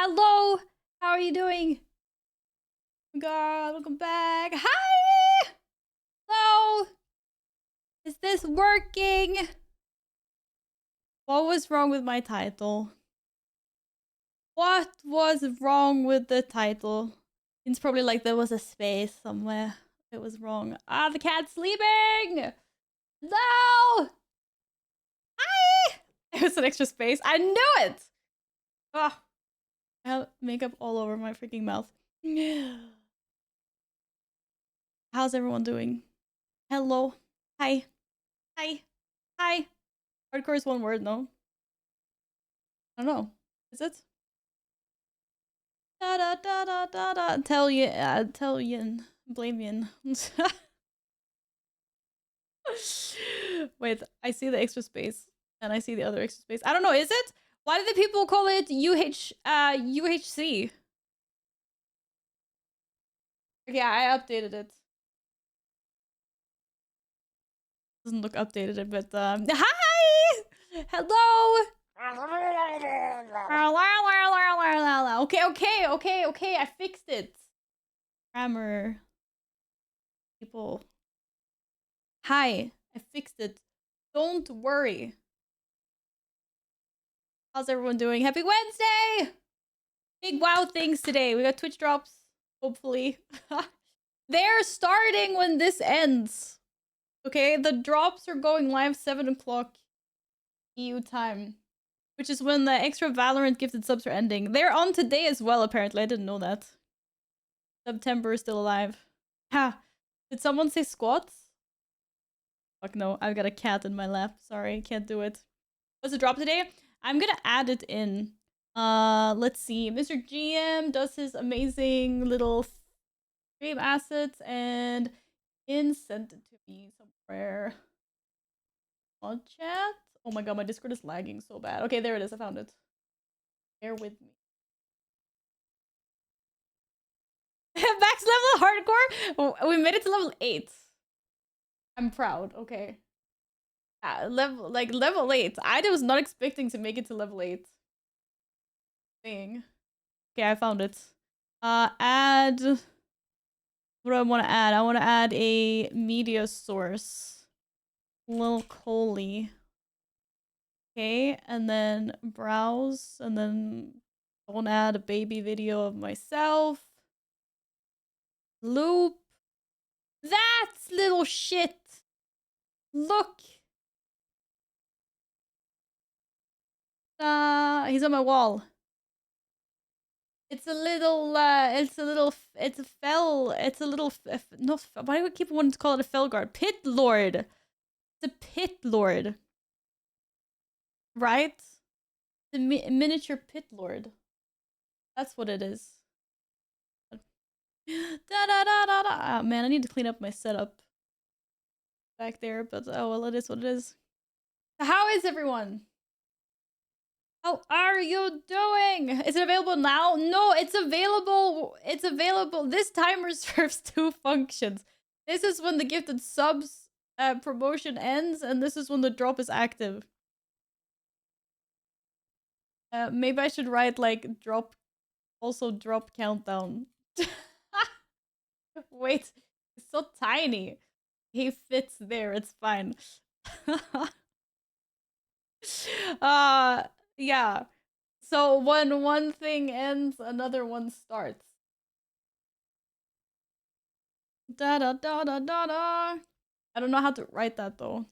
Hello, how are you doing? God, welcome back. Hi! Hello! Is this working? What was wrong with my title? What was wrong with the title? It's probably like there was a space somewhere. It was wrong. Ah, the cat's sleeping! No! Hi! It was an extra space. I knew it! Ah, I have makeup all over my freaking mouth. How's everyone doing? Hello. Hi. Hi. Hi. Hardcore is one word, no? I don't know. Is it? Da da da da da da. Italian. Blamian. Wait, I see the extra space. And I see the other extra space. I don't know, is it? Why do the people call it UHC? Okay, I updated it. Doesn't look updated, but hi! Hello! Okay. I fixed it. Grammar. People. Hi. I fixed it. Don't worry. How's everyone doing? Happy Wednesday! Big WoW things today. We got Twitch drops. Hopefully. They're starting when this ends. Okay? The drops are going live 7 o'clock EU time. Which is when the extra Valorant gifted subs are ending. They're on today as well, apparently. I didn't know that. September is still alive. Ha! Did someone say squats? Fuck no, I've got a cat in my lap. Sorry, can't do it. What's the drop today? I'm gonna add it in. Let's see. Mr. GM does his amazing little stream assets and sent it to me somewhere. On chat? Oh my god, my Discord is lagging so bad. Okay, there it is. I found it. Bear with me. Max level hardcore? We made it to level 8. I'm proud. Okay. Level 8. I was not expecting to make it to level 8. Thing. Okay, I found it. Add. What do I want to add? I want to add a media source. Lil Coley. Okay, and then browse, and then I want to add a baby video of myself. Loop. That's little shit. Look. He's on my wall. It's a little, no, why do I keep wanting to call it a fell guard? Pit lord. It's a pit lord. Right? The miniature pit lord. That's what it is. Da da da da da. Oh, man, I need to clean up my setup back there, but oh well, it is what it is. How is everyone? How are you doing? Is it available now? No, it's available. It's available. This timer serves 2 functions. This is when the gifted subs promotion ends, and this is when the drop is active. Maybe I should write like drop countdown. Wait, it's so tiny. He fits there. It's fine. Yeah. So when one thing ends, another one starts. Da da da da da da. I don't know how to write that though.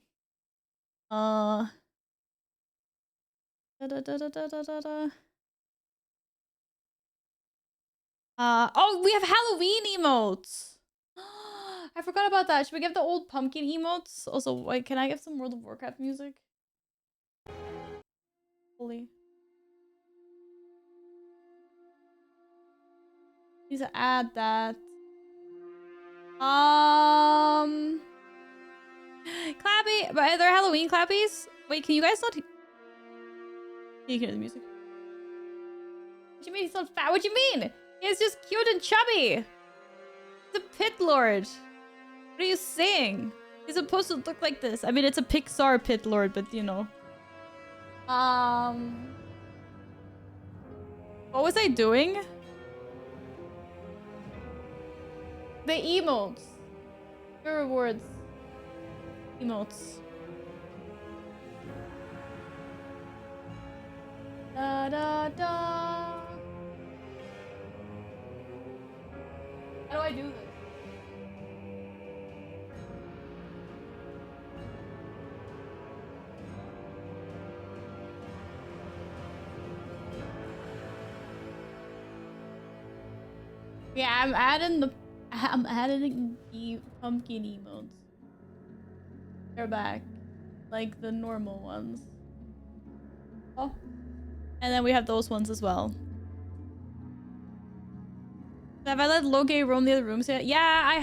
Da da da da da da da da. Oh, we have Halloween emotes. I forgot about that. Should we give the old pumpkin emotes? Also, wait, can I give some World of Warcraft music? Holy. Need to add that. Clappy, but are there Halloween clappies? Wait, can you guys not? Can you hear the music? What do you mean he's not fat? What do you mean? He's just cute and chubby. He's a pit lord. What are you saying? He's supposed to look like this. I mean, it's a Pixar pit lord, but you know. What was I doing? The emotes. Your rewards. Emotes. Da da da. How do I do this? Yeah, I'm adding the pumpkin emotes. They're back. Like the normal ones. Oh. And then we have those ones as well. Have I let Loge roam the other rooms yet? Yeah, I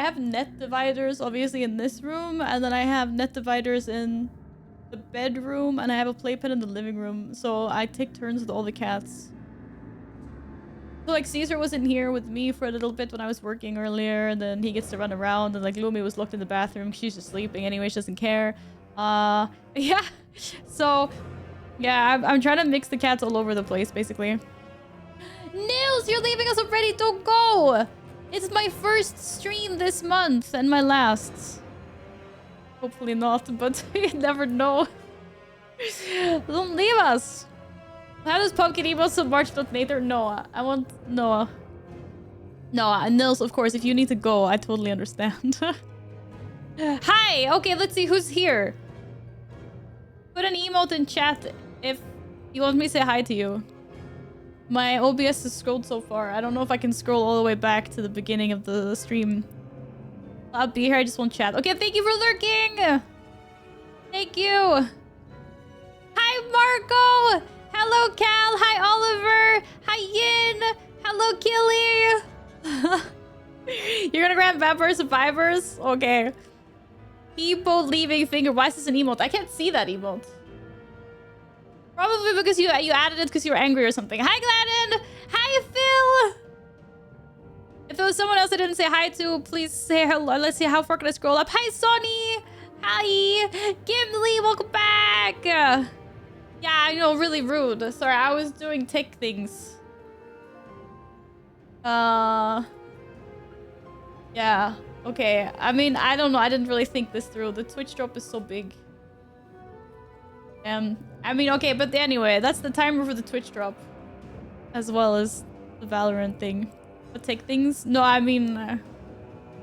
have net dividers obviously in this room, and then I have net dividers in the bedroom, and I have a playpen in the living room. So I take turns with all the cats. So like Caesar wasn't here with me for a little bit when I was working earlier, and then he gets to run around, and like Lumi was locked in the bathroom. She's just sleeping anyway, she doesn't care. Yeah. So yeah, I'm trying to mix the cats all over the place basically. Nils, you're leaving us already. Don't go. It's my first stream this month and my last. Hopefully not, but you never know. Don't leave us. How does Pumpkin email to March.Nather? Noah. I want Noah. Noah and Nils, of course. If you need to go, I totally understand. Hi. Okay, let's see who's here. Put an emote in chat if you want me to say hi to you. My OBS has scrolled so far. I don't know if I can scroll all the way back to the beginning of the stream. I'll be here. I just won't chat. Okay, thank you for lurking. Thank you. Hi, Marco. Hello, Cal. Hi, Oliver. Hi, Yin. Hello, Killy. You're gonna grab Vampire Survivors? Okay. People leaving finger. Why is this an emote? I can't see that emote. Probably because you added it because you were angry or something. Hi, Gladden. Hi, Phil. If there was someone else I didn't say hi to, please say hello. Let's see, how far can I scroll up? Hi, Sonny. Hi. Gimli, welcome back. Yeah, I know, really rude. Sorry, I was doing tech things. Yeah, okay. I mean, I don't know. I didn't really think this through. The Twitch drop is so big. I mean, okay, but anyway, that's the timer for the Twitch drop. As well as the Valorant thing. But take things? No, I mean, I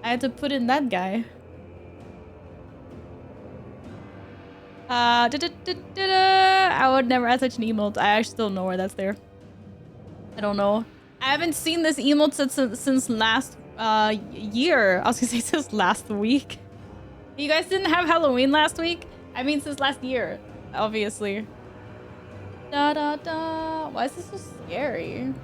had to put in that guy. I would never add such an emote. I actually don't know where that's there. I don't know. I haven't seen this emote since last year. I was gonna say since last week. You guys didn't have Halloween last week? I mean, since last year, obviously. Da da da. Why is this so scary?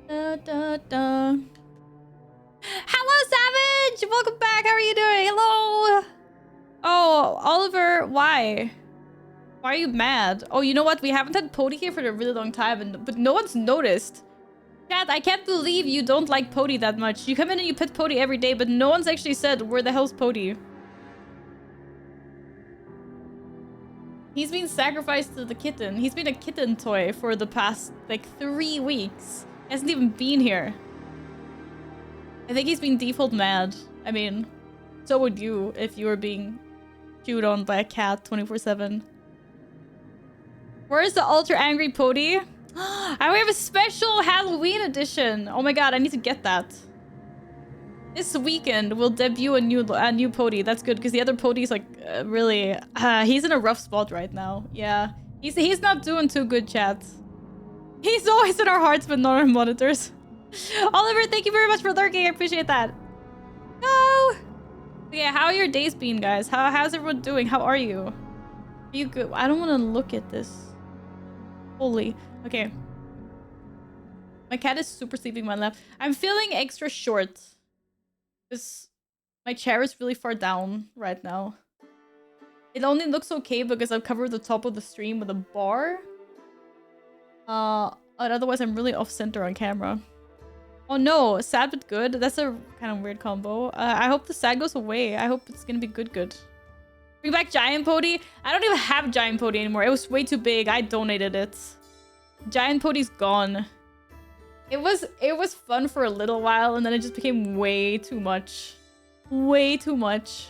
Da da da. Hello, Savage! Welcome back. How are you doing? Hello. Oh, Oliver, why? Why are you mad? Oh, you know what? We haven't had Pody here for a really long time, but no one's noticed. Chat, I can't believe you don't like Pody that much. You come in and you pet Pody every day, but no one's actually said, where the hell's Pody? He's been sacrificed to the kitten. He's been a kitten toy for the past, like, 3 weeks. He hasn't even been here. I think he's been default mad. I mean, so would you if you were being chewed on by a cat 24/7. Where's the ultra angry Pody? And we have a special Halloween edition. Oh my god, I need to get that. This weekend we'll debut a new Pody. That's good because the other Pody's like really he's in a rough spot right now. Yeah. He's not doing too good, chat. He's always in our hearts but not our monitors. Oliver, thank you very much for lurking. I appreciate that. No. Okay, how are your days been, guys? How's everyone doing? How are you? Are you good? I don't want to look at this. Holy. Okay. My cat is super sleeping on my lap. I'm feeling extra short. Because my chair is really far down right now. It only looks okay because I've covered the top of the stream with a bar. But otherwise I'm really off center on camera. Oh no, sad but good. That's a kind of weird combo. I hope the sad goes away. I hope it's gonna be good. Bring back Giant Pody. I don't even have Giant Pody anymore. It was way too big. I donated it. Giant Pody's gone. It was fun for a little while, and then it just became way too much. Way too much.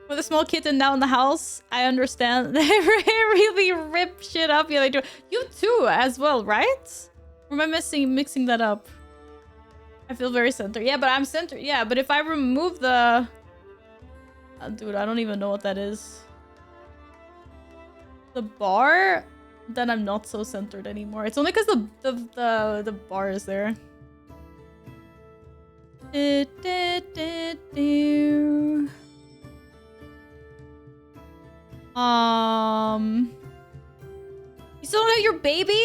With a small kitten now in the house, I understand. They really rip shit up. Yeah, they do. You too, as well, right? Or am I mixing that up? I feel very centered. Yeah, but I'm centered. Yeah, but if I remove the... dude, I don't even know what that is. The bar? Then I'm not so centered anymore. It's only because the bar is there. You still don't have your baby?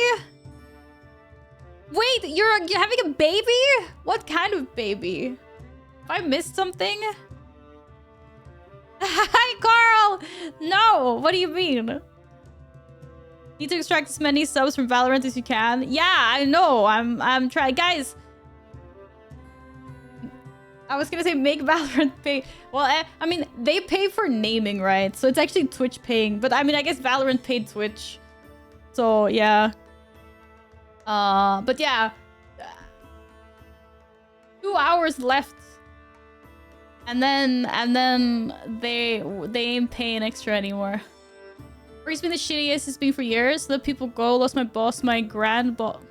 Wait, you're having a baby? What kind of baby? Have I missed something? Hi, Carl! No, what do you mean? Need to extract as many subs from Valorant as you can. Yeah, I know. I'm trying. Guys, I was gonna say make Valorant pay. Well, I mean, they pay for naming, right? So it's actually Twitch paying. But I mean, I guess Valorant paid Twitch. So, yeah. But yeah. 2 hours left. And then they ain't paying extra anymore. It's been the shittiest it's been for years. Let people go. Lost my boss, my grand boss.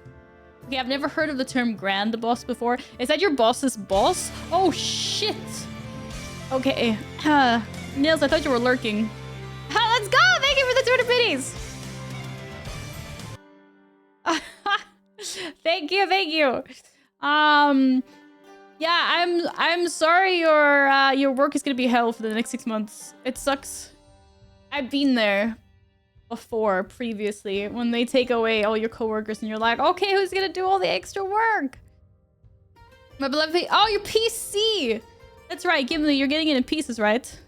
Okay, I've never heard of the term grand boss before. Is that your boss's boss? Oh, shit. Okay. Nils, I thought you were lurking. Let's go! Thank you for the 200 biddies! Thank you, thank you. Yeah, I'm sorry your work is gonna be hell for the next 6 months. It sucks. I've been there before, previously, when they take away all your coworkers and you're like, okay, who's gonna do all the extra work? My beloved oh, your PC! That's right, Gimli, you're getting it in pieces, right?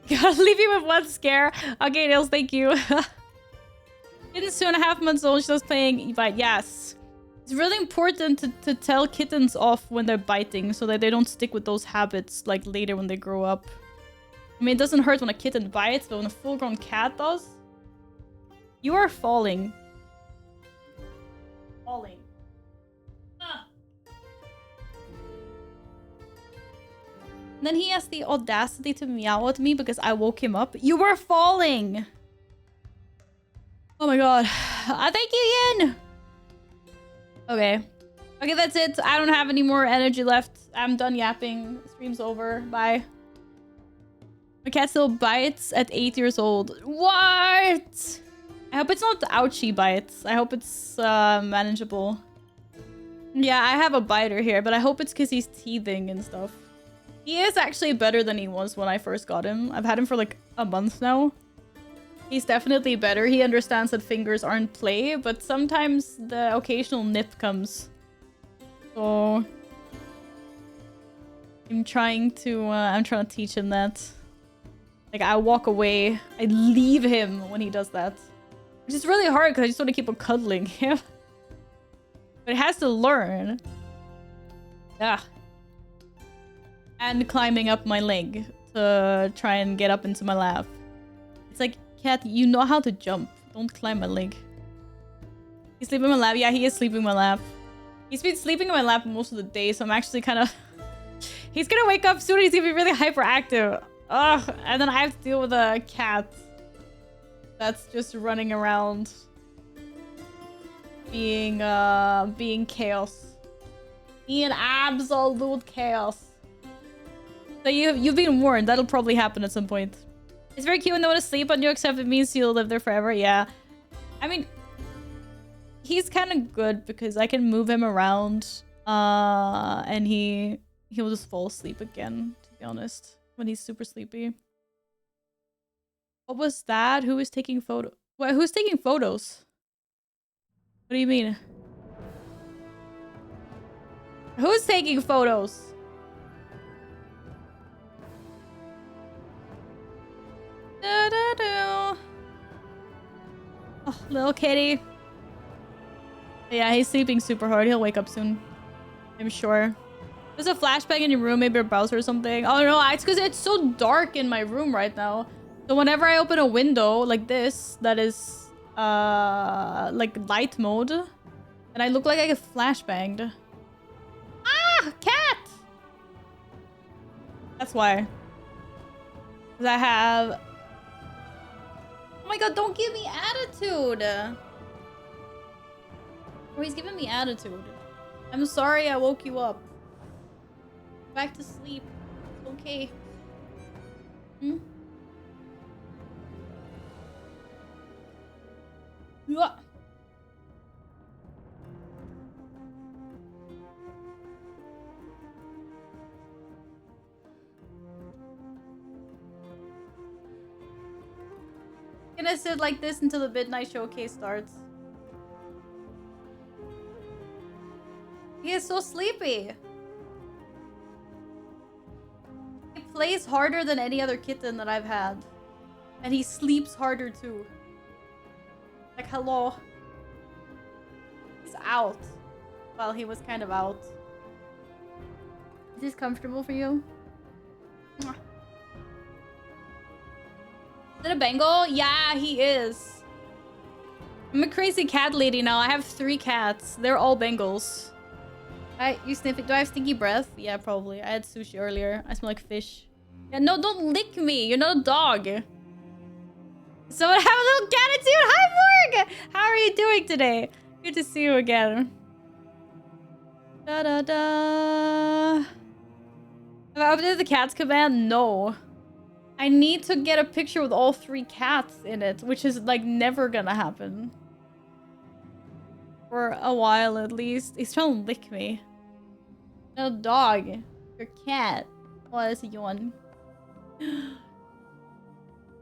Gotta leave you with one scare. Okay, Nils, thank you. Kitten's 2.5 months old, she's playing bite. Yes. It's really important to tell kittens off when they're biting so that they don't stick with those habits like later when they grow up. I mean, it doesn't hurt when a kitten bites, but when a full-grown cat does... You are falling. Falling. Ah. Then he has the audacity to meow at me because I woke him up. You were falling! Oh my god. Thank you, Ian! Okay. Okay, that's it. I don't have any more energy left. I'm done yapping. Stream's over. Bye. My cat still bites at 8 years old. What? I hope it's not ouchy bites. I hope it's manageable. Yeah, I have a biter here, but I hope it's because he's teething and stuff. He is actually better than he was when I first got him. I've had him for like a month now. He's definitely better. He understands that fingers aren't play, but sometimes the occasional nip comes. So I'm trying to teach him that. Like, I walk away. I leave him when he does that. Which is really hard because I just want to keep on cuddling him. But it has to learn. Yeah. And climbing up my leg to try and get up into my lap. It's like, cat, you know how to jump. Don't climb my leg. He's sleeping in my lap. Yeah, he is sleeping in my lap. He's been sleeping in my lap most of the day, so I'm actually kind of... He's gonna wake up soon and he's gonna be really hyperactive. Ugh, and then I have to deal with a cat that's just running around being chaos. Being absolute chaos. So you've been warned. That'll probably happen at some point. It's very cute when they want to sleep on you, except it means you'll live there forever. Yeah. I mean, he's kind of good because I can move him around and he'll just fall asleep again, to be honest. When he's super sleepy. What was that? Who was taking photos? What? Who's taking photos? What do you mean? Who's taking photos? Da-da-da. Oh, little kitty. Yeah, he's sleeping super hard. He'll wake up soon. I'm sure. There's a flashbang in your room, maybe a browser or something. Oh no, it's because it's so dark in my room right now. So whenever I open a window like this, that is like light mode, and I look like I get flashbanged. Ah, cat! That's why. Because I have... Oh my god, don't give me attitude! Oh, he's giving me attitude. I'm sorry I woke you up. Back to sleep. Okay. Hmm? Yeah. Gonna sit like this until the midnight showcase starts. He is so sleepy. He plays harder than any other kitten that I've had. And he sleeps harder too. Like, hello. He's out. Well, he was kind of out. Is this comfortable for you? Is it a Bengal? Yeah, he is. I'm a crazy cat lady now. I have 3 cats. They're all Bengals. You sniff it. Do I have stinky breath? Yeah, probably. I had sushi earlier. I smell like fish. Yeah, no, don't lick me. You're not a dog. Someone have a little gratitude. Hi, Morg! How are you doing today? Good to see you again. Da da da. Have I updated the cats command? No. I need to get a picture with all 3 cats in it, which is like never gonna happen. For a while at least. He's trying to lick me. No, dog. Your cat. Oh, that's a yawn. You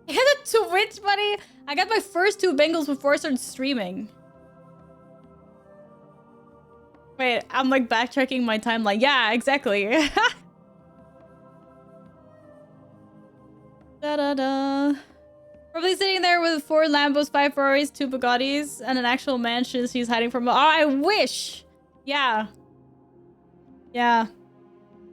had a Twitch, buddy? I got my first 2 Bengals before I started streaming. Wait, I'm like backtracking my timeline. Yeah, exactly. Da-da-da. Probably sitting there with 4 Lambos, 5 Ferraris, 2 Bugattis, and an actual mansion she's hiding from. Oh, I wish! Yeah. Yeah.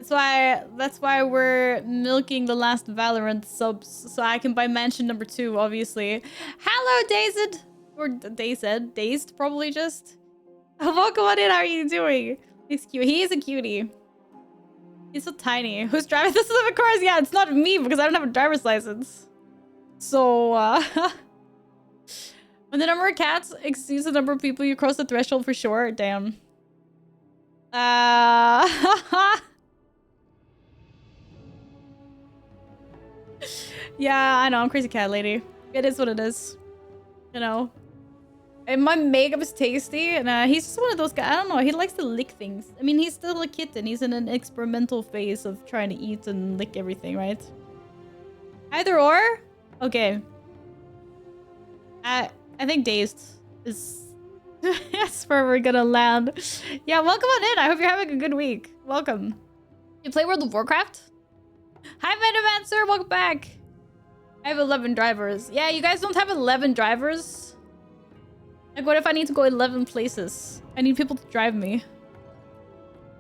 That's why we're milking the last Valorant subs, so I can buy mansion number 2, obviously. Hello, Dazed! Or Dazed. Dazed, probably just. Welcome on in, how are you doing? He's cute. He is a cutie. He's so tiny. Who's driving this little cars? Yeah, it's not me because I don't have a driver's license. So, when the number of cats exceeds the number of people, you cross the threshold for sure. Damn. Yeah, I know. I'm crazy cat lady. It is what it is. You know. And my makeup is tasty, and he's just one of those guys. I don't know. He likes to lick things. I mean, he's still a kitten. He's in an experimental phase of trying to eat and lick everything, right? Either or? Okay. I think Dazed is... That's where we're gonna land. Yeah, welcome on in. I hope you're having a good week. Welcome. You play World of Warcraft? Hi, Venomancer. Welcome back. I have 11 drivers. Yeah, you guys don't have 11 drivers? Like, what if I need to go 11 places? I need people to drive me.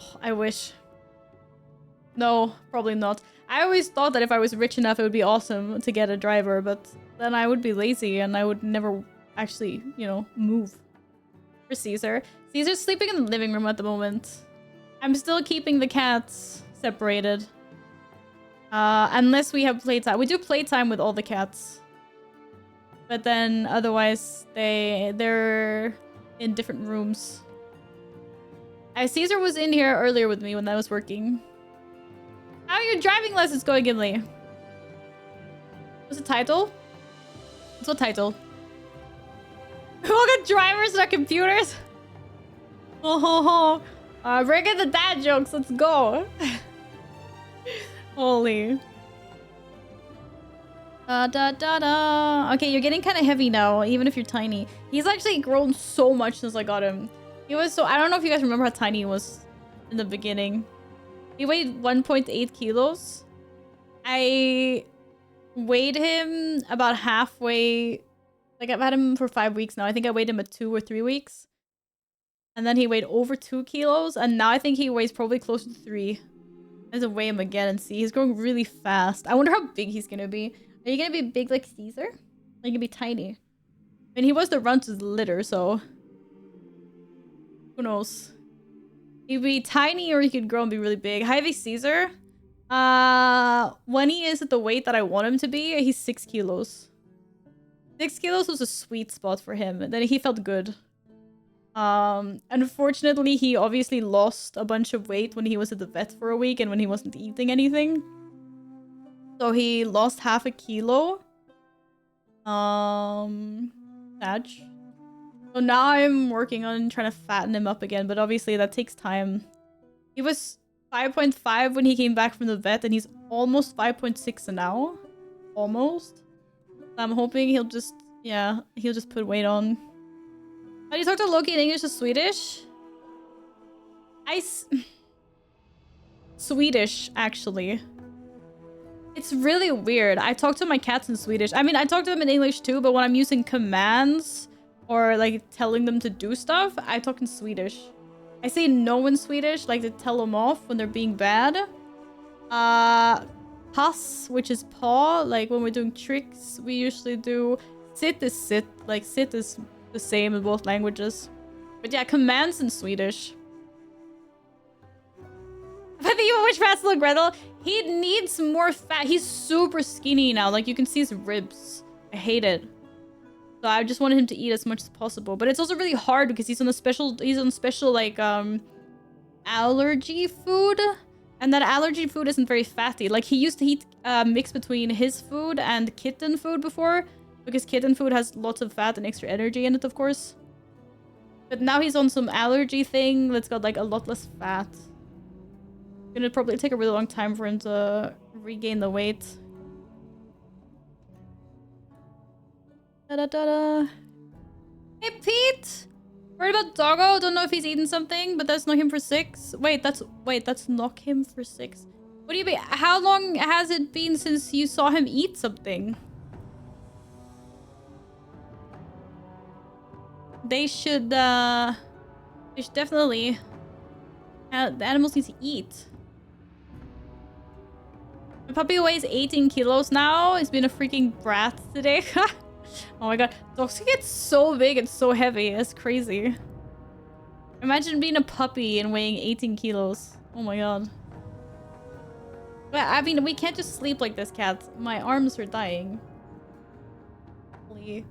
Oh, I wish. No, probably not. I always thought that if I was rich enough, it would be awesome to get a driver, but then I would be lazy and I would never actually, you know, move. For Caesar. Caesar's sleeping in the living room at the moment. I'm still keeping the cats separated. Unless we have playtime. We do playtime with all the cats. But then otherwise they're in different rooms. Caesar was in here earlier with me when I was working. How are your driving lessons going, Gimli? What's the title? What's the title? We all got drivers in our computers. Oh ho ho. Bring in the dad jokes. Let's go. Holy. Da da da. Okay, you're getting kind of heavy now, even if you're tiny. He's actually grown so much since I got him. He was so... I don't know if you guys remember how tiny he was in the beginning. He weighed 1.8 kilos. I weighed him about halfway... Like, I've had him for 5 weeks now. I think I weighed him at 2 or 3 weeks. And then he weighed over 2 kilos. And now I think he weighs probably close to 3. Let's weigh him again and see. He's growing really fast. I wonder how big he's gonna be. Are you gonna be big like Caesar? Or are you gonna be tiny? I mean, he was the runt of the litter, so who knows? He'd be tiny or he could grow and be really big. Heavy Caesar. When he is at the weight that I want him to be, he's 6 kilos. 6 kilos was a sweet spot for him. And then he felt good. Unfortunately, he obviously lost a bunch of weight when he was at the vet for a week and when he wasn't eating anything. So he lost half a kilo. Sad. So now I'm working on trying to fatten him up again, but obviously that takes time. He was 5.5 when he came back from the vet, and he's almost 5.6 now. Almost. So I'm hoping he'll just, yeah, he'll just put weight on. How do you talk to Loki in English or Swedish? Swedish, actually. It's really weird. I talk to my cats in Swedish. I mean, I talk to them in English too, but when I'm using commands or like telling them to do stuff, I talk in Swedish. I say no in Swedish, like to tell them off when they're being bad. Pass, which is paw, like when we're doing tricks, we usually do sit is sit. Like sit is the same in both languages. But yeah, commands in Swedish. But the Evil Witch Fastlow Gretel, he needs more fat. He's super skinny now. Like you can see his ribs. I hate it. So I just wanted him to eat as much as possible. But it's also really hard because he's on special like allergy food. And that allergy food isn't very fatty. Like he used to eat mix between his food and kitten food before. Because kitten food has lots of fat and extra energy in it, of course. But now he's on some allergy thing that's got like a lot less fat. It's gonna probably take a really long time for him to regain the weight. Da-da-da-da. Hey, Pete! Worried about Doggo? Don't know if he's eaten something, but that's knock him for 6. Wait, that's knock him for 6. What do you mean? How long has it been since you saw him eat something? They should definitely... the animals need to eat. My puppy weighs 18 kilos now. He's been a freaking brat today. Oh my god. Dogs can get so big and so heavy. It's crazy. Imagine being a puppy and weighing 18 kilos. Oh my god. But I mean, we can't just sleep like this, cat. My arms are dying. Holy.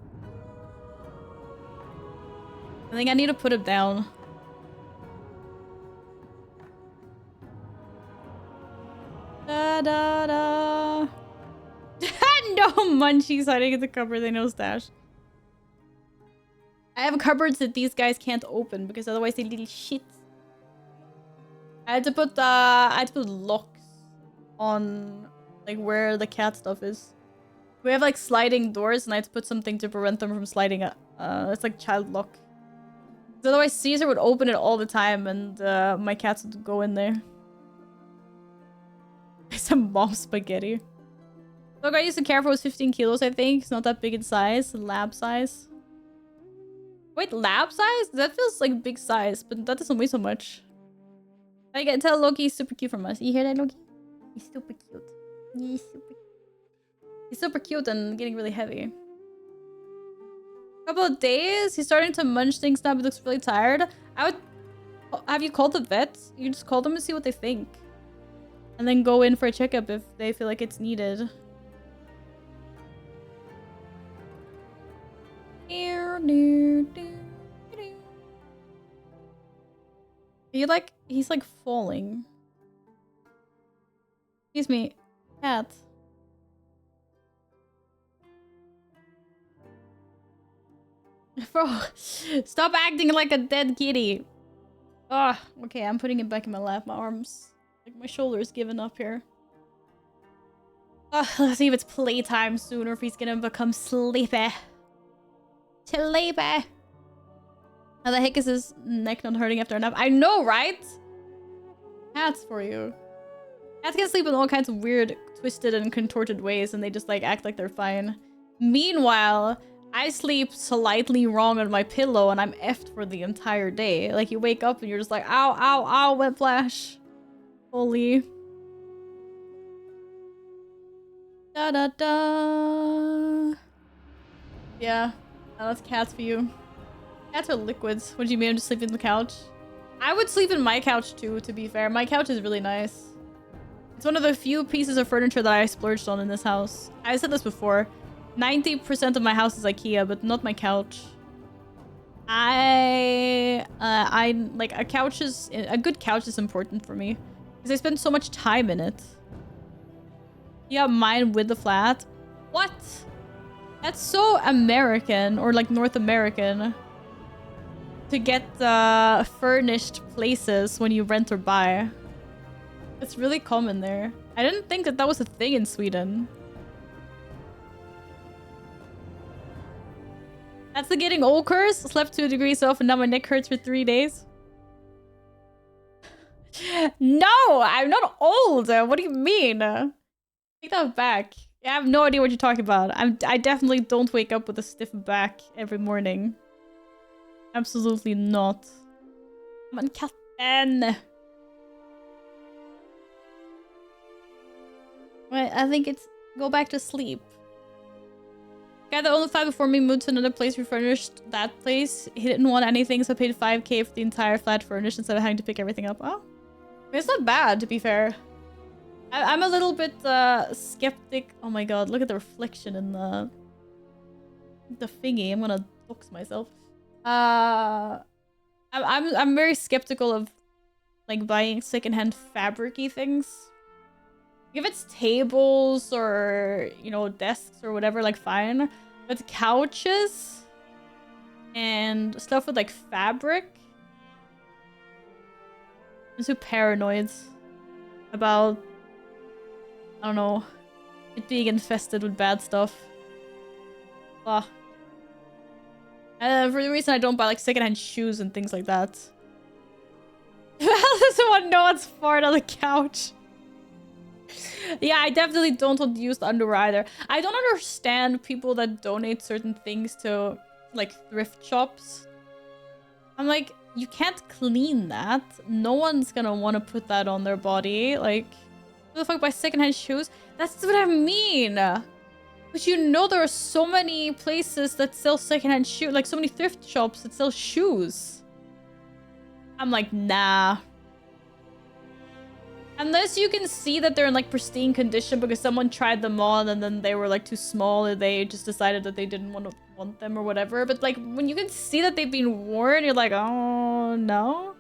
I think I need to put him down. Da-da-da. No munchies hiding in the cupboard. They know stash. I have cupboards that these guys can't open because otherwise they little shit. I had to put locks on like where the cat stuff is. We have like sliding doors and I had to put something to prevent them from sliding up. It's like child lock. Otherwise Caesar would open it all the time and my cats would go in there. Some mom spaghetti. Look, I used to care for was 15 kilos, I think. It's not that big in size. Lab size. Wait, lab size? That feels like big size, but that doesn't weigh so much. I can tell Loki's super cute from us. You hear that, Loki? He's super cute. He's super cute and getting really heavy. Couple of days. He's starting to munch things now, but looks really tired. I would... Have you called the vet? You just call them and see what they think. And then go in for a checkup if they feel like it's needed. He's like falling. Excuse me, cat. Bro, stop acting like a dead kitty. Oh, okay, I'm putting it back in my lap. My arms, like my shoulders giving up here. Let's see if it's playtime soon or if he's gonna become sleepy. Sleepy. How the heck is his neck not hurting after a nap? I know, right? Cats for you. Cats can sleep in all kinds of weird, twisted, and contorted ways, and they just like act like they're fine. Meanwhile, I sleep slightly wrong on my pillow, and I'm effed for the entire day. Like you wake up and you're just like, ow, ow, ow, whiplash. Holy. Da da da. Yeah, that's cats for you. Cats are liquids. What do you mean? I'm just sleeping on the couch. I would sleep in my couch too, to be fair. My couch is really nice. It's one of the few pieces of furniture that I splurged on in this house. I said this before. 90% of my house is IKEA, but not my couch. I like a good couch is important for me because I spend so much time in it. Yeah, mine with the flat. What? That's so American or like North American to get furnished places when you rent or buy. It's really common there. I didn't think that was a thing in Sweden. That's the getting old curse. Slept 2 degrees off and now my neck hurts for 3 days. No, I'm not old. What do you mean? Take that back. I have no idea what you're talking about. I definitely don't wake up with a stiff back every morning. Absolutely not. Come on, katten. Right, I think it's go back to sleep. Guy that owned the flat before me moved to another place, refurnished that place. He didn't want anything, so paid 5k for the entire flat furnished instead of having to pick everything up. Oh, it's not bad, to be fair. I'm a little bit skeptic. Oh my god, look at the reflection in the thingy. I'm gonna dox myself. I'm very skeptical of like buying secondhand fabric-y things. If it's tables or, you know, desks or whatever, like fine. But couches and stuff with like fabric, I'm so paranoid about, I don't know, it being infested with bad stuff. For the reason I don't buy like secondhand shoes and things like that. How does someone know what's fart on the couch? Yeah, I definitely don't want to use the underwear either. I don't understand people that donate certain things to like thrift shops. I'm like, you can't clean that. No one's gonna want to put that on their body. Like, who the fuck buy secondhand shoes? That's what I mean. But you know there are so many places that sell secondhand shoes, like so many thrift shops that sell shoes. I'm like, nah. Unless you can see that they're in like pristine condition because someone tried them on and then they were like too small or they just decided that they didn't want them or whatever. But like when you can see that they've been worn, you're like, oh no.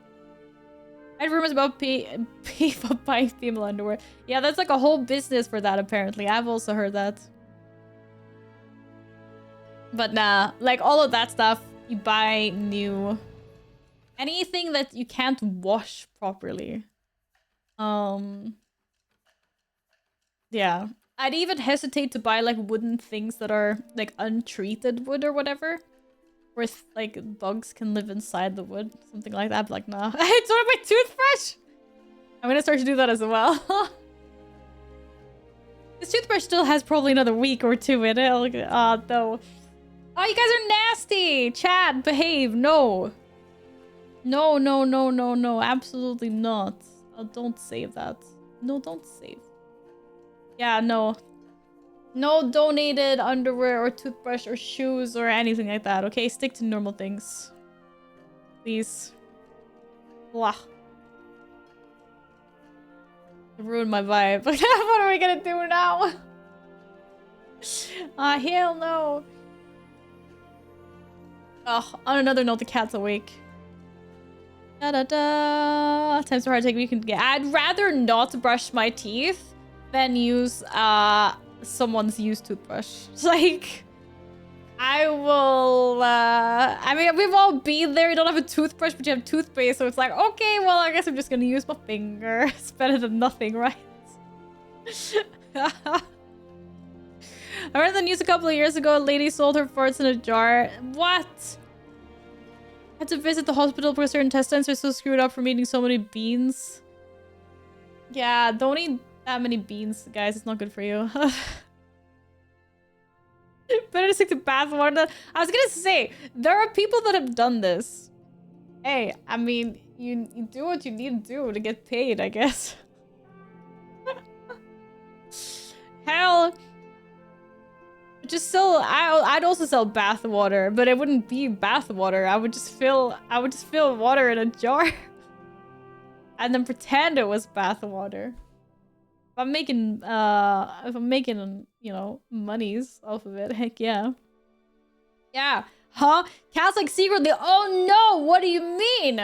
I had rumors about people buying female underwear. Yeah, that's like a whole business for that apparently. I've also heard that. But nah, like all of that stuff, you buy new. Anything that you can't wash properly. Yeah. I'd even hesitate to buy like wooden things that are like untreated wood or whatever. Where like bugs can live inside the wood. Something like that. But like, nah. It's one of my toothbrush! I'm gonna start to do that as well. This toothbrush still has probably another week or two in it. No. Oh, you guys are nasty! Chat, behave. No. No, no, no, no, no. Absolutely not. Oh, don't save that. No, don't save. Yeah, no. No donated underwear or toothbrush or shoes or anything like that, okay? Stick to normal things. Please. Blah. Ruined my vibe. What are we gonna do now? Hell no. Oh, on another note, the cat's awake. Da-da-da. Times are hard to take, you can get. I'd rather not brush my teeth than use someone's used toothbrush. Like, I will I mean, we've all been there. You don't have a toothbrush, but you have toothpaste, so it's like, okay, well, I guess I'm just gonna use my finger. It's better than nothing, right? I read the news a couple of years ago. A lady sold her farts in a jar. What? Had to visit the hospital because her intestines are so screwed up from eating so many beans. Yeah, don't eat that many beans, guys. It's not good for you. Better to stick to bath water. I was gonna say, there are people that have done this. Hey, I mean, you do what you need to do to get paid, I guess. Hell, just sell. I'd also sell bath water, but it wouldn't be bath water. I would just fill water in a jar, and then pretend it was bath water. If I'm making you know, monies off of it, heck yeah. Yeah. Huh? Cal's like secretly. Oh no! What do you mean?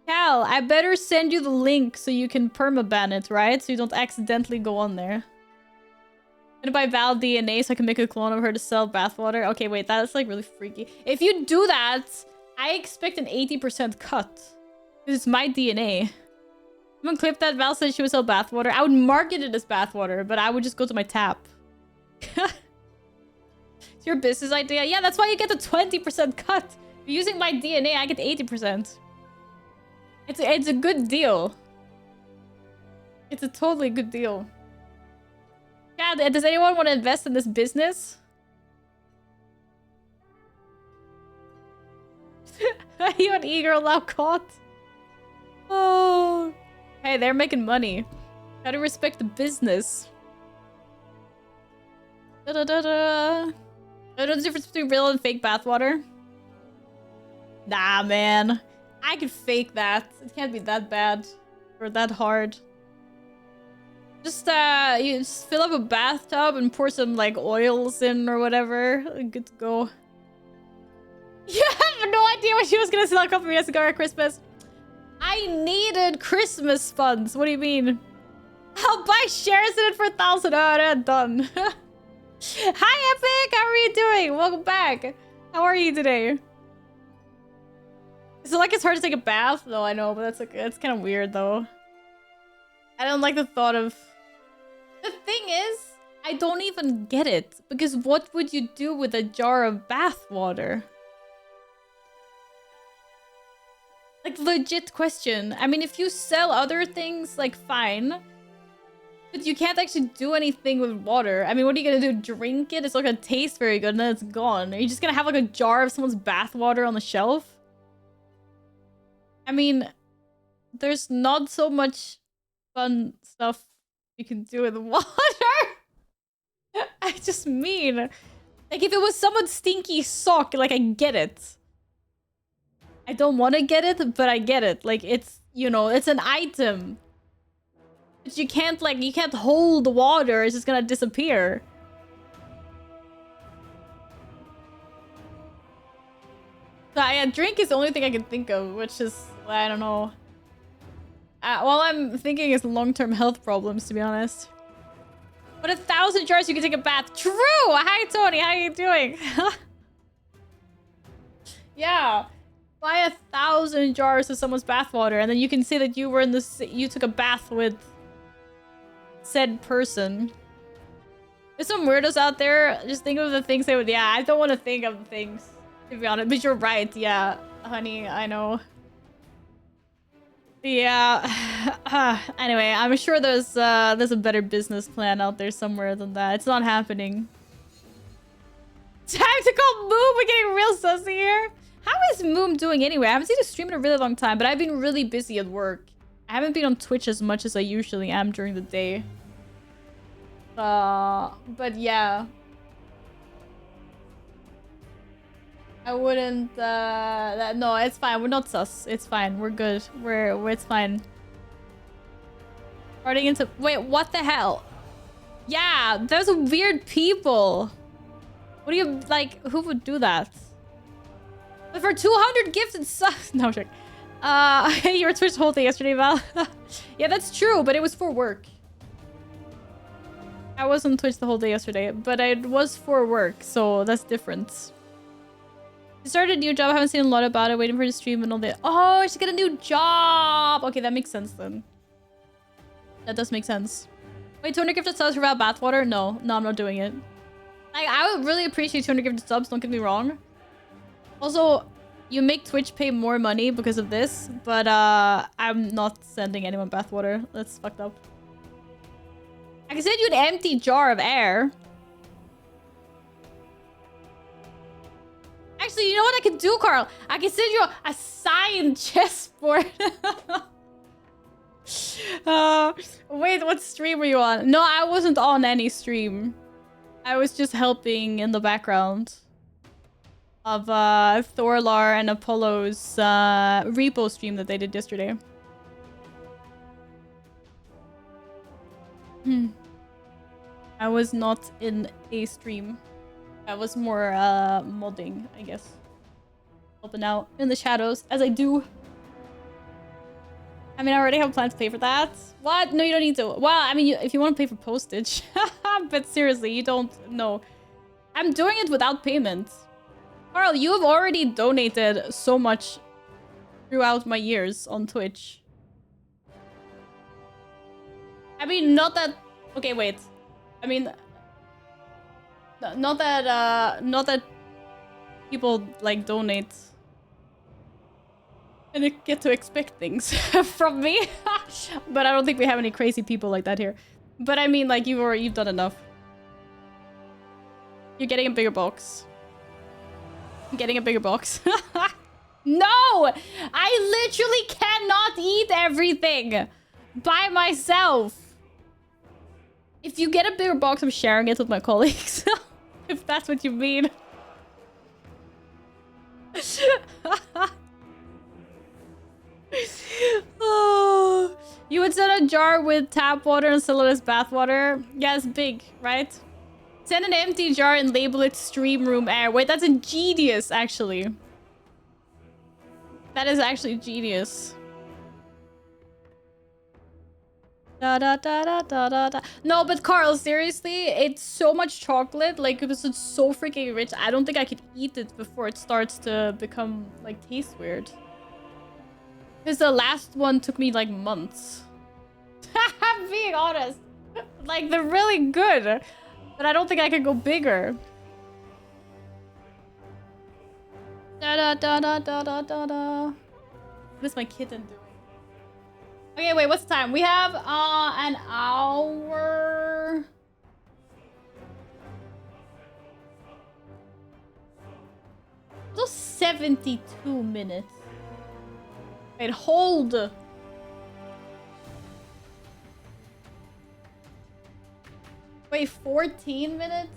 Cal, I better send you the link so you can permaban it, right? So you don't accidentally go on there. I'm gonna buy Val DNA so I can make a clone of her to sell bathwater. Okay, wait, that's like really freaky. If you do that, I expect an 80% cut. Because it's my DNA. I'm gonna clip that. Val said she would sell bathwater. I would market it as bathwater, but I would just go to my tap. It's your business idea. Yeah, that's why you get the 20% cut. If you're using my DNA, I get 80%. It's a good deal. It's a totally good deal. Yeah, does anyone want to invest in this business? You an e-girl now caught? Oh. Hey, they're making money. Gotta respect the business. Da-da-da-da. I know the difference between real and fake bathwater. Nah, man. I could fake that. It can't be that bad. Or that hard. Just, you just fill up a bathtub and pour some, like, oils in or whatever. Good to go. You have no idea what she was gonna sell a couple of years ago at Christmas. I needed Christmas funds. What do you mean? I'll buy shares in it for 1,000. Oh, they're done. Hi, Epic! How are you doing? Welcome back. How are you today? Is it like it's hard to take a bath? No, I know, but that's like, it's kind of weird though. I don't like the thought of... The thing is, I don't even get it. Because what would you do with a jar of bath water? Like, legit question. I mean, if you sell other things, like, fine. But you can't actually do anything with water. I mean, what are you gonna do? Drink it? It's not gonna taste very good and then it's gone. Are you just gonna have, like, a jar of someone's bath water on the shelf? I mean, there's not so much fun stuff you can do with water. I just mean, like, if it was someone's stinky sock, like, I get it. I don't want to get it, but I get it. Like, it's, you know, it's an item. But you can't, like, you can't hold water. It's just gonna disappear. So, yeah, drink is the only thing I can think of, which is, I don't know. All I'm thinking is long-term health problems, to be honest. But 1,000 jars, you can take a bath. True! Hi, Tony. How are you doing? Yeah. Buy 1,000 jars of someone's bathwater, and then you can say that you were in this. You took a bath with said person. There's some weirdos out there. Just think of the things they would. Yeah, I don't want to think of the things, to be honest. But you're right. Yeah, honey, I know. Yeah. Anyway, I'm sure there's a better business plan out there somewhere than that. It's not happening. Time to call Moom. We're getting real sussy here. How is Moom doing anyway? I haven't seen a stream in a really long time, but I've been really busy at work. I haven't been on Twitch as much as I usually am during the day. But yeah. I wouldn't, no, it's fine. We're not sus. It's fine. We're good. It's fine. Starting into, wait, what the hell? Yeah, there's weird people. What do you, like, who would do that? But for 200 gifted subs, no, check. You were Twitch the whole day yesterday, Val. Yeah, that's true, but it was for work. I was on Twitch the whole day yesterday, but it was for work, so that's different. She started a new job. I haven't seen a lot about it. Waiting for the stream and all that. Oh, she got a new job. Okay, that makes sense then. That does make sense. Wait, 200 gifted subs for bathwater? No, I'm not doing it. Like, I would really appreciate 200 gifted subs. Don't get me wrong. Also, you make Twitch pay more money because of this, but I'm not sending anyone bathwater. That's fucked up. I can send you an empty jar of air. Actually, you know what I can do, Carl? I can send you a signed chessboard. Wait, what stream were you on? No, I wasn't on any stream. I was just helping in the background of Thorlar and Apollo's repo stream that they did yesterday. I was not in a stream. I was more modding, I guess. Helping out in the shadows, as I do. I mean, I already have plans to pay for that. What? No, you don't need to. Well, I mean, if you want to pay for postage. But seriously, you don't know. I'm doing it without payment. Carl, you have already donated so much throughout my years on Twitch. I mean, not that... Okay, wait. I mean... Not that people, like, donate and get to expect things from me. But I don't think we have any crazy people like that here. But I mean, like, you've done enough. You're getting a bigger box. I'm getting a bigger box. No! I literally cannot eat everything by myself. If you get a bigger box, I'm sharing it with my colleagues. If that's what you mean. Oh, you would send a jar with tap water and sell it as bath water. Yeah, it's big, right? Send an empty jar and label it stream room air. Wait, that's a genius, actually. That is actually genius. Da, da, da, da, da, da, da. No, but Carl, seriously, it's so much chocolate. Like, because it's so freaking rich. I don't think I could eat it before it starts to become, like, taste weird. Because the last one took me, like, months. I'm being honest. Like, they're really good. But I don't think I could go bigger. Da da da da da da da da. What is my kitten doing? Okay, wait, what's the time? We have an hour. Those 72 minutes. Wait, hold. Wait, 14 minutes?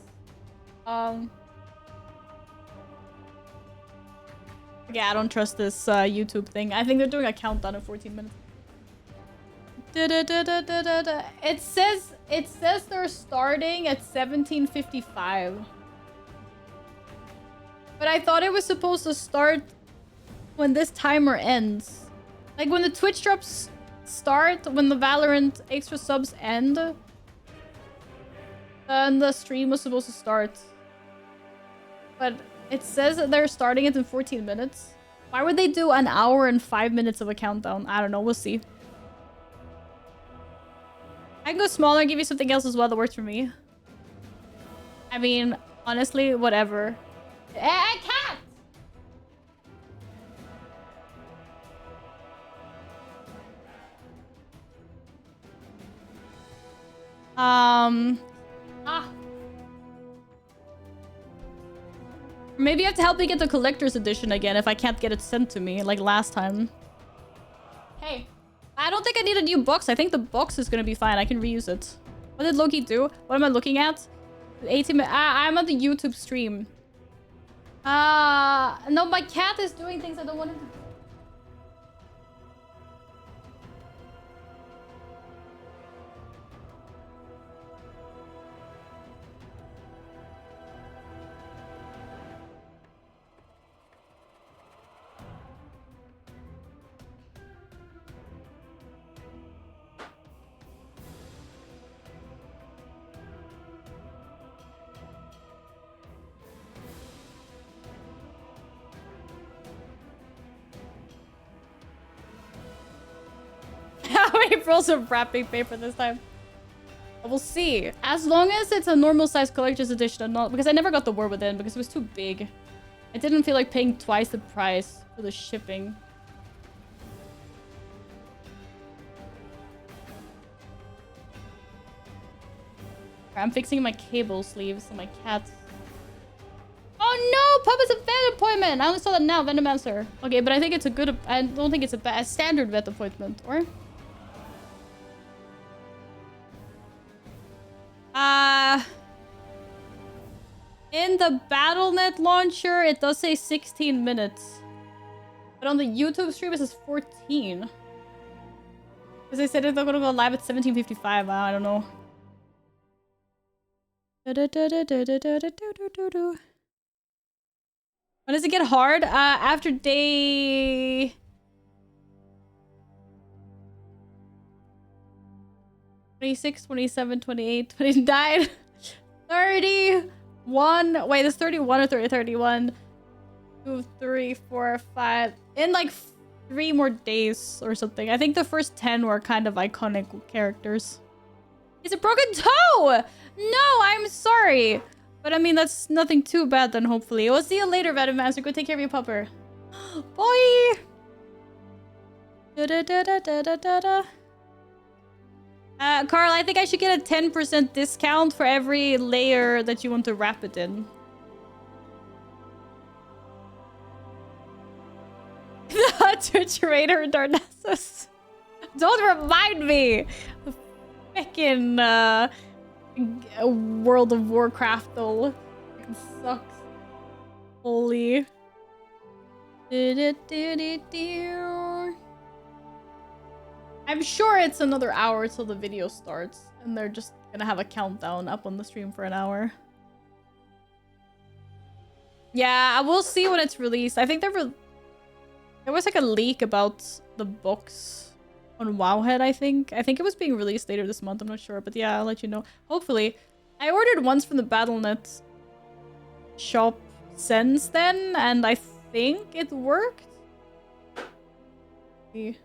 Yeah, I don't trust this YouTube thing. I think they're doing a countdown of 14 minutes. It says they're starting at 17:55. But I thought it was supposed to start when this timer ends. Like when the Twitch drops start, when the Valorant extra subs end, then the stream was supposed to start. But it says that they're starting it in 14 minutes. Why would they do an hour and 5 minutes of a countdown? I don't know. We'll see. I can go smaller and give you something else as well that works for me. I mean, honestly, whatever. I can't! Maybe you have to help me get the collector's edition again if I can't get it sent to me like last time. Hey, I don't think I need a new box. I think the box is gonna be fine. I can reuse it. What did Loki do? What am I looking at? 18 minutes. I'm on the YouTube stream. No, my cat is doing things I don't want him to do. April's of wrapping paper this time. We'll see. As long as it's a normal size collector's edition and not... Because I never got the War Within because it was too big. I didn't feel like paying twice the price for the shipping. I'm fixing my cable sleeves and my cat's... Oh no! Pop is a vet appointment! I only saw that now, Venomancer. Okay, but I think it's a good... I don't think it's a bad standard vet appointment, or? in the BattleNet launcher, it does say 16 minutes. But on the YouTube stream, it says 14. Because they said they're gonna go live at 17:55. I don't know. When does it get hard? After day... 26, 27, 28, 29, 31. Wait, it's 31 or 30, 31. 2, 3, 4, 5. In like 3 more days or something. I think the first 10 were kind of iconic characters. It's a broken toe! No, I'm sorry. But I mean, that's nothing too bad then, hopefully. We'll see you later, Venom Master. Go take care of your pupper. Boy! Carl, I think I should get a 10% discount for every layer that you want to wrap it in. The Twitch Raider Darnassus. Don't remind me! Feckin' World of Warcraft though. It sucks. Holy. I'm sure it's another hour till the video starts. And they're just gonna have a countdown up on the stream for an hour. Yeah, we'll see when it's released. I think there was like a leak about the books on Wowhead, I think. I think it was being released later this month. I'm not sure. But yeah, I'll let you know. Hopefully. I ordered once from the BattleNet shop since then. And I think it worked. But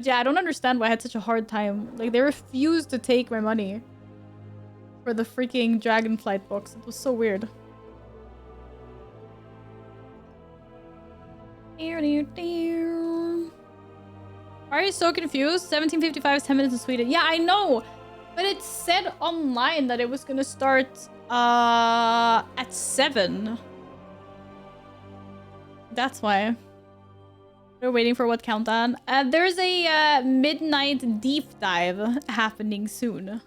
yeah, I don't understand why I had such a hard time. Like, they refused to take my money for the freaking Dragonflight box. It was so weird. Why are you so confused? 17:55 is 10 minutes in Sweden. Yeah, I know! But it said online that it was gonna start at 7. That's why. We're waiting for what countdown? There's a midnight deep dive happening soon.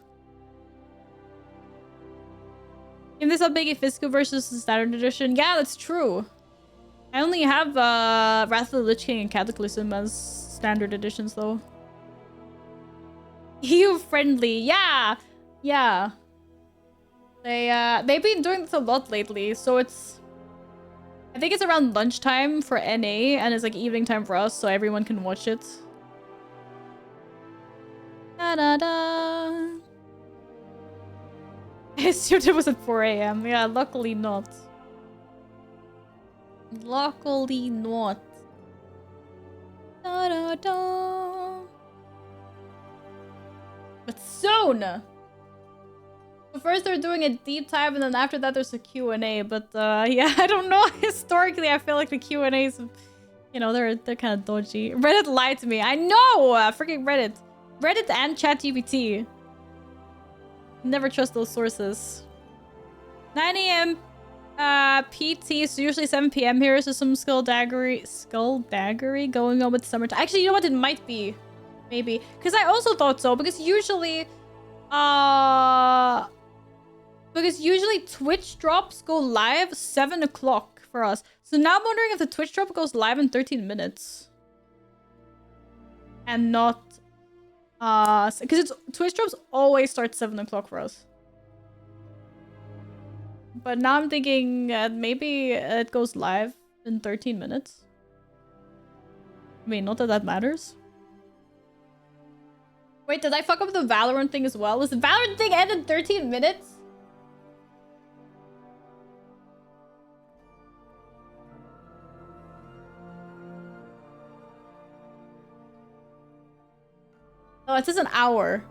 Can this update a physical versus the standard edition? Yeah, that's true. I only have Wrath of the Lich King and Cataclysm as standard editions though. EU friendly, yeah, yeah. They've been doing this a lot lately, so it's. I think it's around lunchtime for NA, and it's like evening time for us, so everyone can watch it. Da da da. I assumed it was at 4 AM. Yeah, luckily not. Luckily not. Da da da. But soon! So first they're doing a deep dive, and then after that there's a Q&A. But yeah, I don't know. Historically, I feel like the Q&As, you know, they're kind of dodgy. Reddit lied to me. I know! Freaking Reddit. Reddit and ChatGPT. Never trust those sources. 9 AM PT, so usually 7 PM here. So some skulldaggery going on with summertime. Actually, you know what? It might be. Maybe. Because I also thought so. Because usually Twitch drops go live 7 o'clock for us. So now I'm wondering if the Twitch drop goes live in 13 minutes. And not... because Twitch drops always start 7 o'clock for us. But now I'm thinking maybe it goes live in 13 minutes. I mean, not that that matters. Wait, did I fuck up the Valorant thing as well? Does the Valorant thing end in 13 minutes? Oh, it says an hour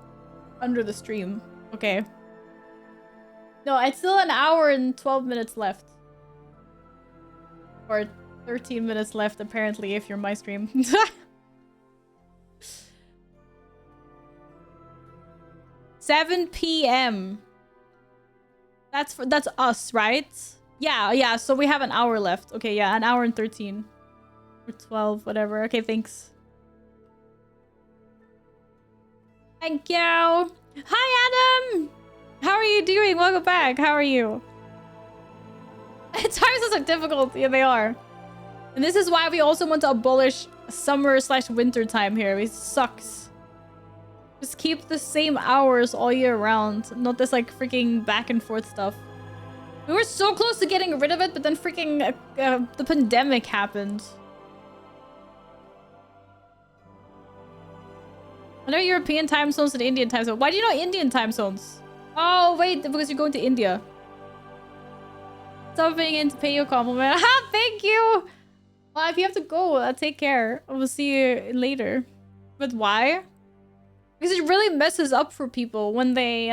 under the stream. Okay. No, it's still an hour and 12 minutes left. Or 13 minutes left, apparently, if you're my stream. 7 PM. That's us, right? Yeah, so we have an hour left. Okay, yeah, an hour and 13. Or 12, whatever. Okay, thanks. Thank you. Hi, Adam! How are you doing? Welcome back. How are you? Time zones are difficult. Yeah, they are. And this is why we also want to abolish summer/winter time here. It sucks. Just keep the same hours all year round. Not this like freaking back and forth stuff. We were so close to getting rid of it, but then freaking the pandemic happened. What are European time zones and Indian time zones? Why do you know Indian time zones? Oh, wait, because you're going to India. Something in to pay you a compliment. Ah, thank you! Well, if you have to go, take care. I will see you later. But why? Because it really messes up for people when they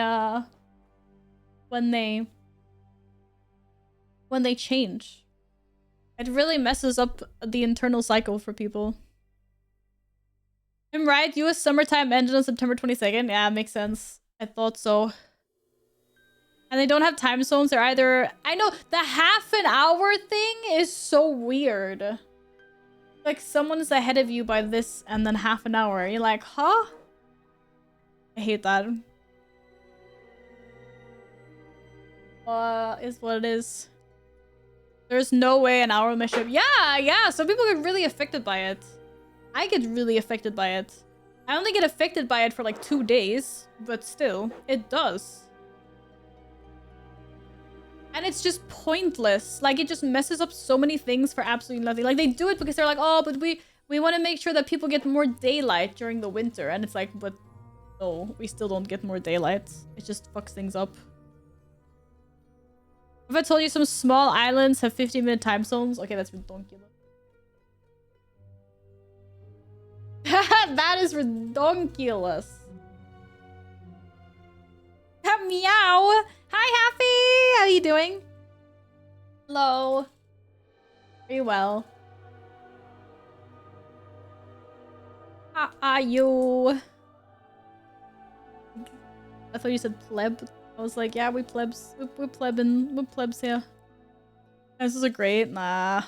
change. It really messes up the internal cycle for people. I'm right. US summertime ended on September 22nd. Yeah, makes sense. I thought so. And they don't have time zones. They're either... I know, the half an hour thing is so weird. Like, someone's ahead of you by this and then half an hour. You're like, huh? I hate that. Is what it is. There's no way an hour mess up. Yeah. Some people get really affected by it. I get really affected by it. I only get affected by it for like 2 days, but still, it does. And it's just pointless. Like, it just messes up so many things for absolutely nothing. Like, they do it because they're like, oh, but we want to make sure that people get more daylight during the winter. And it's like, but no, we still don't get more daylight. It just fucks things up. If I told you some small islands have 15-minute time zones? Okay, that's ridiculous. That is redonkulous. Meow. Hi, Happy. How are you doing? Hello. Very well. How are you? I thought you said pleb. I was like, yeah, we plebs. We're plebs here. This is a great. Nah.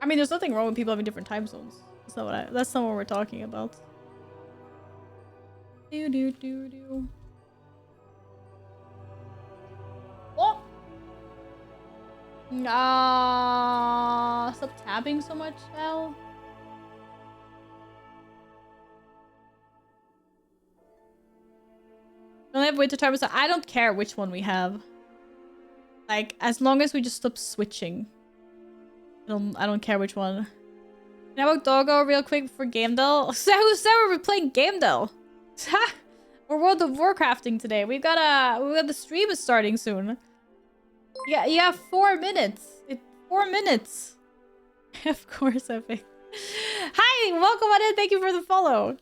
I mean, there's nothing wrong with people having different time zones. That's not what we're talking about. Do. Oh! Stop tapping so much, Al. We only have winter time, so I don't care which one we have. Like, as long as we just stop switching. I don't care which one. Can I walk Doggo real quick for Gamedell? So who said we were playing Gamedell? We're World of Warcrafting today. We got the stream is starting soon. Yeah, you have 4 minutes. 4 minutes. Of course, Epic. Hi, welcome on in. Thank you for the follow.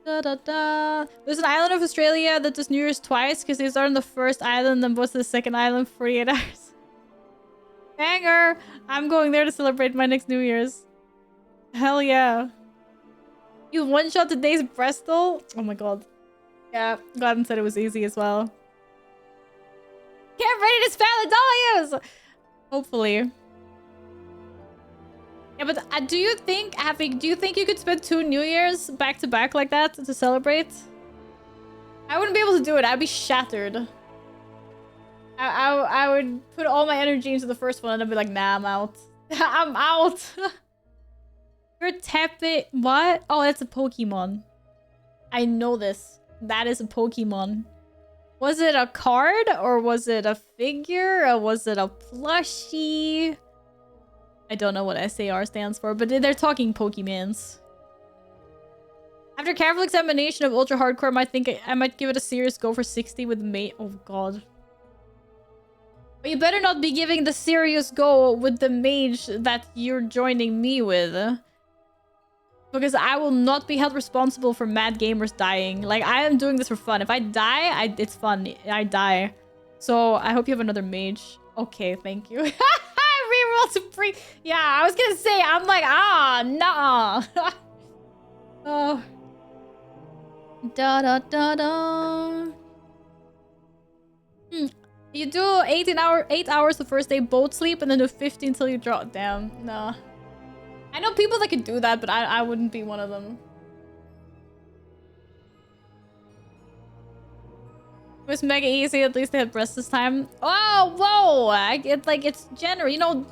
There's an island of Australia that does New Year's twice because they start on the first island and goes to the second island for 48 hours. Banger! I'm going there to celebrate my next New Year's. Hell yeah. You one-shot today's Bristol? Oh my god. Yeah, Gladden said it was easy as well. Get ready to spam the W's! Hopefully. Yeah, but do you think you could spend 2 New Year's back to back like that to celebrate? I wouldn't be able to do it. I'd be shattered. I would put all my energy into the first one and I'd be like, nah, I'm out. I'm out. You're tapping. What? Oh, that's a Pokemon. I know this. That is a Pokemon. Was it a card or was it a figure or was it a plushie? I don't know what SAR stands for, but they're talking Pokemons. After careful examination of ultra hardcore, I might give it a serious go for 60 with mate. Oh god. But you better not be giving the serious go with the mage that you're joining me with. Because I will not be held responsible for mad gamers dying. Like, I am doing this for fun. If I die, it's fun. I die. So, I hope you have another mage. Okay, thank you. I rerolled to pre- Yeah, I was gonna say, I'm like, nah. Oh. Da. You do 8 hours the first day boat sleep and then do 15 till you drop. Damn, nah. I know people that could do that, but I wouldn't be one of them. was mega easy. At least they had breasts this time. Oh, whoa! It's general. You know,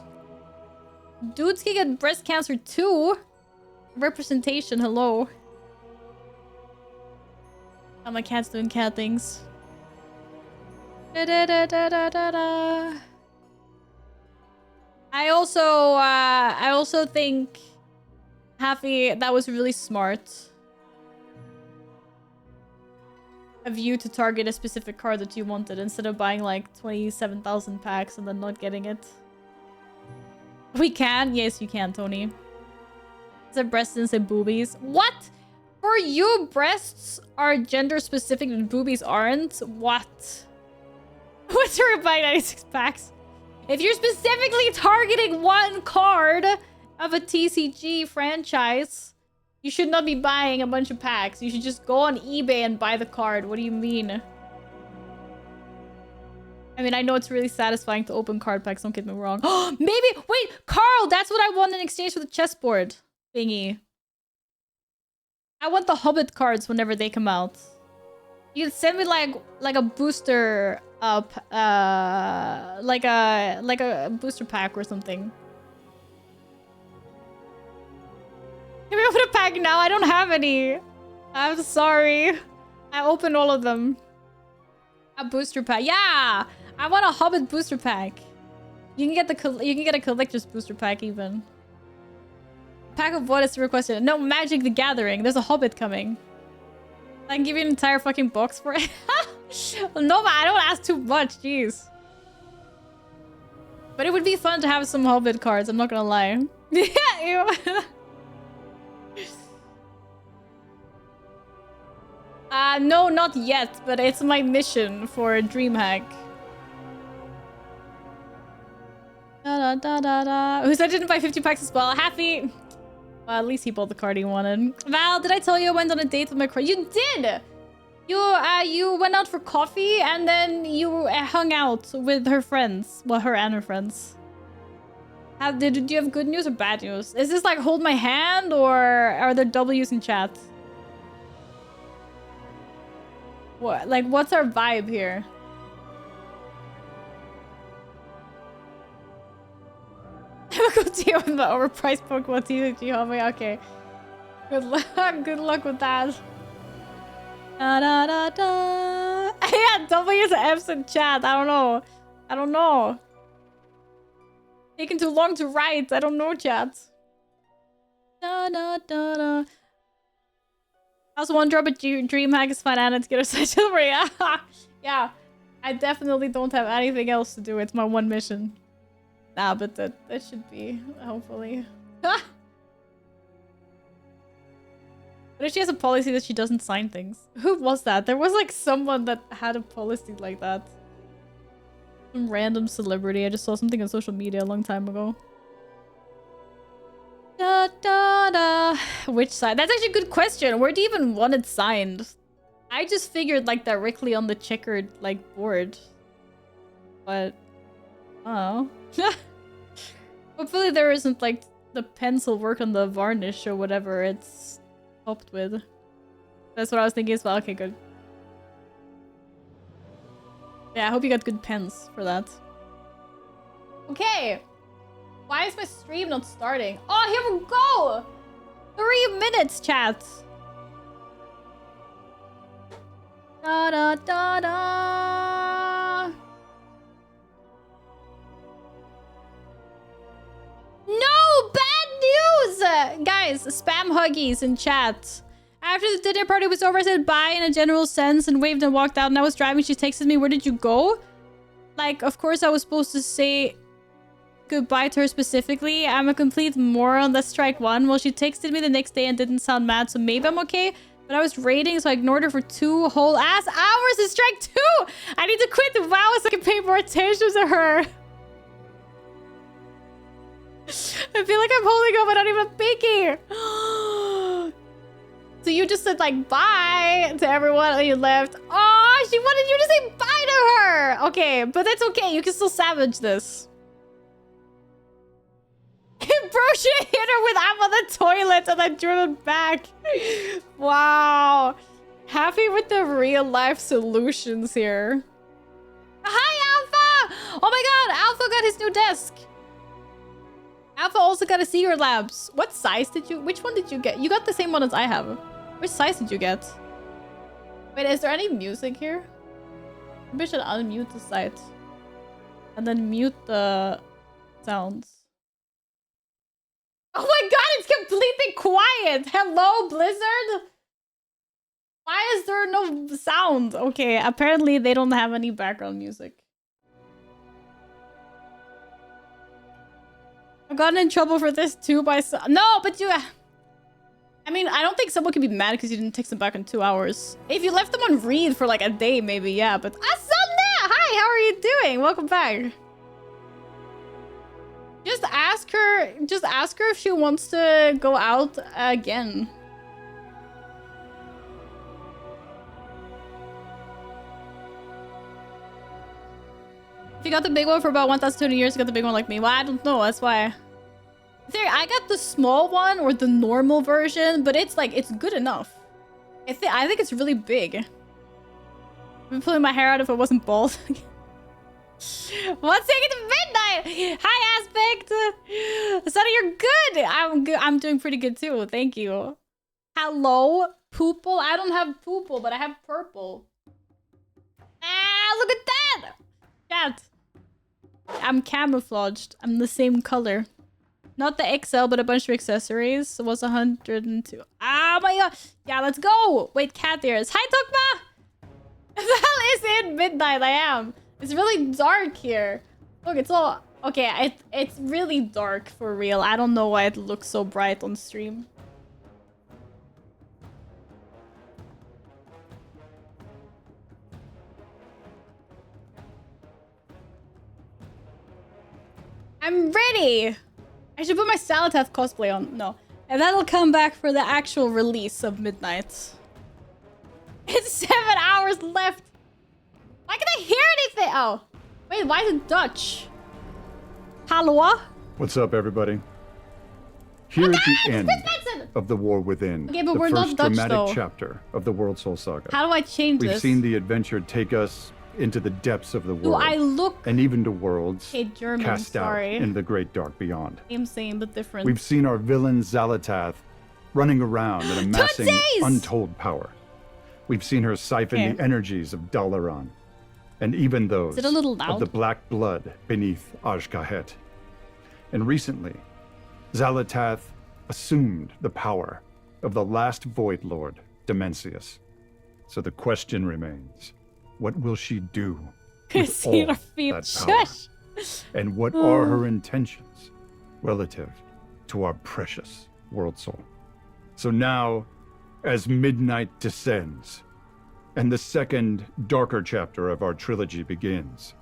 dudes can get breast cancer too. Representation. Hello. Oh, my cat's doing cat things. Da da da da da da da. I also think, Happy, that was really smart of you to target a specific card that you wanted instead of buying like 27,000 packs and then not getting it. We can? Yes, you can, Tony. Is it breasts and say boobies? What? For you, breasts are gender specific and boobies aren't? What? What's your buying 96 packs? If you're specifically targeting one card of a TCG franchise, you should not be buying a bunch of packs. You should just go on eBay and buy the card. What do you mean? I mean, I know it's really satisfying to open card packs, don't get me wrong. Maybe, wait, Carl, that's what I want in exchange for the chessboard thingy. I want the Hobbit cards whenever they come out. You can send me like a booster up, like a booster pack or something. Can we open a pack now? I don't have any. I'm sorry. I opened all of them. A booster pack. Yeah, I want a Hobbit booster pack. You can get a collector's booster pack even. Pack of what is requested? No, Magic the Gathering. There's a Hobbit coming. I can give you an entire fucking box for it. No, I don't ask too much. Jeez. But it would be fun to have some Hobbit cards. I'm not gonna lie. Yeah. No, not yet. But it's my mission for a DreamHack. Da da da da da. Who said I didn't buy 50 packs as well? Happy. Well, at least he bought the card he wanted. Val, did I tell you I went on a date with my crush? You did! You went out for coffee and then you hung out with her friends. Well, her and her friends. Do you have good news or bad news? Is this like hold my hand or are there W's in chat? What? Like, what's our vibe here? I'm gonna go deal with the overpriced Pokemon TCG hobby. Okay. Good luck. Good luck with that. Da da da da. Yeah, W's and F's in chat. I don't know. I don't know. Taking too long to write. I don't know, chat. Da da da da. I also want to drop a DreamHack is fun and to get a side over. Yeah. Yeah. I definitely don't have anything else to do. It's my one mission. Nah, but that should be, hopefully. What if she has a policy that she doesn't sign things? Who was that? There was like someone that had a policy like that. Some random celebrity. I just saw something on social media a long time ago. Da da da. Which side? That's actually a good question. Where do you even want it signed? I just figured like directly on the checkered like board. But oh. Hopefully there isn't like the pencil work on the varnish or whatever it's topped with. That's what I was thinking as well. Okay, good. Yeah, I hope you got good pens for that. Okay. Why is my stream not starting? Oh, here we go! 3 minutes, chat. Da da da da. No! Bad news! Guys, spam huggies in chat. After the dinner party was over, I said bye in a general sense and waved and walked out. And I was driving. She texted me, where did you go? Like, of course I was supposed to say goodbye to her specifically. I'm a complete moron. That's strike one. Well, she texted me the next day and didn't sound mad, so maybe I'm okay. But I was raiding, so I ignored her for 2 whole ass hours. It's strike 2! I need to quit WoW so I can pay more attention to her. I feel like I'm holding up and not even thinking. So you just said like bye to everyone and you left. Oh, she wanted you to say bye to her. Okay, but that's okay. You can still savage this. Bro, she hit her with I'm on the toilet and I drew it back. Wow. Happy with the real life solutions here. Hi, Alpha! Oh my god, Alpha got his new desk. Alpha also got a secret labs. What size did you, which one did you get? You got the same one as I have. Which size did you get? Wait, is there any music here? Maybe I should unmute the site. And then mute the sounds. Oh my god, it's completely quiet! Hello, Blizzard? Why is there no sound? Okay, apparently they don't have any background music. I've gotten in trouble for this too by no, but you... I mean, I don't think someone can be mad because you didn't text them back in 2 hours. If you left them on read for like a day, maybe, yeah, but... Asana! Hi, how are you doing? Welcome back. Just ask her if she wants to go out again. If you got the big one for about 1,200 years, you got the big one like me. Well, I don't know, that's why. There, I got the small one or the normal version, but it's like, it's good enough. I think it's really big. I'd be pulling my hair out if it wasn't bald. What's taking to midnight? Hi, Aspect. Sonny, you're good. I'm good. I'm doing pretty good too. Thank you. Hello, Poople. I don't have Poople, but I have Purple. Ah, look at that. Chat. I'm camouflaged. I'm the same color. Not the XL, but a bunch of accessories. It was 102. Ah, my god. Yeah, let's go. Wait, cat ears. Hi, Tokma. That is in midnight. I am. It's really dark here. Look, it's all... Okay, it's really dark for real. I don't know why it looks so bright on stream. I'm ready! I should put my Salatath cosplay on. No. And that'll come back for the actual release of Midnight. It's 7 hours left! Why can I hear anything? Oh. Wait, why is it Dutch? Halloa? What's up, everybody? Here at the end of The War Within, okay, but the we're first not Dutch, dramatic though. chapter of the World Soul Saga. How do I change this? We've seen the adventure take us into the depths of the Do world. I look... And even to worlds Okay, German, cast sorry. out in the great dark beyond. Same, but different. We've seen our villain Xalatath running around and amassing Tootsies! untold power. We've seen her siphon the energies of Dalaran, and even those Is it a little of loud? the black blood beneath Ajkahet. And recently, Xalatath assumed the power of the last Void Lord, Demencius. So the question remains, what will she do with all her feet. that power? Shush! And what are her intentions relative to our precious world soul? So now, as midnight descends, and the second, darker chapter of our trilogy begins,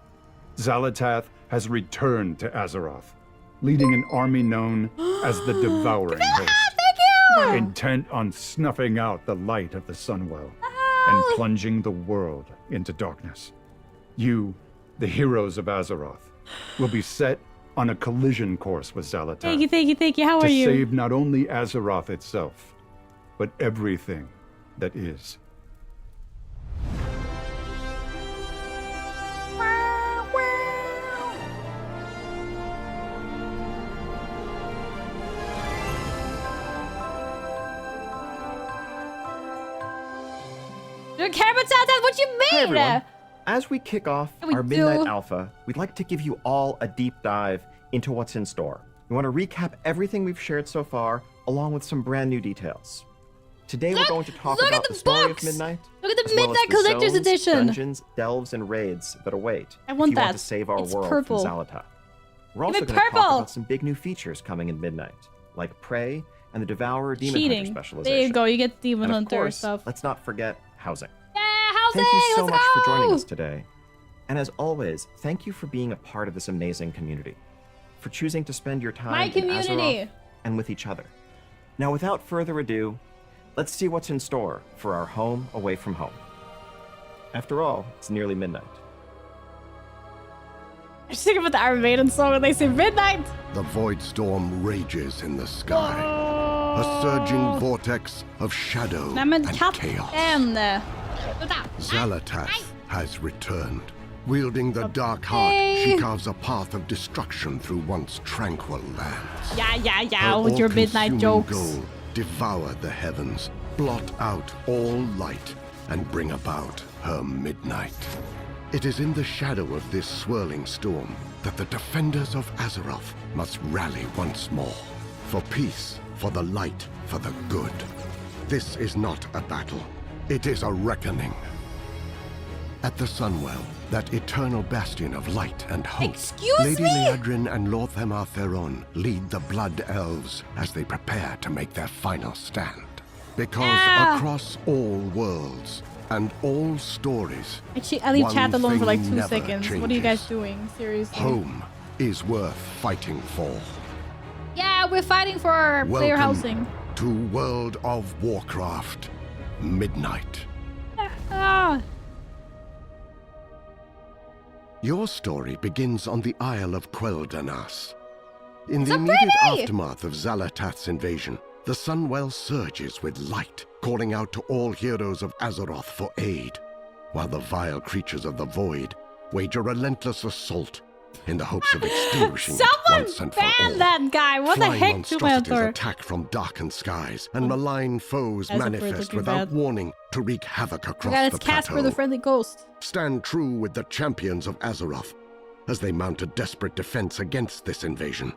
Xalatath has returned to Azeroth, leading an army known as the Devouring Host, Thank you! intent on snuffing out the light of the Sunwell and plunging the world into darkness. You, the heroes of Azeroth, will be set on a collision course with Xalatath. Thank you. How are you? To save not only Azeroth itself, but everything that is. You care about Xalatath? What you mean? Hi, everyone. As we kick off Yeah, we our Midnight do. Alpha, we'd like to give you all a deep dive into what's in store. We want to recap everything we've shared so far, along with some brand new details. Today we're going to talk look at about the the story books! of Midnight, Look at the as well as Midnight the Collector's zones, Edition. dungeons, delves, and raids that await I want if you want that. to save our It's world purple. from Xalatath. We're Give also me going to talk purple! about some big new features coming in Midnight, like Prey and the Devourer Demon Hunter Cheating. specialization. There you go. You get Demon And of Hunter course, stuff. let's not forget housing. Yeah, housing! Thank you so Let's much go! for joining us today. And as always, thank you for being a part of this amazing community, for choosing to spend your time My in community! Azeroth and with each other. Now, without further ado, let's see what's in store for our home away from home. After all, it's nearly midnight. I just think about the Iron Maiden song when they say midnight. The void storm rages in the sky. a surging vortex of shadow Nej men and chaos. katten! Sluta! Xalatath has returned. Wielding the dark heart, she carves a path of destruction through once tranquil lands. Yeah, with your midnight Her jokes. all-consuming goal, devour the heavens, blot out all light, and bring about her midnight. It is in the shadow of this swirling storm that the defenders of Azeroth must rally once more. For peace, for the light, for the good. This is not a battle. It is a reckoning. At the Sunwell, that eternal bastion of light and hope, Excuse Lady me? Liadrin and Lorthamar Theron lead the Blood Elves as they prepare to make their final stand. Because across all worlds and all stories, Actually, I leave one chat alone for like thing 2 never seconds. What are you guys changes. doing? Seriously. Home is worth fighting for. Yeah, we're fighting for our player Welcome housing. to World of Warcraft Midnight. Ah. Your story begins on the Isle of Quel'Danas. In the So immediate pretty! aftermath of Xalatath's invasion, the Sunwell surges with light, calling out to all heroes of Azeroth for aid, while the vile creatures of the Void wage a relentless assault in the hopes of extinguishing it Someone once and for all. ban that guy! What the Flying heck, monstrosities Tumator? attack from darkened skies, and malign foes As a bird manifest looking without bad. warning to wreak havoc Oh across god, the it's Casper plateau. the Friendly Ghost. Stand true with the champions of Azeroth as they mount a desperate defense against this invasion.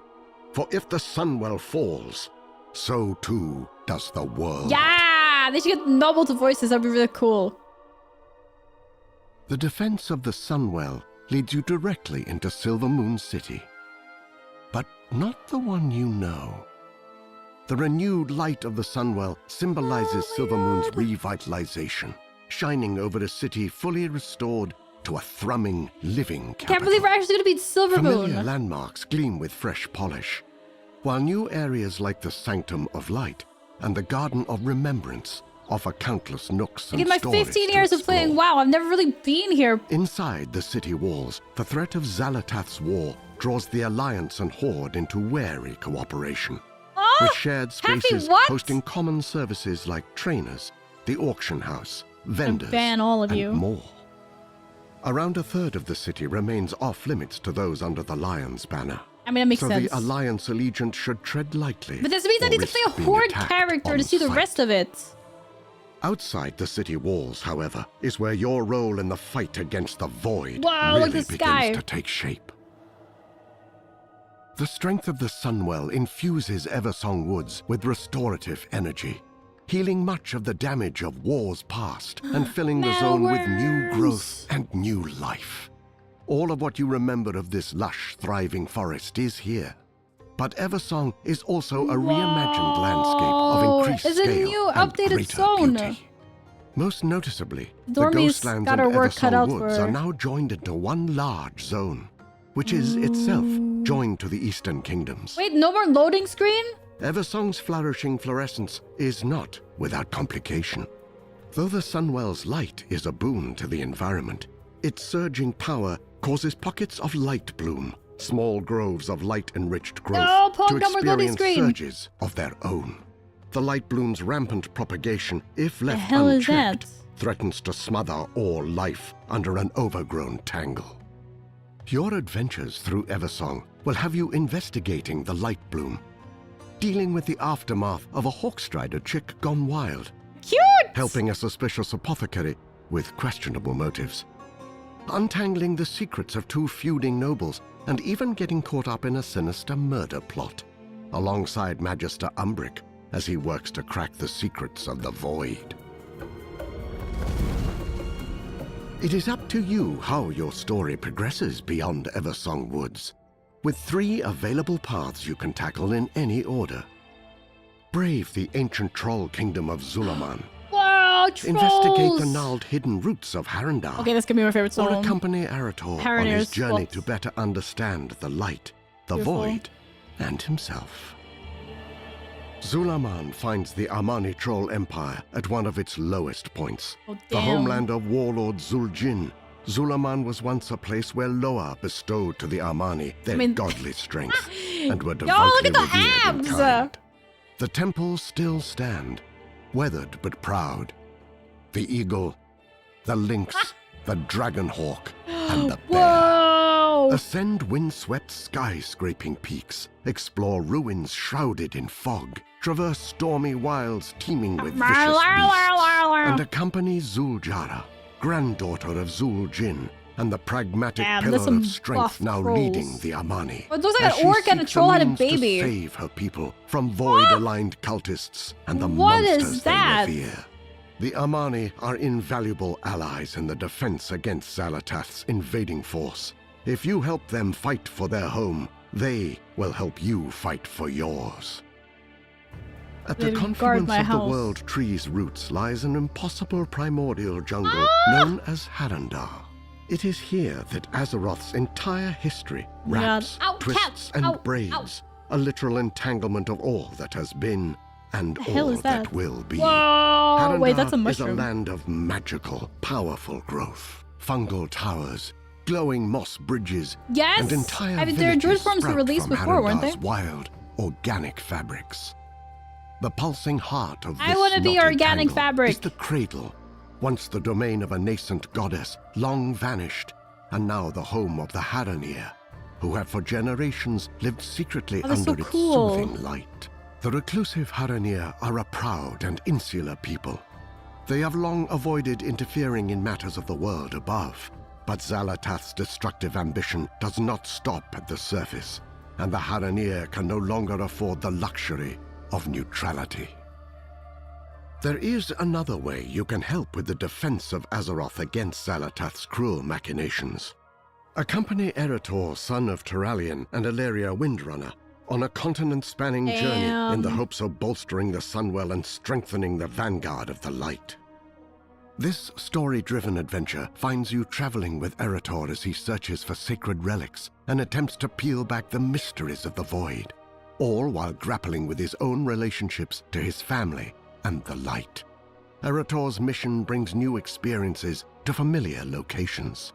For if the Sunwell falls, so too does the world. Yeah! They should get noble to voices. That'd be really cool. The defense of the Sunwell leads you directly into Silvermoon City. But not the one you know. The renewed light of the Sunwell symbolizes Silvermoon's revitalization, shining over a city fully restored to a thrumming, living capital. Can't believe we're actually gonna beat Familiar Silvermoon. landmarks gleam with fresh polish, while new areas like the Sanctum of Light and the Garden of Remembrance offer countless nooks and Like in my stories 15 to years of explore. playing WoW, I've never really been here. Inside the city walls, the threat of Xalatath's war draws the Alliance and Horde into wary cooperation, Oh! with shared Happy spaces what? hosting common services like trainers, the auction house, vendors, ban all of and you. more. Around a third of the city remains off-limits to those under the Lion's banner. I mean, that makes So sense. the Alliance allegiant should tread lightly. But this means I or need to risk play a being Horde attacked character to on see the sight. rest of it. Outside the city walls, however, is where your role in the fight against the Void Wow, really look at the begins sky. to take shape. The strength of the Sunwell infuses Eversong Woods with restorative energy, healing much of the damage of wars past and filling the zone with new growth and new life. All of what you remember of this lush, thriving forest is here. But Eversong is also a reimagined landscape Whoa, of increased it's a scale new and updated greater zone. beauty. Most noticeably, the Dormy's Ghostlands got and her work cut Eversong out Woods for are her. now joined into one large zone, which is itself joined to the Eastern Kingdoms. Wait, no more loading screen? Eversong's flourishing fluorescence is not without complication. Though the Sunwell's light is a boon to the environment, its surging power causes pockets of light bloom, small groves of light-enriched growth, No, Pog, to no more loading experience screen. surges of their own. The light bloom's rampant propagation, if left hell is unchecked, that? threatens to smother all life under an overgrown tangle. Your adventures through Eversong will have you investigating the light bloom, dealing with the aftermath of a Hawkstrider chick gone wild, Cute! helping a suspicious apothecary with questionable motives, untangling the secrets of two feuding nobles, and even getting caught up in a sinister murder plot, alongside Magister Umbric as he works to crack the secrets of the Void. It is up to you how your story progresses beyond Eversong Woods, with 3 available paths you can tackle in any order. Brave the ancient troll kingdom of Zulaman. Wow, trolls! Investigate the gnarled hidden roots of Harandar. Okay, that's gonna be my favorite Or song. accompany Arator on Haranir's his journey swaps. to better understand the light, the Beautiful. void, and himself. Zulaman finds the Armani Troll Empire at one of its lowest points. Oh, The damn. homeland of warlord Zuljin. Zulaman was once a place where Loa bestowed to the Armani their godly strength, and were Yo, devoutly look at the revered in abs! kind. the temples still stand, weathered but proud. The eagle, the lynx, the dragonhawk, and the bear. Whoa! Ascend wind-swept sky-scraping peaks, explore ruins shrouded in fog, traverse stormy wilds teeming with vicious beasts, and accompany Zuljara, granddaughter of Zuljin, and the pragmatic there's pillar some of strength buff now trolls. leading the Amani. It looks like as an she orc and a seeks troll had a means to baby. save her people from void-aligned cultists and the What is monsters that? they revere. The Amani are invaluable allies in the defense against Xalatath's invading force. If you help them fight for their home, they will help you fight for yours. At the They guard confluence my of the house. world tree's roots lies an impossible primordial jungle known as Harandar. It is here that Azeroth's entire history Oh my God. wraps, Ow, twists, cat. and Ow, braids, a literal entanglement of all that has been and The hell all is that? will be. Whoa! Wait, that's a Harandar is a mushroom. land of magical, powerful growth, fungal towers, glowing moss bridges, Yes! and entire I mean, their druid villages forms were sprout released from before, weren't they? Harandar's wild, organic fabrics. The pulsing heart of I this wanna be knotty organic tangle fabric. is the cradle, once the domain of a nascent goddess, long vanished, and now the home of the Haranir, who have for generations lived secretly Oh, that's under so its cool. soothing light. The reclusive Haranir are a proud and insular people. They have long avoided interfering in matters of the world above, but Xalatath's destructive ambition does not stop at the surface, and the Haranir can no longer afford the luxury of neutrality. There is another way you can help with the defense of Azeroth against Xalatath's cruel machinations. Accompany Eretor, son of Turalian and Aleria Windrunner, on a continent-spanning journey in the Damn. hopes of bolstering the Sunwell and strengthening the vanguard of the light. This story-driven adventure finds you traveling with Eretor as he searches for sacred relics and attempts to peel back the mysteries of the Void, all while grappling with his own relationships to his family and the light. Eretor's mission brings new experiences to familiar locations.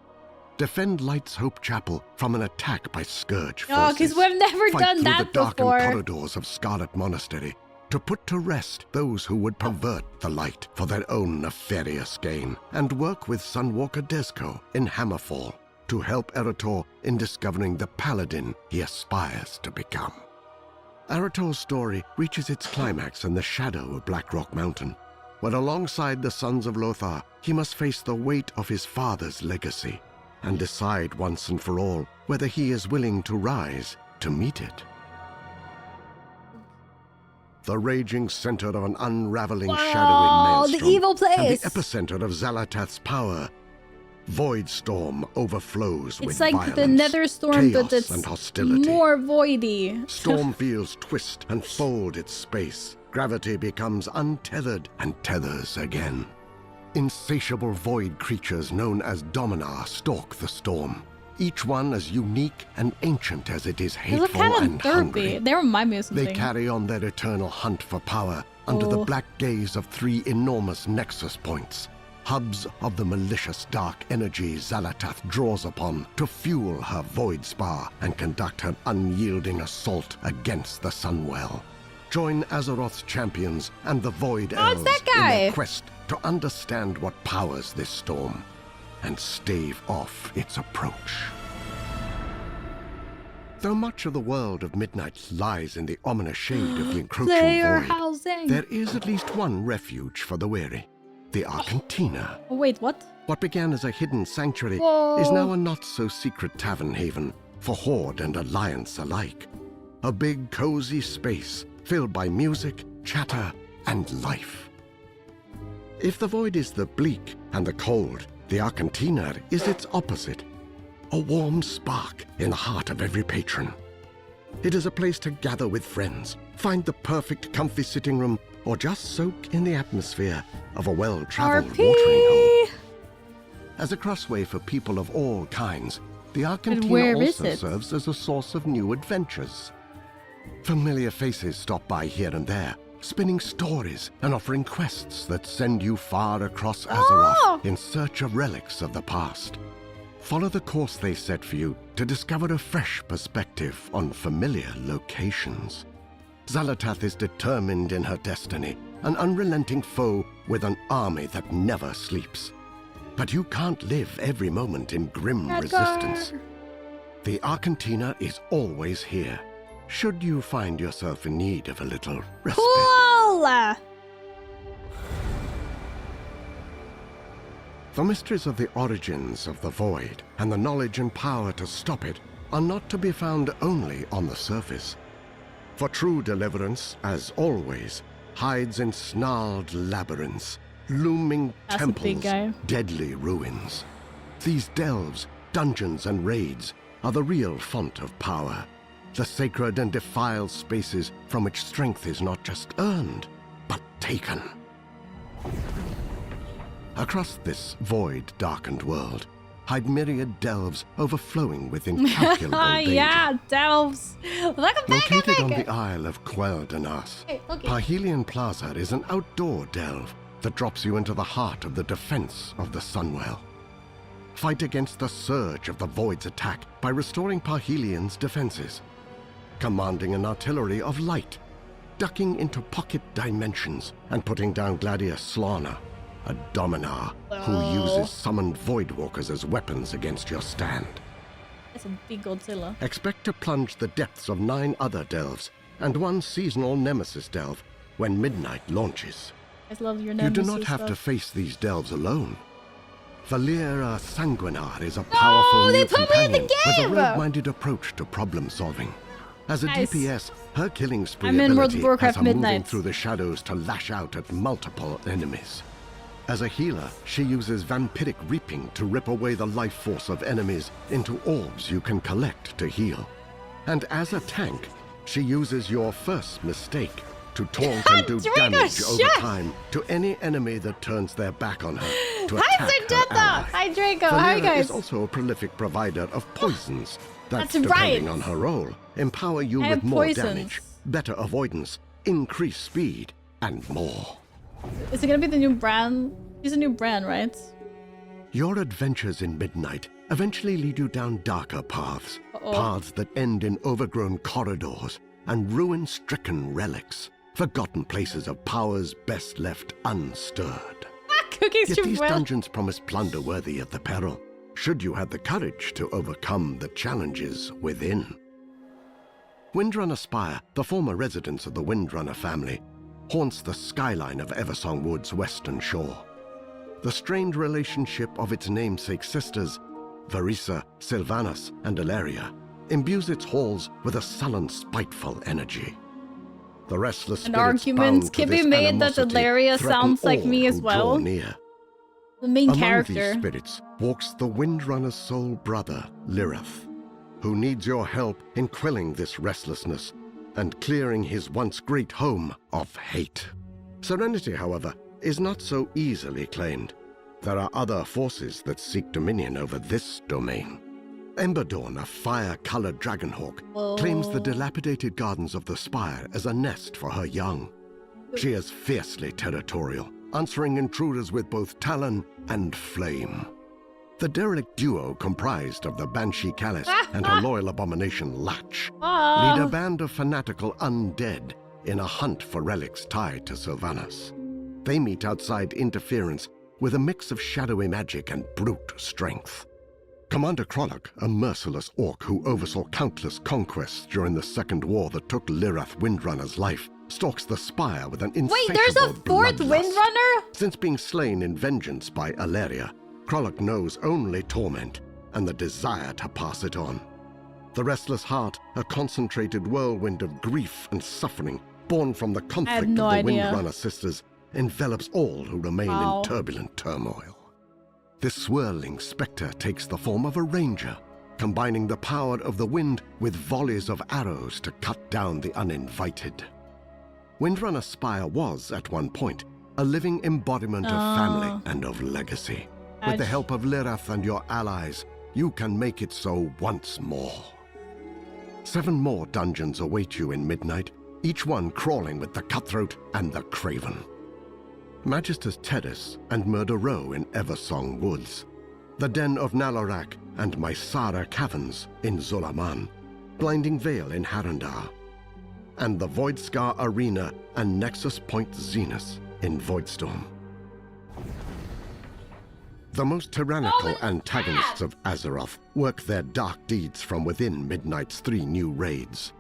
Defend Light's Hope Chapel from an attack by Scourge Oh, forces. because we've never Fight done through that the darkened before. corridors of Scarlet Monastery to put to rest those who would pervert the light for their own nefarious gain, and work with Sunwalker Desco in Hammerfall to help Eretor in discovering the paladin he aspires to become. Eretor's story reaches its climax in the shadow of Blackrock Mountain, when alongside the Sons of Lothar, he must face the weight of his father's legacy and decide once and for all whether he is willing to rise to meet it. The raging center of an unraveling Wow, shadowy the maelstrom, evil place. and the epicenter of Xalatath's power. Voidstorm overflows with It's like violence, the Nether Storm, but chaos, it's and hostility. more voidy. Stormfields twist and fold its space. Gravity becomes untethered and tethers again. Insatiable void creatures known as Dominar stalk the storm, each one as unique and ancient as it is They look hateful kind and of derpy. hungry. They remind me of something. They carry on their eternal hunt for power under the Oh. black gaze of 3 enormous nexus points, hubs of the malicious dark energy Xalatath draws upon to fuel her void spar and conduct her unyielding assault against the Sunwell. Join Azeroth's champions and the Void Oh, it's Elves that in guy. their quest to understand what powers this storm and stave off its approach. Though much of the world of Midnight lies in the ominous shade of the encroaching Player void, housing. there is at least one refuge for the weary, the Arcantina. Oh, wait, what? What began as a hidden sanctuary Whoa. is now a not-so-secret tavern haven for Horde and Alliance alike. A big, cozy space filled by music, chatter, and life. If the void is the bleak and the cold, the Arcantina is its opposite. A warm spark in the heart of every patron. It is a place to gather with friends, find the perfect comfy sitting room, or just soak in the atmosphere of a well-traveled watering hole. RP! As a crossway for people of all kinds, the where Arcantina is also it? serves as a source of new adventures. Familiar faces stop by here and there, spinning stories and offering quests that send you far across Azeroth Oh! in search of relics of the past. Follow the course they set for you to discover a fresh perspective on familiar locations. Xalatath is determined in her destiny, an unrelenting foe with an army that never sleeps. But you can't live every moment in grim resistance. The Argentina is always here, should you find yourself in need of a little respite. Cool! The mysteries of the origins of the Void and the knowledge and power to stop it are not to be found only on the surface. For true deliverance, as always, hides in snarled labyrinths, looming That's a big temples, guy. deadly ruins. These delves, dungeons, and raids are the real font of power, the sacred and defiled spaces from which strength is not just earned, but taken. Across this void-darkened world hide myriad delves overflowing with incalculable danger. Yeah, delves. Welcome back, Located on Epic. the Isle of Quel'Danas, Hey, okay. Parhelion Plaza is an outdoor delve that drops you into the heart of the defense of the Sunwell. Fight against the surge of the Void's attack by restoring Parhelion's defenses, commanding an artillery of light, ducking into pocket dimensions, and putting down Gladius Slaughter, a Dominar who uses summoned Voidwalkers as weapons against your stand. That's a big Godzilla. Expect to plunge the depths of 9 other delves and 1 seasonal nemesis delve when midnight launches. I love your You nemesis do not have to stuff. face these delves alone. Valera Sanguinar is a powerful they new put me in the companion with a game! rogue-minded approach to problem solving. As a Nice. DPS, her killing spree I'm in World ability of Warcraft has her moving Midnight. through the shadows to lash out at multiple enemies. As a healer, she uses vampiric reaping to rip away the life force of enemies into orbs you can collect to heal. And as a tank, she uses your first mistake to taunt and do Draco, damage over shit! time to any enemy that turns their back on her to Hi, attack her Sindetta! ally. Hi, Draco! Hi, Valera guys! is also a prolific provider of poisons that, That's depending right. on her role, empower you I with have more poisons. damage, better avoidance, increased speed, and more. Is it gonna be the new brand? She's a new brand, right? Your adventures in Midnight eventually lead you down darker paths, paths that end in overgrown corridors and ruin-stricken relics, forgotten places of powers best left unstirred. Cookies Yet too these well. dungeons promise plunder worthy of the peril, should you have the courage to overcome the challenges within. Windrunner Spire, the former residence of the Windrunner family, haunts the skyline of Eversong Wood's western shore. The strained relationship of its namesake sisters, Varisa, Sylvanas, and Ilaria, imbues its halls with a sullen, spiteful energy. The restless And spirits arguments bound to can be this made that animosity Ilaria threaten sounds like all me as who well. draw near. The main Among character. these spirits walks the Windrunner's sole brother, Lirith, who needs your help in quelling this restlessness and clearing his once great home of hate. Serenity, however, is not so easily claimed. There are other forces that seek dominion over this domain. Emberdawn, a fire-colored dragonhawk, claims the dilapidated gardens of the Spire as a nest for her young. She is fiercely territorial, answering intruders with both talon and flame. The derelict duo comprised of the Banshee Callis and her loyal abomination Latch lead a band of fanatical undead in a hunt for relics tied to Sylvanas. They meet outside interference with a mix of shadowy magic and brute strength. Commander Krolok, a merciless orc who oversaw countless conquests during the Second War that took Lirath Windrunner's life, stalks the Spire with an insatiable Wait, there's a 4th bloodlust. Windrunner? Since being slain in vengeance by Ilaria, Krolok knows only torment and the desire to pass it on. The restless heart, a concentrated whirlwind of grief and suffering born from the conflict no of the idea. Windrunner sisters, envelops all who remain Wow. in turbulent turmoil. This swirling specter takes the form of a ranger, combining the power of the wind with volleys of arrows to cut down the uninvited. Windrunner Spire was, at one point, a living embodiment of family and of legacy. With the help of Lirath and your allies, you can make it so once more. 7 more dungeons await you in Midnight, each one crawling with the cutthroat and the craven. Magister's Terrace and Murder Row in Eversong Woods, the Den of Nalorak and Mysara Caverns in Zolaman, Blinding Vale in Harandar. and the Voidscar Arena and Nexus Point Zenith in Voidstorm. The most tyrannical antagonists of Azeroth work their dark deeds from within Midnight's 3 new raids.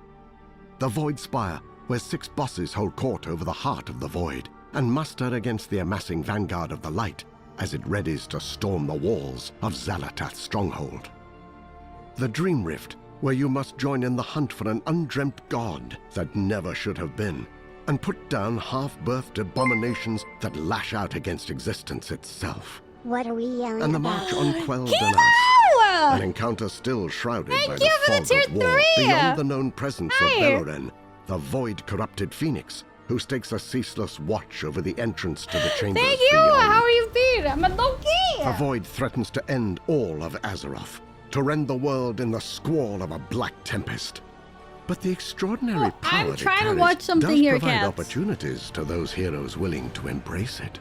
The Void Spire, where 6 bosses hold court over the heart of the Void and muster against the amassing vanguard of the Light as it readies to storm the walls of Xalatath's stronghold. The Dream Rift, where you must join in the hunt for an undreamt god that never should have been, and put down half-birthed abominations that lash out against existence itself. What are we yelling And the about? march on Quell Denas, an encounter still shrouded by the fog of war beyond the known presence of Beloren, the void-corrupted Phoenix, who stakes a ceaseless watch over the entrance to the chambers Thank you! beyond. How are you been? I'm a Loki! The void threatens to end all of Azeroth, to rend the world in the squall of a black tempest. But the extraordinary power I'm trying it to carries watch something does here, provide cats. opportunities to those heroes willing to embrace it.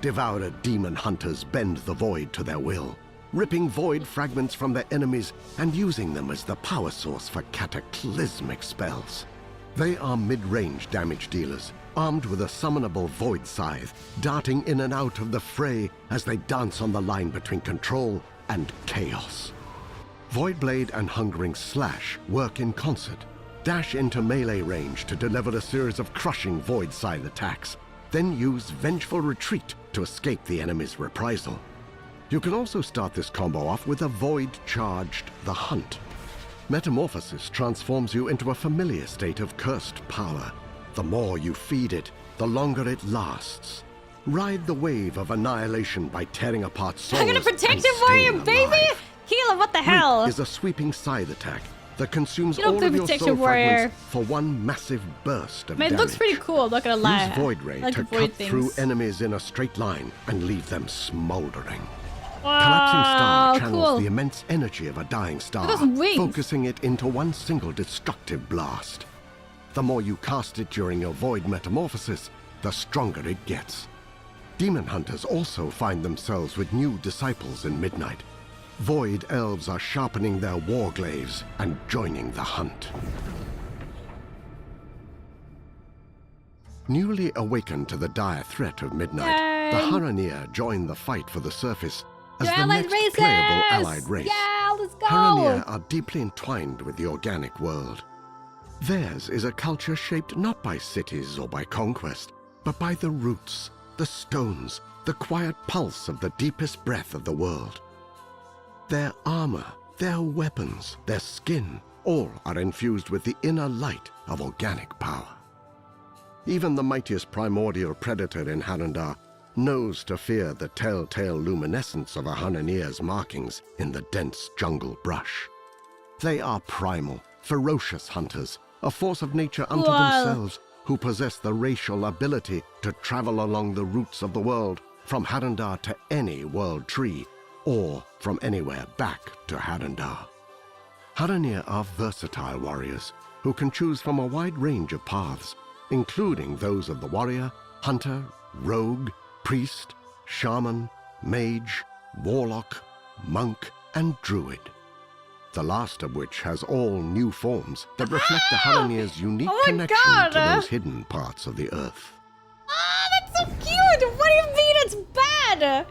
Devoured demon hunters bend the void to their will, ripping void fragments from their enemies and using them as the power source for cataclysmic spells. They are mid-range damage dealers, armed with a summonable void scythe, darting in and out of the fray as they dance on the line between control and chaos. Voidblade and Hungering Slash work in concert, dash into melee range to deliver a series of crushing void scythe attacks, then use Vengeful Retreat to escape the enemy's reprisal. You can also start this combo off with a void-charged The Hunt. Metamorphosis transforms you into a familiar state of cursed power. The more you feed it, the longer it lasts. Ride the wave of annihilation by tearing apart souls. I'm gonna protect and him for you, staying baby! alive. Heal him, what the hell? Reap is a sweeping scythe attack that consumes You don't all do of your protection, soul warrior. fragments for one massive burst of I mean, it damage. looks pretty cool, I'm not gonna lie. Use Void Ray I like to the void cut through things. enemies in a straight line and leave them smoldering. Wow, Collapsing Star channels cool. the immense energy of a dying star, Look at those wings. focusing it into one single destructive blast. The more you cast it during your Void Metamorphosis, the stronger it gets. Demon Hunters also find themselves with new disciples in Midnight. Void Elves are sharpening their warglaives and joining the hunt. Newly awakened to the dire threat of Midnight, the Yay. Haranir join the fight for the surface as Your the allied next races! playable allied race. Yeah, let's go! Haranir are deeply entwined with the organic world. Theirs is a culture shaped not by cities or by conquest, but by the roots, the stones, the quiet pulse of the deepest breath of the world. Their armor, their weapons, their skin, all are infused with the inner light of organic power. Even the mightiest primordial predator in Harandar knows to fear the telltale luminescence of a Haranir's markings in the dense jungle brush. They are primal, ferocious hunters, a force of nature unto Wow. themselves, who possess the racial ability to travel along the roots of the world, from Harandar to any world tree, or from anywhere back to Harandar. Haranir are versatile warriors who can choose from a wide range of paths, including those of the warrior, hunter, rogue, priest, shaman, mage, warlock, monk, and druid. The last of which has all new forms that reflect the Haranir's unique Oh my connection God. to those hidden parts of the earth. Ah, that's so cute! What do you mean it's bad?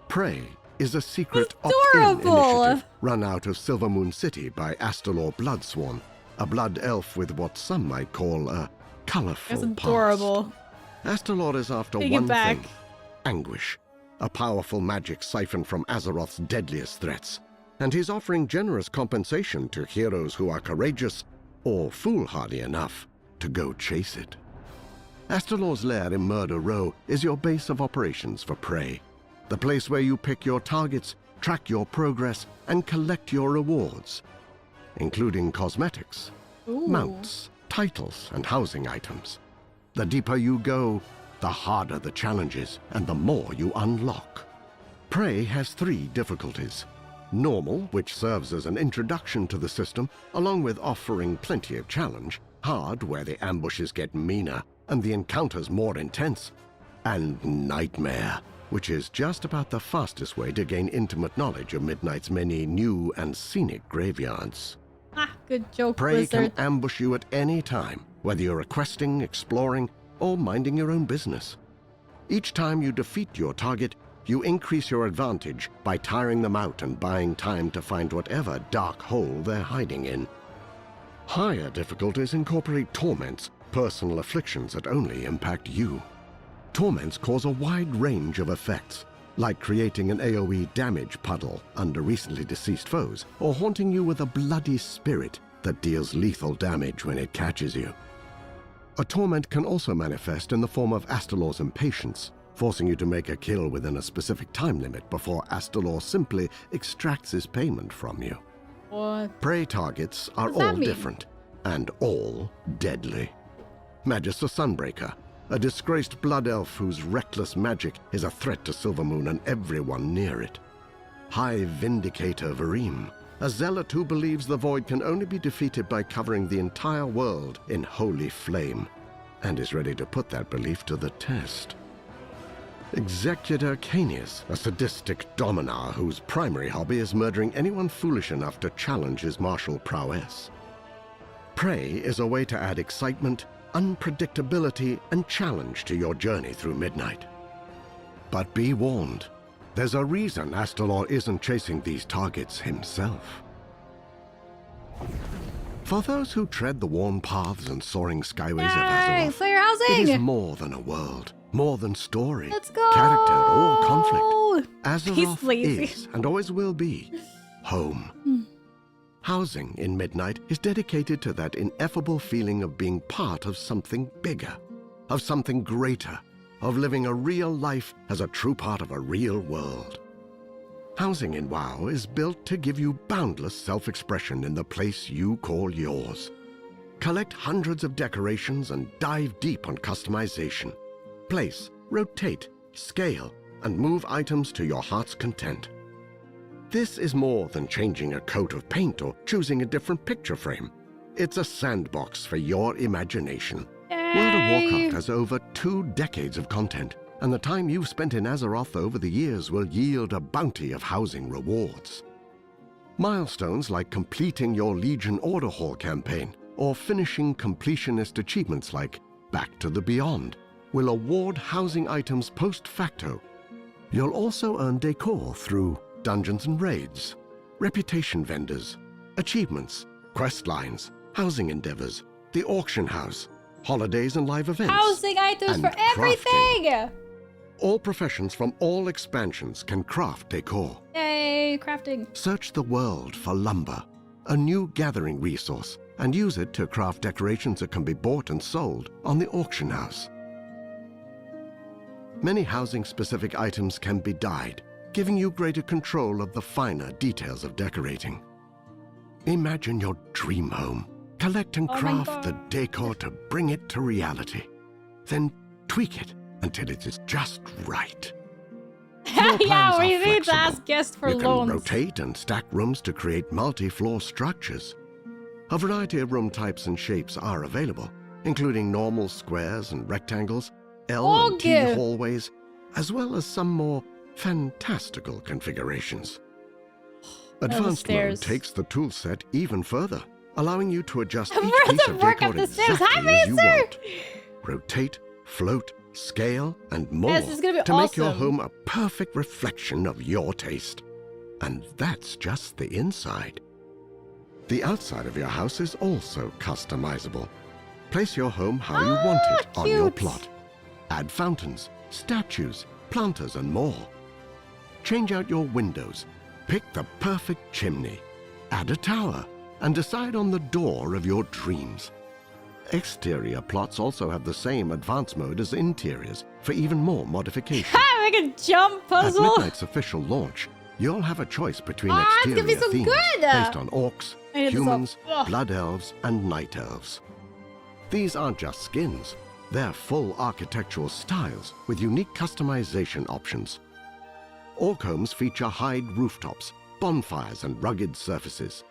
Prey is a secret It's opt-in adorable. initiative run out of Silvermoon City by Astalor Bloodsworn, a blood elf with what some might call a colorful That's past. adorable. Astalor is after Take it one back. thing: anguish, a powerful magic siphoned from Azeroth's deadliest threats. And he's offering generous compensation to heroes who are courageous or foolhardy enough to go chase it. Astalor's lair in Murder Row is your base of operations for Prey, the place where you pick your targets, track your progress, and collect your rewards, including cosmetics, Ooh. mounts, titles, and housing items. The deeper you go, the harder the challenges and the more you unlock. Prey has 3 difficulties. Normal, which serves as an introduction to the system, along with offering plenty of challenge. Hard, where the ambushes get meaner and the encounters more intense. And Nightmare, which is just about the fastest way to gain intimate knowledge of Midnight's many new and scenic graveyards. Ah, good joke, Prey Blizzard. can ambush you at any time, whether you're questing, exploring, or minding your own business. Each time you defeat your target, you increase your advantage by tiring them out and buying time to find whatever dark hole they're hiding in. Higher difficulties incorporate torments, personal afflictions that only impact you. Torments cause a wide range of effects, like creating an AoE damage puddle under recently deceased foes, or haunting you with a bloody spirit that deals lethal damage when it catches you. A torment can also manifest in the form of Astalor's impatience, forcing you to make a kill within a specific time limit before Astalor simply extracts his payment from you. What? Prey targets are What does that all mean? different, and all deadly. Magus Sunbreaker, a disgraced blood elf whose reckless magic is a threat to Silvermoon and everyone near it. High Vindicator Varim, a zealot who believes the void can only be defeated by covering the entire world in holy flame, and is ready to put that belief to the test. Executor Canius, a sadistic dominar whose primary hobby is murdering anyone foolish enough to challenge his martial prowess. Prey is a way to add excitement, unpredictability, and challenge to your journey through midnight. But be warned, there's a reason Astalor isn't chasing these targets himself. For those who tread the worn paths and soaring skyways of Yay! Azeroth, Player it is housing! more than a world, more than story, Let's go! character, or conflict. He's Azeroth lazy. is, and always will be, home. Housing in Midnight is dedicated to that ineffable feeling of being part of something bigger, of something greater, of living a real life as a true part of a real world. Housing in WoW is built to give you boundless self-expression in the place you call yours. Collect hundreds of decorations and dive deep on customization. Place, rotate, scale, and move items to your heart's content. This is more than changing a coat of paint or choosing a different picture frame. It's a sandbox for your imagination. World of Warcraft has over 2 decades of content, and the time you've spent in Azeroth over the years will yield a bounty of housing rewards. Milestones like completing your Legion Order Hall campaign or finishing completionist achievements like Back to the Beyond will award housing items post facto. You'll also earn decor through dungeons and raids, reputation vendors, achievements, quest lines, housing endeavors, the auction house, holidays and live events. Housing items and for everything! All professions from all expansions can craft decor. Yay, crafting. Search the world for lumber, a new gathering resource, and use it to craft decorations that can be bought and sold on the auction house. Many housing-specific items can be dyed, giving you greater control of the finer details of decorating. Imagine your dream home. Collect and Oh my craft the God. decor to bring it to reality. Then tweak it until it is just right. Floor Yeah, plans we are need to flexible. ask guests for You can loans. rotate and stack rooms to create multi-floor structures. A variety of room types and shapes are available, including normal squares and rectangles, L and T Okay. hallways, as well as some more fantastical configurations. Advanced mode stairs. takes the toolset even further, allowing you to adjust Where each the piece of work decor up the stairs? Hi, exactly as you Mazer! want. Rotate, float, scale, and more Yes, this is gonna be to make your awesome. home a perfect reflection of your taste. And that's just the inside. The outside of your house is also customizable. Place your home how you want it on your cute. plot. Add fountains, statues, planters, and more. Change out your windows. Pick the perfect chimney. Add a tower, and decide on the door of your dreams. Exterior plots also have the same advanced mode as interiors for even more modification. Ha! Make a jump At puzzle! Midnight's official launch, you'll have a choice between Ah, it's gonna be exterior so themes good! based on orcs, I need this humans, up. Ugh. blood elves, and night elves. These aren't just skins. They're full architectural styles with unique customization options. Orc homes feature hide rooftops, bonfires, and rugged surfaces.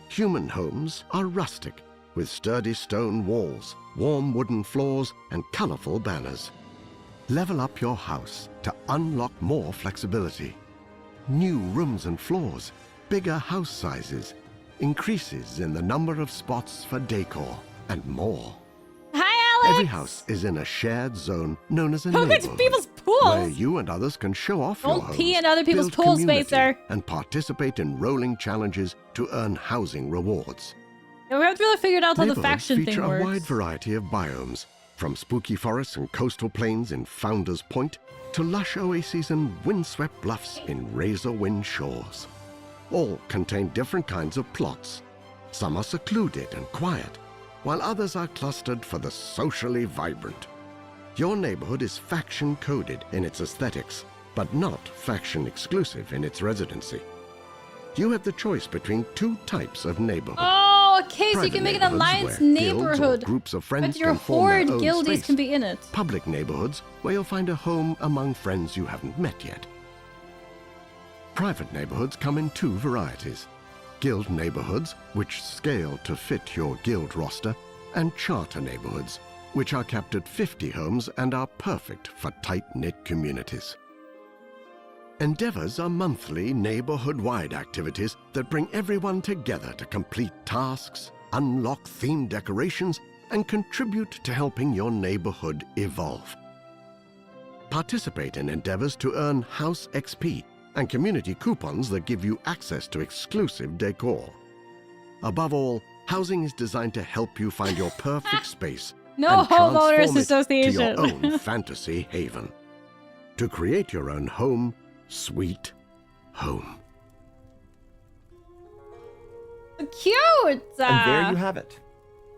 Human homes are rustic, with sturdy stone walls, warm wooden floors, and colorful banners. Level up your house to unlock more flexibility. New rooms and floors, bigger house sizes, increases in the number of spots for decor, and more. Hi, Alex! Every house is in a shared zone known as a Look at neighborhood, people's where pools! you and others can show off your Don't homes, pee in other people's build pool community, spacer. and participate in rolling challenges to earn housing rewards. Yeah, we haven't really figured out how the Neighborhoods faction thing feature a wide works. variety of biomes, from spooky forests and coastal plains in Founder's Point to lush oases and windswept bluffs in razor-wind shores. All contain different kinds of plots. Some are secluded and quiet, while others are clustered for the socially vibrant. Your neighborhood is faction-coded in its aesthetics, but not faction-exclusive in its residency. You have the choice between two types of neighborhood. Oh, okay, so you Private can make an neighborhoods alliance where guilds or neighborhood. groups of friends But your can form their horde own guildies space. can be in it. Public neighborhoods where you'll find a home among friends you haven't met yet. Private neighborhoods come in two varieties: guild neighborhoods, which scale to fit your guild roster, and charter neighborhoods, which are capped at 50 homes and are perfect for tight-knit communities. Endeavors are monthly neighborhood-wide activities that bring everyone together to complete tasks, unlock themed decorations, and contribute to helping your neighborhood evolve. Participate in endeavors to earn house XP and community coupons that give you access to exclusive decor. Above all, housing is designed to help you find your perfect space No and homeowners transform it to association. your own fantasy haven. To create your own home, sweet home. Cute! And there you have it.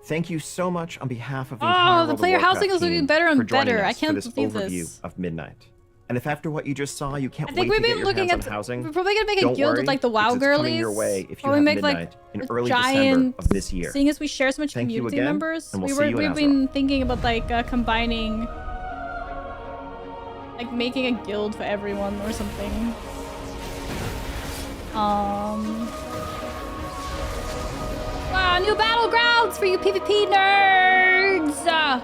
Thank you so much on behalf of the entire World the of player Warcraft housing is looking team better and for joining better. I us can't for this believe overview this. of Midnight. And if after what you just saw you can't I wait think to we've get been your looking hands at. on housing, We're probably gonna make a don't guild worry, with like the WoW because it's coming girlies. your way if you Or we have make Midnight like in a early giant. December of this year. Seeing as we share so much Thank you community again, members, and we'll see you in we've Azeroth. been thinking about like combining, like making a guild for everyone or something. Wow, new battlegrounds for you PvP nerds!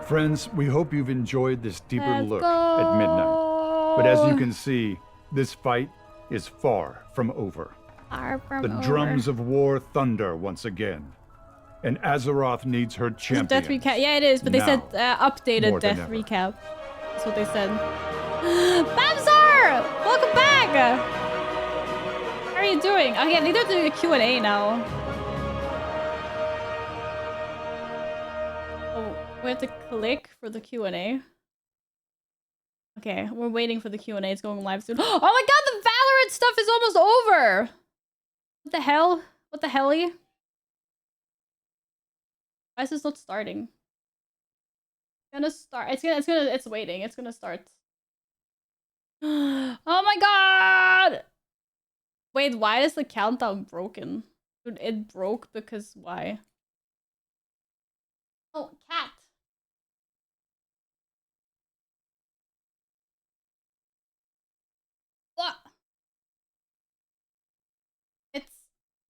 Friends, we hope you've enjoyed this deeper Let's look go. at midnight. But as you can see, this fight is far from over. Far from The over. drums of war thunder once again. And Azeroth needs her Is it champion. death recap? Yeah, it is, but they said updated more than death ever. recap. That's what they said. Babsar! Welcome back! How are you doing? Oh yeah, they're doing a Q&A now. Oh, we have to click for the Q&A. Okay, we're waiting for the Q&A. It's going live soon. Oh my god, the Valorant stuff is almost over! What the hell? What the helly? Why is this not starting? It's gonna start. It's waiting. It's gonna start. Oh my god! Wait, why is the countdown broken? Dude, it broke because why? Oh, cat. What? It's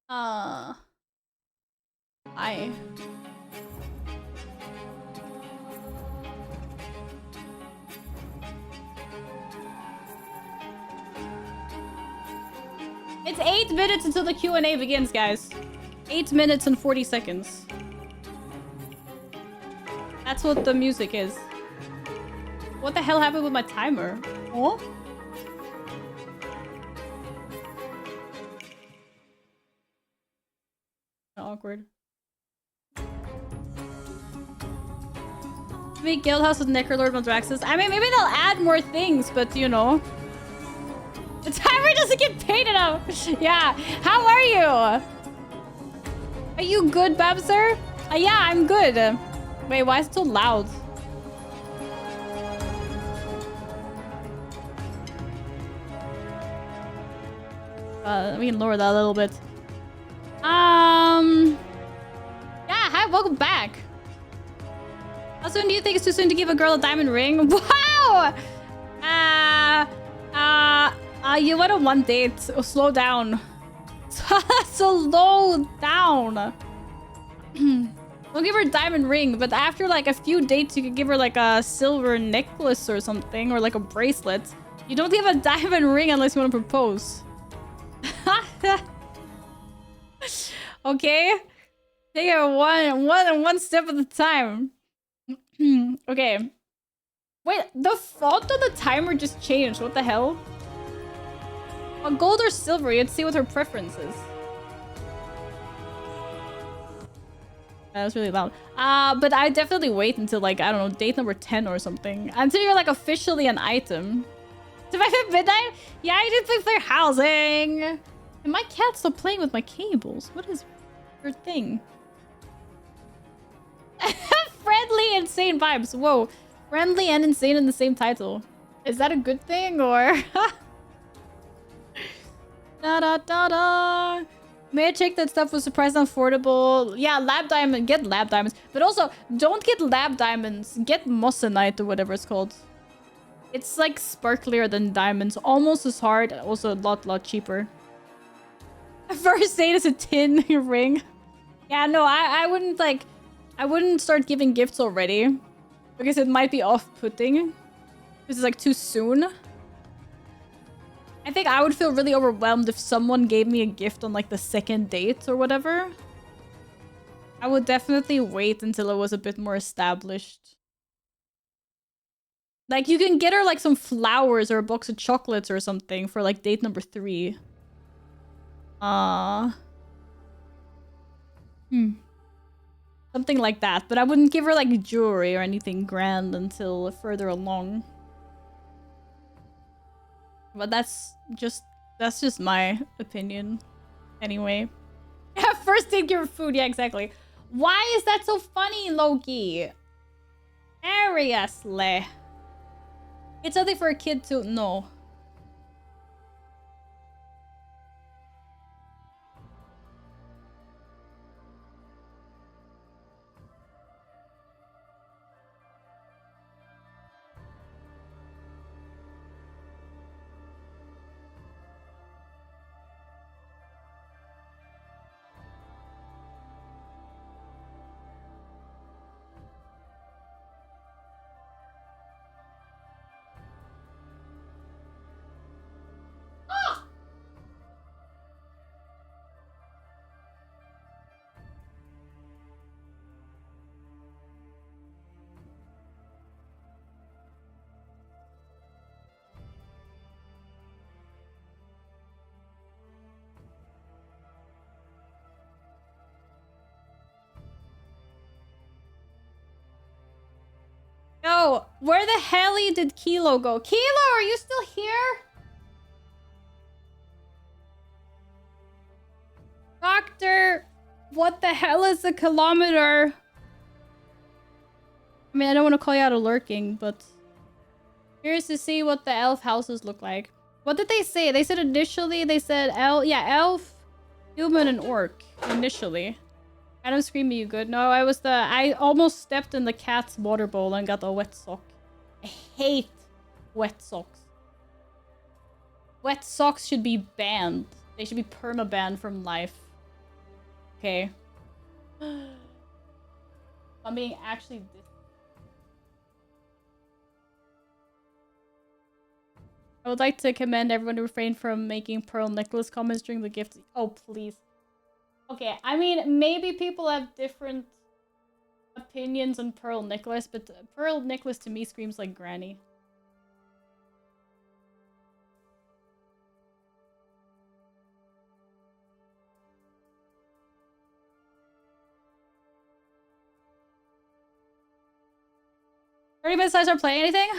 I. It's 8 minutes until the Q&A begins, guys. 8 minutes and 40 seconds. That's what the music is. What the hell happened with my timer? Oh? Awkward. Make Guildhouse with Necrolord Maldraxxus. I mean, maybe they'll add more things, but you know. The timer doesn't get paid enough. Yeah. How are you? Are you good, Babser? Yeah, I'm good. Wait, why is it so loud? We can lower that a little bit. Yeah, hi, welcome back. How soon do you think it's too soon to give a girl a diamond ring? Wow! You went on one date. Oh, slow down. Slow down. Don't give her a diamond ring, but after like a few dates, you could give her like a silver necklace or something, or like a bracelet. You don't give a diamond ring unless you want to propose. Okay? Take it one step at a time. Okay. Wait, the font on the timer just changed. What the hell? Gold or silver? You'd see what her preference is. That was really loud. But I definitely wait until like, I don't know, date number 10 or something. Until you're like officially an item. Survive at midnight? Yeah, I did play Fair Housing. And my cat stopped playing with my cables. What is your thing? Friendly, insane vibes. Whoa. Friendly and insane in the same title. Is that a good thing or? Da da da da. May I check that stuff was surprised and affordable? Yeah, lab diamond. Get lab diamonds. But also, don't get lab diamonds. Get moissanite or whatever it's called. It's like sparklier than diamonds. Almost as hard. Also a lot cheaper. First date is a tin ring. Yeah, no, I wouldn't like... I wouldn't start giving gifts already. Because it might be off-putting. This is like too soon. I think I would feel really overwhelmed if someone gave me a gift on like the second date or whatever. I would definitely wait until it was a bit more established. Like you can get her like some flowers or a box of chocolates or something for like date number 3. Something like that. But I wouldn't give her like jewelry or anything grand until further along. But that's just my opinion. Anyway. First date, give her food. Yeah, exactly. Why is that so funny, Loki? Seriously. It's something for a kid to know. Yo, where the hell did Kilo go? Kilo, are you still here? Doctor, what the hell is a kilometer? I mean, I don't want to call you out of lurking, but... Curious to see what the elf houses look like. What did they say? They said initially, they said elf, human, and orc. Initially. Adam screaming, you good? No, I almost stepped in the cat's water bowl and got a wet sock. I hate wet socks. Wet socks should be banned. They should be perma-banned from life. Okay. I'm being actually... I would like to commend everyone to refrain from making pearl necklace comments during the gift. Oh, please. Okay, I mean, maybe people have different opinions on pearl necklace, but pearl necklace to me screams like granny. Besides, are playing anything?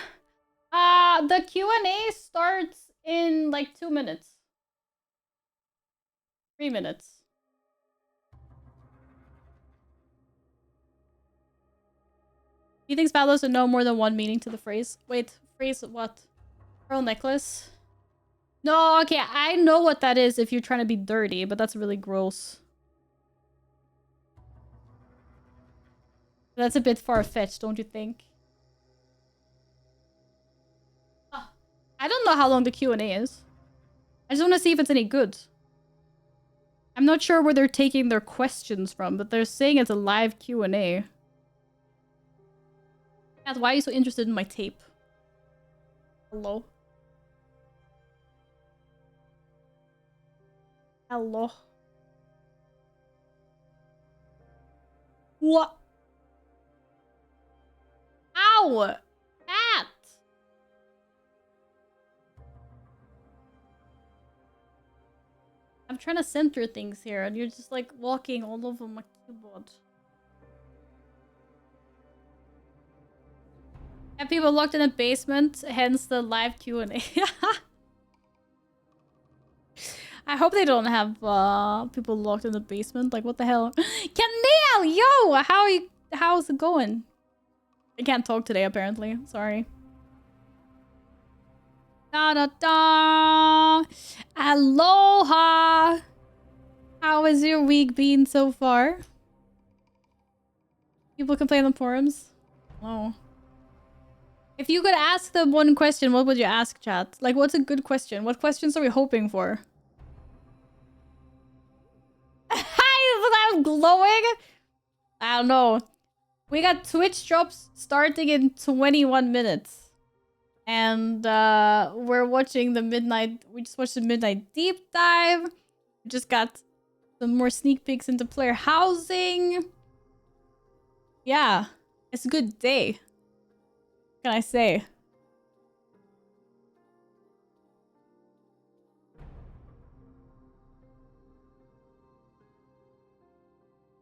The Q&A starts in like 2 minutes. 3 minutes. He thinks Valos would know more than one meaning to the phrase. Wait, phrase what? Pearl necklace? No, okay, I know what that is if you're trying to be dirty, but that's really gross. That's a bit far-fetched, don't you think? I don't know how long the Q&A is. I just want to see if it's any good. I'm not sure where they're taking their questions from, but they're saying it's a live Q&A. Matt, why are you so interested in my tape? Hello? Hello? What? Ow! Matt! I'm trying to center things here, and you're just like walking all over my keyboard. Have people locked in a basement, hence the live Q&A. I hope they don't have people locked in the basement. Like, what the hell? Canal, yo, how's it going? I can't talk today, apparently. Sorry. Da da da. Aloha. How has your week been so far? People complain on forums. Oh. If you could ask them one question, what would you ask, chat? Like, what's a good question? What questions are we hoping for? Hi, I'm glowing. I don't know. We got Twitch drops starting in 21 minutes. And we're watching the midnight. We just watched the midnight deep dive. We just got some more sneak peeks into player housing. Yeah, it's a good day. What can I say?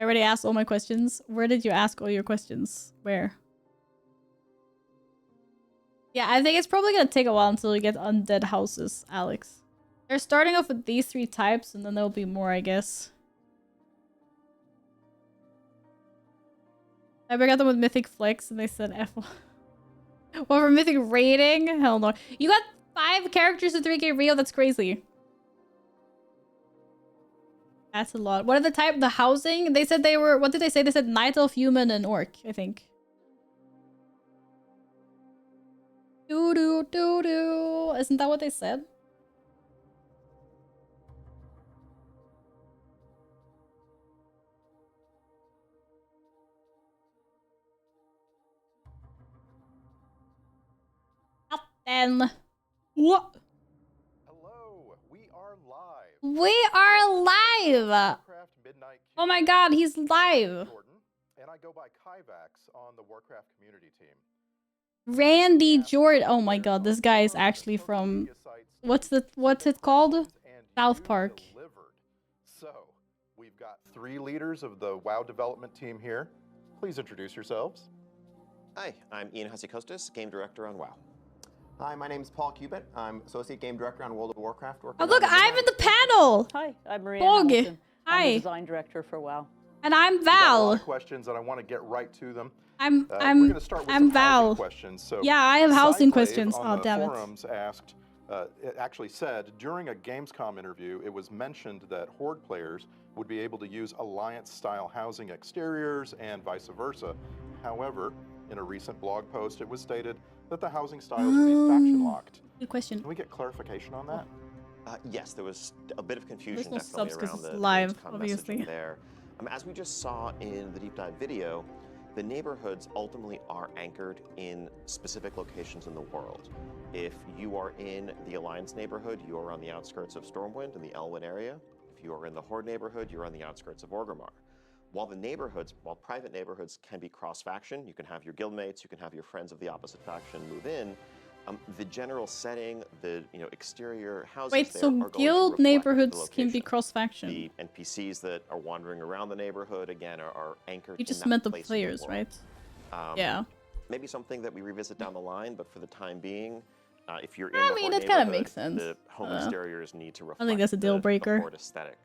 I already asked all my questions. Where did you ask all your questions? Where? Yeah, I think it's probably gonna take a while until we get undead houses, Alex. They're starting off with these 3 types, and then there'll be more, I guess. I got them with Mythic Flex, and they said F. Well, for Mythic Rating? Hell no. You got 5 characters in 3K Rio? That's crazy. That's a lot. What are the type? The housing? They said they were... What did they say? They said Night Elf, Human, and Orc, I think. Doo-doo-doo-doo. Isn't that what they said? Then... What? Hello, we are live. We are live! Warcraft Midnight Oh my Q&A. god, he's I'm live! Jordan, and I go by Kyvax on the Warcraft community team. Randy Jordan. Oh my god, this guy is actually from... What's it called? South Park. So, we've got 3 leaders of the WoW development team here. Please introduce yourselves. Hi, I'm Ian Hasikostas, Game Director on WoW. Hi, my name is Paul Cubitt. I'm Associate Game Director on World of Warcraft. Oh look, I'm in the panel! Hi, I'm Maria Bog. Hamilton. I'm Hi. the Design Director for WoW. And I'm We've got a lot Val. of questions, and I want to get right to them. I'm We're going to start with some Val. housing questions. So, Yeah, I have housing Cyclave questions. on Oh, the damn it. forums asked, it actually said, during a Gamescom interview, it was mentioned that Horde players would be able to use Alliance-style housing exteriors and vice versa. However, in a recent blog post, it was stated that the housing styles would be faction-locked. Good question. Can we get clarification on that? Yes, there was a bit of confusion no definitely subs 'cause around it's the live, Gamescom obviously. messaging there. As we just saw in the deep dive video, the neighborhoods ultimately are anchored in specific locations in the world. If you are in the Alliance neighborhood, you are on the outskirts of Stormwind in the Elwyn area. If you are in the Horde neighborhood, you're on the outskirts of Orgrimmar. While private neighborhoods can be cross-faction, you can have your guildmates, you can have your friends of the opposite faction move in, the general setting, the exterior houses Wait, there so are going to guild reflect the neighborhoods can be location. cross-faction. The NPCs that are wandering around the neighborhood, again, are anchored You in just that meant the place in the players, world. right? Yeah. Maybe something that we revisit down the line, but for the time being, if you're in I the mean, Horde it kinda neighborhood, makes sense. the home exteriors need to reflect I think that's a deal breaker. the Horde aesthetic.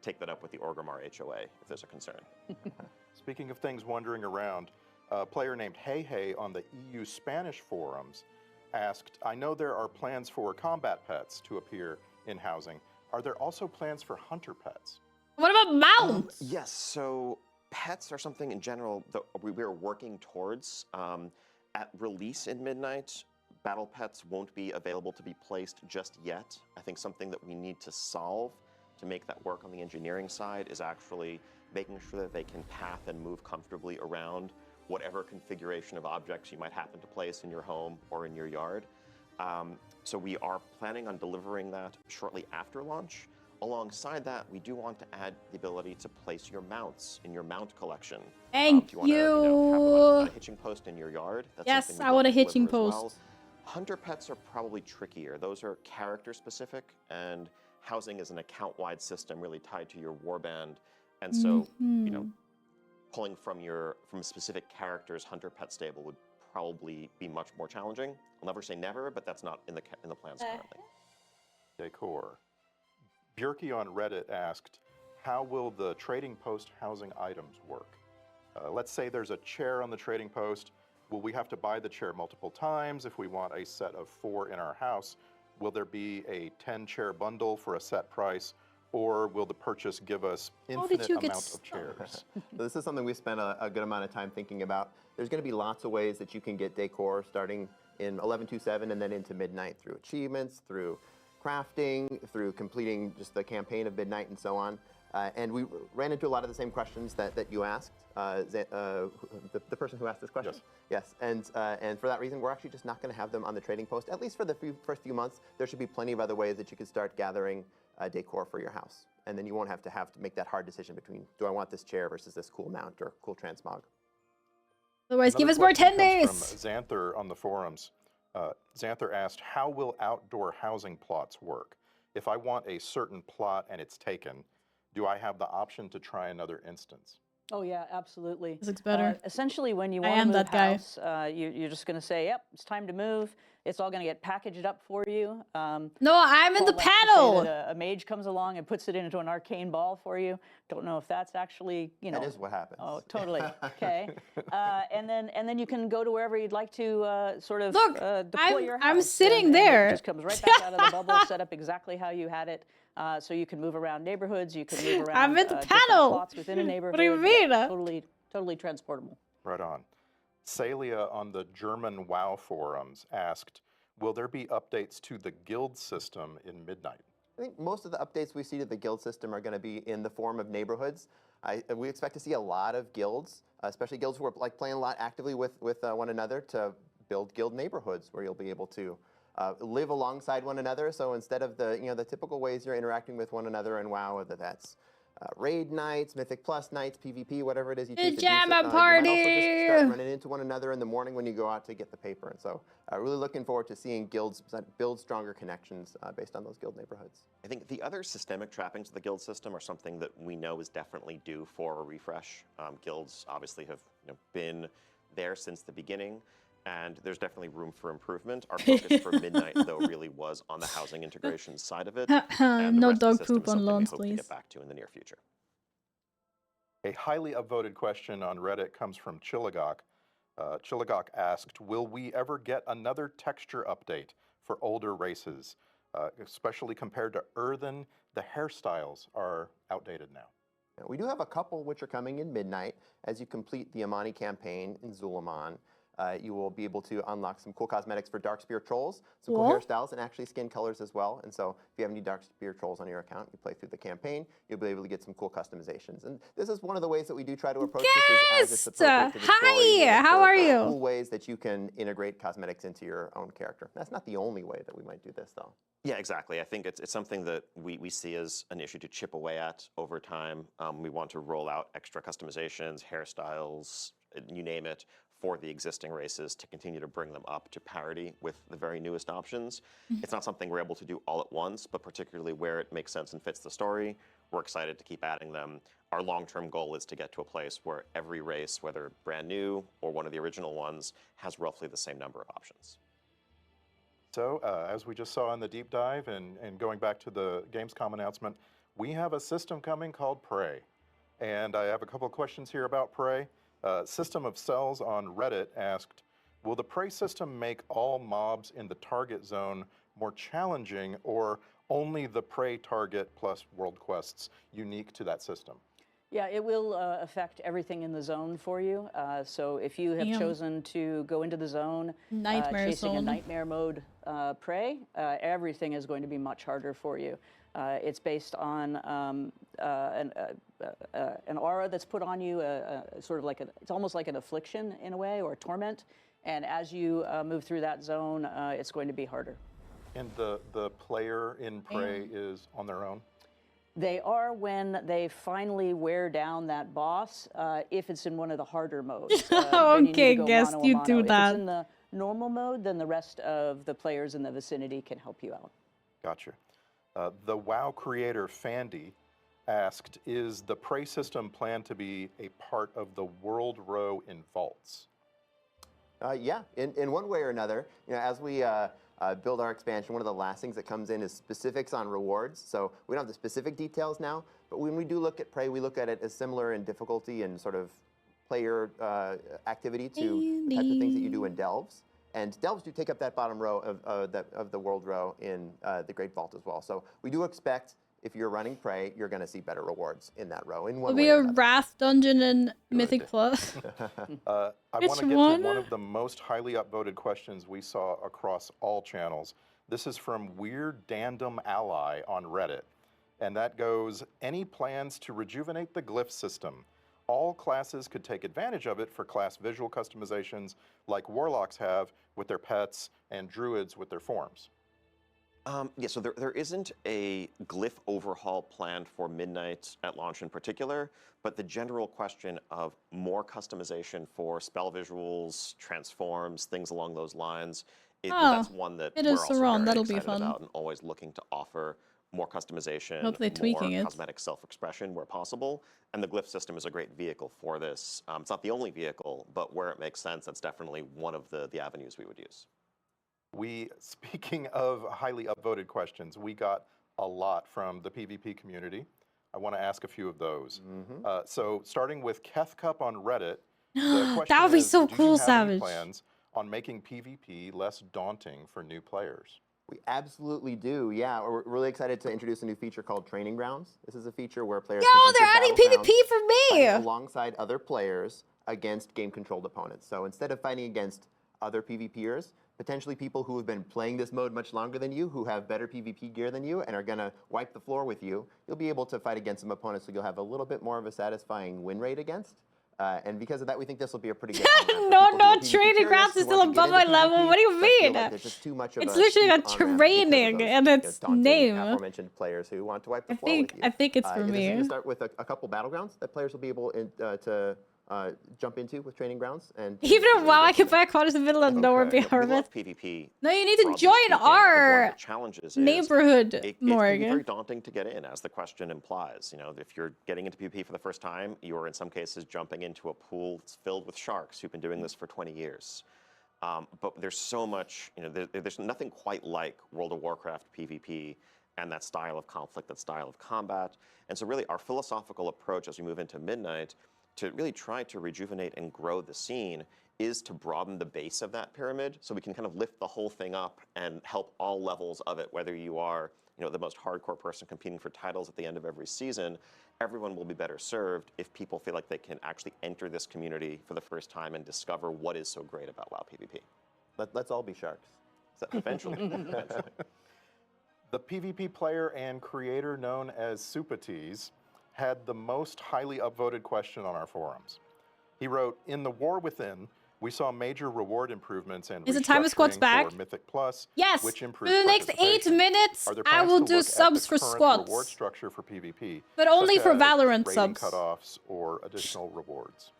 Take that up with the Orgrimmar HOA if there's a concern. Speaking of things wandering around, a player named Hey Hey on the EU Spanish forums asked, I know there are plans for combat pets to appear in housing. Are there also plans for hunter pets? What about mounts? Yes, so pets are something in general that we're working towards. At release in Midnight, battle pets won't be available to be placed just yet. I think something that we need to solve to make that work on the engineering side is actually making sure that they can path and move comfortably around whatever configuration of objects you might happen to place in your home or in your yard. So we are planning on delivering that shortly after launch. Alongside that, we do want to add the ability to place your mounts in your mount collection. Thank if you want to, have a hitching post in your yard, that's yes, something I we'd want a love to hitching deliver as post. well. Hunter pets are probably trickier. Those are character specific, and housing is an account-wide system really tied to your warband. And so, pulling from a specific character's hunter pet stable would probably be much more challenging. I'll never say never, but that's not in the plans currently. Decor. Bjorky on Reddit asked, how will the trading post housing items work? Let's say there's a chair on the trading post. Will we have to buy the chair multiple times if we want a set of 4 in our house? Will there be a 10-chair bundle for a set price? Or will the purchase give us infinite amount of chairs? This is something we spent a good amount of time thinking about. There's going to be lots of ways that you can get decor starting in 11.2.7 and then into Midnight through achievements, through crafting, through completing just the campaign of Midnight and so on. And we ran into a lot of the same questions that you asked, the person who asked this question. Yes. Yes, and for that reason, we're actually just not going to have them on the trading post. At least for the first few months, there should be plenty of other ways that you could start gathering decor for your house. And then you won't have to make that hard decision between, do I want this chair versus this cool mount or cool transmog? Otherwise, give Another us more question 10 comes days. from Xanther on the forums. Xanther asked, how will outdoor housing plots work? If I want a certain plot and it's taken, do I have the option to try another instance? Oh yeah, absolutely. This looks better. Essentially, when you I want am to move that guy. house, you're just going to say, "Yep, it's time to move." It's all going to get packaged up for you. No, I'm in the Paul likes to say panel. that a mage comes along and puts it into an arcane ball for you. Don't know if that's actually, That is what happens. Oh, totally. Okay. And then you can go to wherever you'd like to sort of Look, deploy your house. I'm sitting and there. It just comes right back out of the bubble, set up exactly how you had it. So you can move around neighborhoods. You can move around. I'm in the different panel. plots within a neighborhood. What do you mean? Yeah, totally transportable. Right on. Celia on the German WoW forums asked, will there be updates to the guild system in Midnight? I think most of the updates we see to the guild system are going to be in the form of neighborhoods. We expect to see a lot of guilds, especially guilds who are playing a lot actively with one another, to build guild neighborhoods where you'll be able to live alongside one another. So instead of the typical ways you're interacting with one another in WoW, whether that's raid nights, Mythic Plus nights, PvP, whatever it is you choose to do. Pajama You might also just party! start running into one another in the morning when you go out to get the paper. And so really looking forward to seeing guilds build stronger connections based on those guild neighborhoods. I think the other systemic trappings of the guild system are something that we know is definitely due for a refresh. Guilds obviously have been there since the beginning, and there's definitely room for improvement. Our focus for Midnight, though, really was on the housing integration side of it. And the No rest of dog the system poop is on something we lawns, hope to please. get back to in the near future. A highly upvoted question on Reddit comes from Chilligok. Chilligok asked, will we ever get another texture update for older races? Especially compared to Earthen, the hairstyles are outdated now. We do have a couple which are coming in Midnight. As you complete the Amani campaign in Zulaman, you will be able to unlock some cool cosmetics for Darkspear Trolls, some cool hairstyles, and actually skin colors as well. And so if you have any Darkspear Trolls on your account, you play through the campaign, you'll be able to get some cool customizations. And this is one of the ways that we do try to approach this as it's appropriate to the story. Hi, how are you? Cool ways that you can integrate cosmetics into your own character. That's not the only way that we might do this, though. Yeah, exactly. I think it's something that we see as an issue to chip away at over time. We want to roll out extra customizations, hairstyles, you name it, for the existing races to continue to bring them up to parity with the very newest options. It's not something we're able to do all at once, but particularly where it makes sense and fits the story, we're excited to keep adding them. Our long-term goal is to get to a place where every race, whether brand new or one of the original ones, has roughly the same number of options. So, as we just saw in the deep dive and going back to the Gamescom announcement, we have a system coming called Prey. And I have a couple of questions here about Prey. System of Cells on Reddit asked, Will the prey system make all mobs in the target zone more challenging, or only the prey target plus world quests unique to that system? Yeah, it will affect everything in the zone for you. So if you have Damn. chosen to go into the zone Nightmare chasing a zone. nightmare mode prey, everything is going to be much harder for you. It's based on an aura that's put on you, sort of like it's almost like an affliction in a way, or a torment. And as you move through that zone, it's going to be harder. And the player in prey is on their own? They are when they finally wear down that boss, if it's in one of the harder modes. Then you need Okay, to go guess mano a you mano. do If that. it's in the normal mode, then the rest of the players in the vicinity can help you out. Gotcha. The WoW creator Fandy asked, is the prey system planned to be a part of the world row in vaults? Yeah, in one way or another. As we build our expansion, one of the last things that comes in is specifics on rewards. So we don't have the specific details now, but when we do look at prey, we look at it as similar in difficulty and sort of player activity to the types of things that you do in delves. And delves do take up that bottom row of the world row in the Great Vault as well. So we do expect, if you're running prey, you're going to see better rewards in that row in one Will way be or a another. Wrath dungeon in Mythic Plus. I Which want to get one? to one of the most highly upvoted questions we saw across all channels. This is from Weird Dandom Ally on Reddit. And that goes, any plans to rejuvenate the glyph system? All classes could take advantage of it for class visual customizations like warlocks have with their pets and druids with their forms. Yeah, so there isn't a glyph overhaul planned for Midnight at launch in particular, but the general question of more customization for spell visuals, transforms, things along those lines, that's one that it we're is also Saron. very That'll be excited fun. about and always looking to offer more customization, Hope they're tweaking more it. cosmetic self-expression where possible. And the glyph system is a great vehicle for this. It's not the only vehicle, but where it makes sense, that's definitely one of the avenues we would use. Speaking of highly upvoted questions, we got a lot from the PvP community. I want to ask a few of those. So starting with Keth Cup on Reddit, the question That would be is, so do cool, you have any Savage. plans on making PvP less daunting for new players? We absolutely do, yeah. We're really excited to introduce a new feature called Training Grounds. This is a feature where players Yo, can they're enter adding battlegrounds PvP for me! fighting alongside other players against game-controlled opponents. So instead of fighting against other PvPers, potentially people who have been playing this mode much longer than you, who have better PvP gear than you, and are going to wipe the floor with you, you'll be able to fight against some opponents who you'll have a little bit more of a satisfying win rate against. And because of that, we think this will be a pretty good on-ramp for people who are PvP Training curious, grounds is who still want to get above my into level. PvP, What do you but feel mean? like there's just too much of It's a literally steep a on-ramp because of training, those, and it's daunting, name. aforementioned players who want to wipe the I floor think with you. it's for and this is me. going to start with a couple battlegrounds that players will be able to jump into with Training Grounds. And Even if WoW, I can buy corners in the middle of nowhere We behind love it. PvP. No, you need to Broadly join speaking, I think one our of the challenges is neighborhood, it can be very Morgan. daunting to get in, as the question implies. You know, if you're getting into PvP for the first time, you're in some cases jumping into a pool that's filled with sharks who've been doing this for 20 years. But there's so much, there's nothing quite like World of Warcraft PvP and that style of conflict, that style of combat. And so really our philosophical approach as we move into Midnight to really try to rejuvenate and grow the scene is to broaden the base of that pyramid so we can kind of lift the whole thing up and help all levels of it, whether you are the most hardcore person competing for titles at the end of every season. Everyone will be better served if people feel like they can actually enter this community for the first time and discover what is so great about WoW PvP. Let's all be sharks. So eventually. The PvP player and creator known as Subtitles had the most highly upvoted question on our forums. He wrote, in the War Within, we saw major reward improvements and Is the timer squats restructuring back? for Mythic Plus, Yes! which For improved the next 8 participation. minutes, Are there I plans will to do look at subs the for current squats. reward structure for PvP, But only such for as Valorant rating subs. cutoffs or additional rewards?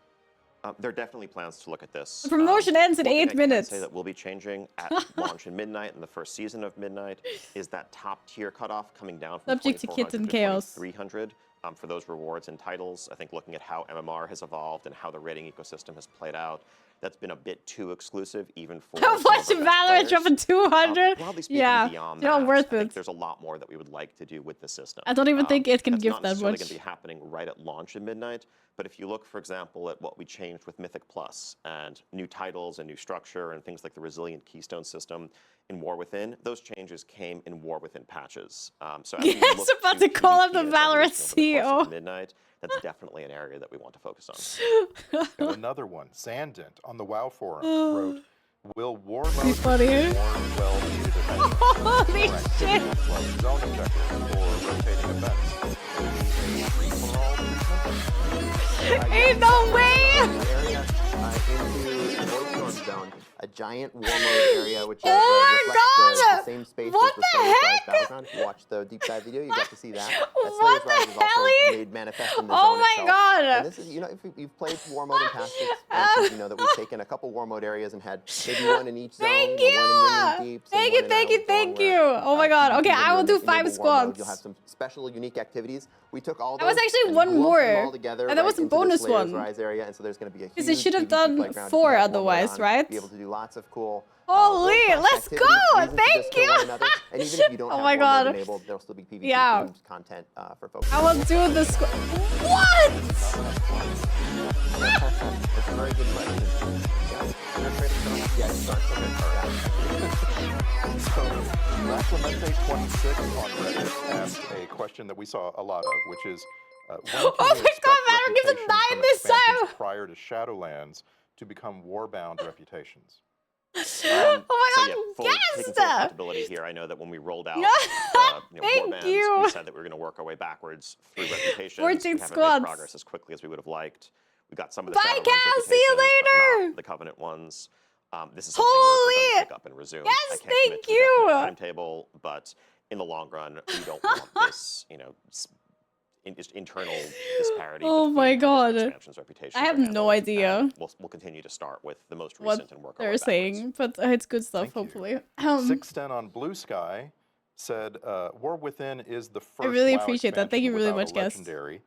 There are definitely plans to look at this. The promotion ends in one thing 8 I can minutes. say that will be changing at launch in Midnight in the first season of Midnight is that top tier cutoff coming down from Subject to kits 2400 and to chaos. 2300 for those rewards and titles. I think looking at how MMR has evolved and how the rating ecosystem has played out, that's been a bit too exclusive, even for How some of much our best Valorant players. dropping 200? Broadly speaking, Yeah, beyond they're not that, worth I think it. there's a lot more that we would like to do with the system. I don't even think it can That's give not that necessarily much. going to be happening right at launch in Midnight, but if you look, for example, at what we changed with Mythic Plus and new titles and new structure and things like the resilient keystone system in War Within, those changes came in War Within patches. So as we Yes, look about to call up PvP the and its Valorant evolution over the course CEO. of Midnight, that's definitely an area that we want to focus on. And another one, Sandent on the WoW forums wrote, will war mode Pretty funny. receive more well-needed events? Holy More shit! activities like zone objectives or rotating events? Will it be a free-for-all treatment? Ain't no way! Area into the Void Storm Zone, a giant war mode area which Oh my reflects God! the same space What as the the Slayer's Rise heck? Battleground. If you watch the deep dive video, you got to see that. That What Slayer's Rise the is also helly? made manifest in the Oh zone my itself. God! And this is, you know, if you've played war mode in past expansions, you know that we've taken a couple war mode areas and had maybe one in each zone, Thank you know, one in you! Ringing Deeps, and Thank one you, in thank you, Outlaw thank Zone, you! where, Oh my God! PvP, Okay, when I you will do enable 5 war mode, squads. you'll have some special, unique activities. We took all That those was actually and one lumped more. them all together, And that right, was a into the bonus Slayer's one. Rise area, and so there's going to be a Because they huge should have PvP done playground 4 to keep war mode otherwise, on, right? be able to do lots of cool Holy, world-class let's activities, go! reasons to Thank just kill you! one another. And even if you don't Oh have my war mode God. enabled, there'll still be PvP Yeah. themed content for folks. I will do the squad. What? That's a very good question. Yeah, you're afraid of going. Yeah, it's dark. Okay. So, Last Clemente 26 on Reddit asked a question that we saw a lot of, which is, when can Oh we my expect God, Valorant gives a reputations 9 from this expansions time! prior to Shadowlands to become warbound reputations? Oh So my yeah, God, taking full guest! accountability here, I know that when we rolled out Thank warbands, you. we said that we were going to work our way backwards through reputations. 14 We haven't squads. made progress as quickly as we would have liked. We got some of the Bye, Shadowlands Cal. See you reputations, but later. not the Covenant ones. This is something we're going Holy! to pick up and resume. Yes, I can't commit thank to a definite you. timetable, but in the long run, we don't want this, just internal disparity. Oh between my different God. expansions' reputations I have are handled, no idea and We'll continue to start with the most what recent and work our way they're backwards. saying, but it's good stuff, Thank you. hopefully. 610 on Blue Sky said, War Within is the first really WoW appreciate that. Thank you expansion really without much, a guest. legendary.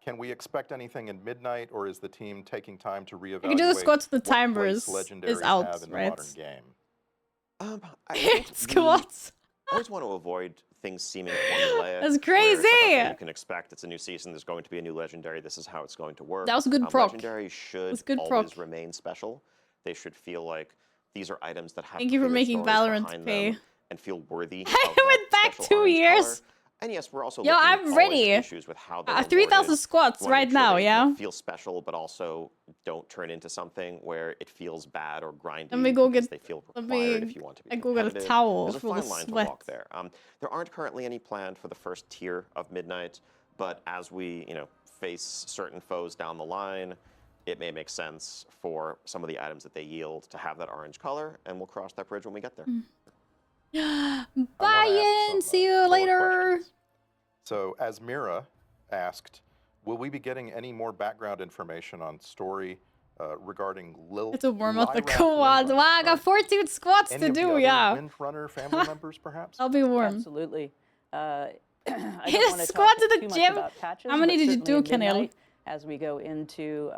Can we expect anything in Midnight, or is the team taking time to reevaluate I can do the squad to the what place timers legendaries is out, have in the right? modern game? I think Squads. we always want to avoid things seeming formulaic. That's where it's like, crazy! okay, you can expect it's a new season, there's going to be a new legendary, this is how it's going to work. That was a good proc. Legendaries should That's good always proc. remain special. They should feel like these are items that have Thank you for clear making stories Valorant behind pay. them and feel worthy of I that went back special 2 orange years. color. And yes, we're also Yo, looking I'm always at ready. issues with how they're 3,000 awarded. squads We wanna right make sure now, they, yeah? feel special, but also don't turn into something where it feels bad or grindy. Let me go because get- they feel let required me- if you want to be I go get a competitive. towel There's a for the fine line to sweat. walk there. There aren't currently any planned for the first tier of Midnight, but as we, face certain foes down the line, it may make sense for some of the items that they yield to have that orange color, and we'll cross that bridge when we get there. I wanna Bye, ask and some, see you more later. questions. So, as Mira asked, will we be getting any more background information on story regarding Lil? It's a warm up the Lyra quads. Windrunner? Wow, I got 14 squats Any to of the do, other yeah. Windrunner family members, perhaps? I'll be warm. Absolutely. I Hit don't a wanna squad talk to the too much gym? about patches, How many but did you certainly do, in Kenil? Midnight, as we go into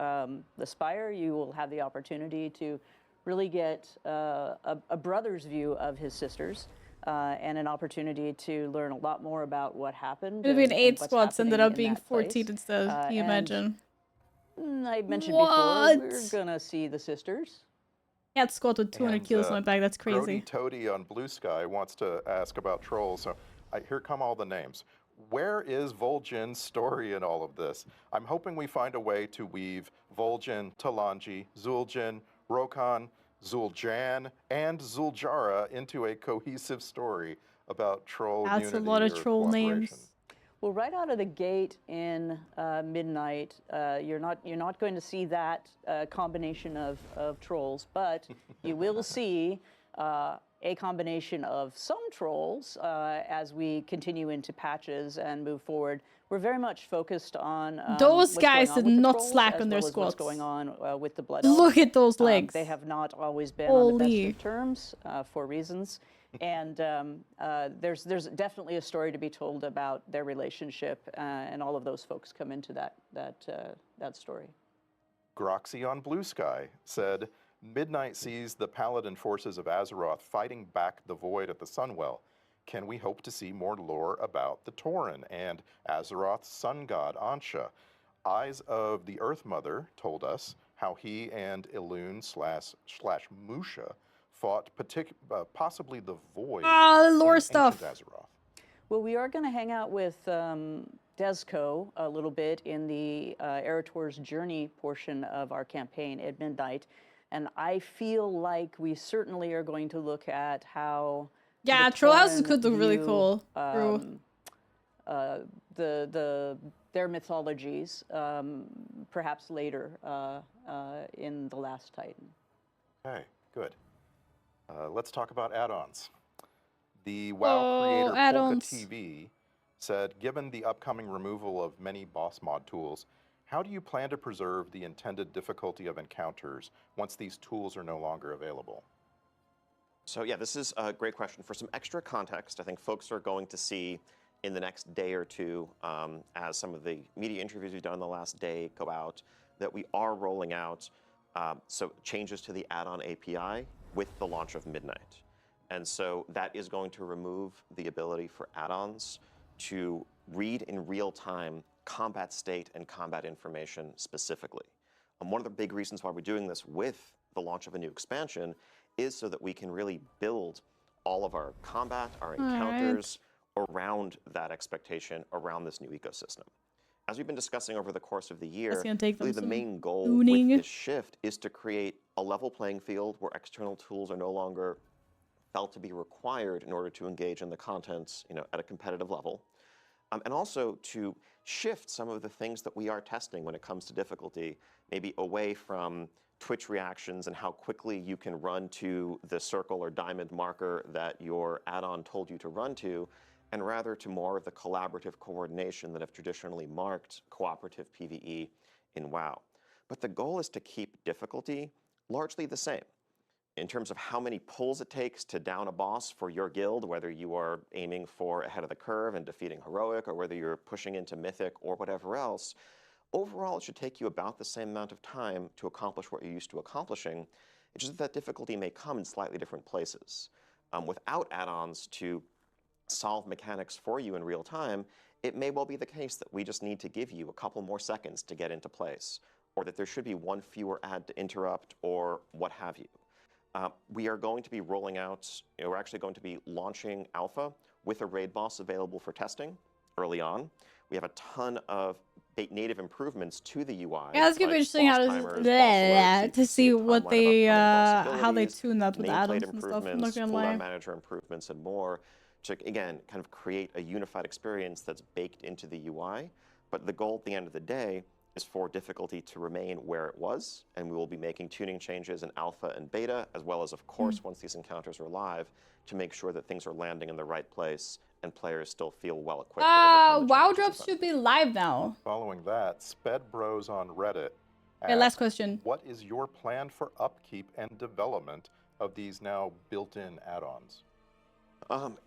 the Spire, you will have the opportunity to really get a brother's view of his sisters and an opportunity to learn a lot more about what happened. It'd been and 8 what's squats, ended happening up in being that 14 place. instead. Can you And imagine? I mentioned What? before, we're gonna see the sisters. Can't squat with 200 And, kilos on my back. That's Grody crazy. Toady on Blue Sky wants to ask about trolls. So here come all the names. Where is Vol'jin's story in all of this? I'm hoping we find a way to weave Vol'jin, Talanji, Zul'jin, Rokan, Zul'jan, and Zul'jara into a cohesive story about troll That's unity a lot of or troll cooperation. names. Well, right out of the gate in Midnight, you're not going to see that combination of trolls, but you will see a combination of some trolls as we continue into patches and move forward. We're very much focused on Those what's guys going on did with the not trolls, slack as on their well as what's squats. going on with the Blood Elves. Look at those legs. They have not always been on the Holy. best of terms for reasons. And there's definitely a story to be told about their relationship, and all of those folks come into that story. Groxy on Blue Sky said, Midnight sees the Paladin forces of Azeroth fighting back the Void at the Sunwell. Can we hope to see more lore about the Tauren and Azeroth's sun god Ansha? Eyes of the Earth Mother told us how he and Elune slash Musha fought possibly the Void lore in stuff. ancient Azeroth. Well, we are going to hang out with Desco a little bit in the Erator's Journey portion of our campaign at midnight. And I feel like we certainly are going to look at how Yeah, the Troll House could Tauren look really view, cool. True. their mythologies, perhaps later in The Last Titan. Okay, good. Let's talk about add-ons. The WoW creator Polka add-ons. TV said, given the upcoming removal of many boss mod tools, how do you plan to preserve the intended difficulty of encounters once these tools are no longer available? So yeah, this is a great question. For some extra context, I think folks are going to see in the next day or two, as some of the media interviews we've done in the last day go out, that we are rolling out so changes to the add-on API with the launch of Midnight. And so that is going to remove the ability for add-ons to read in real time combat state and combat information specifically. And one of the big reasons why we're doing this with the launch of a new expansion is so that we can really build all of our combat, our encounters around that expectation, around this new ecosystem. As we've been discussing over the course of the year, really the main goal with this shift is to create a level playing field where external tools are no longer felt to be required in order to engage in the contents, at a competitive level. And also to shift some of the things that we are testing when it comes to difficulty, maybe away from Twitch reactions and how quickly you can run to the circle or diamond marker that your add-on told you to run to, and rather to more of the collaborative coordination that have traditionally marked cooperative PvE in WoW. But the goal is to keep difficulty largely the same. In terms of how many pulls it takes to down a boss for your guild, whether you are aiming for ahead of the curve and defeating Heroic, or whether you're pushing into Mythic or whatever else, overall it should take you about the same amount of time to accomplish what you're used to accomplishing. It's just that difficulty may come in slightly different places. Without add-ons to solve mechanics for you in real time, it may well be the case that we just need to give you a couple more seconds to get into place, or that there should be one fewer ad to interrupt, or what have you. We are going to be rolling out, we're actually going to be launching Alpha with a raid boss available for testing early on. We have a ton of native improvements to the UI. Yeah, it's gonna be interesting how to see what they how they tune that with add-ons and stuff. I'm not gonna lie. Manager improvements and more to again kind of create a unified experience that's baked into the UI. But the goal at the end of the day is for difficulty to remain where it was, and we will be making tuning changes in alpha and beta, as well as, of course, once these encounters are live, to make sure that things are landing in the right place and players still feel well equipped. WoW drops should be live now. Following that, Sped Bros on Reddit Okay, last question. What is your plan for upkeep and development of these now built-in add-ons?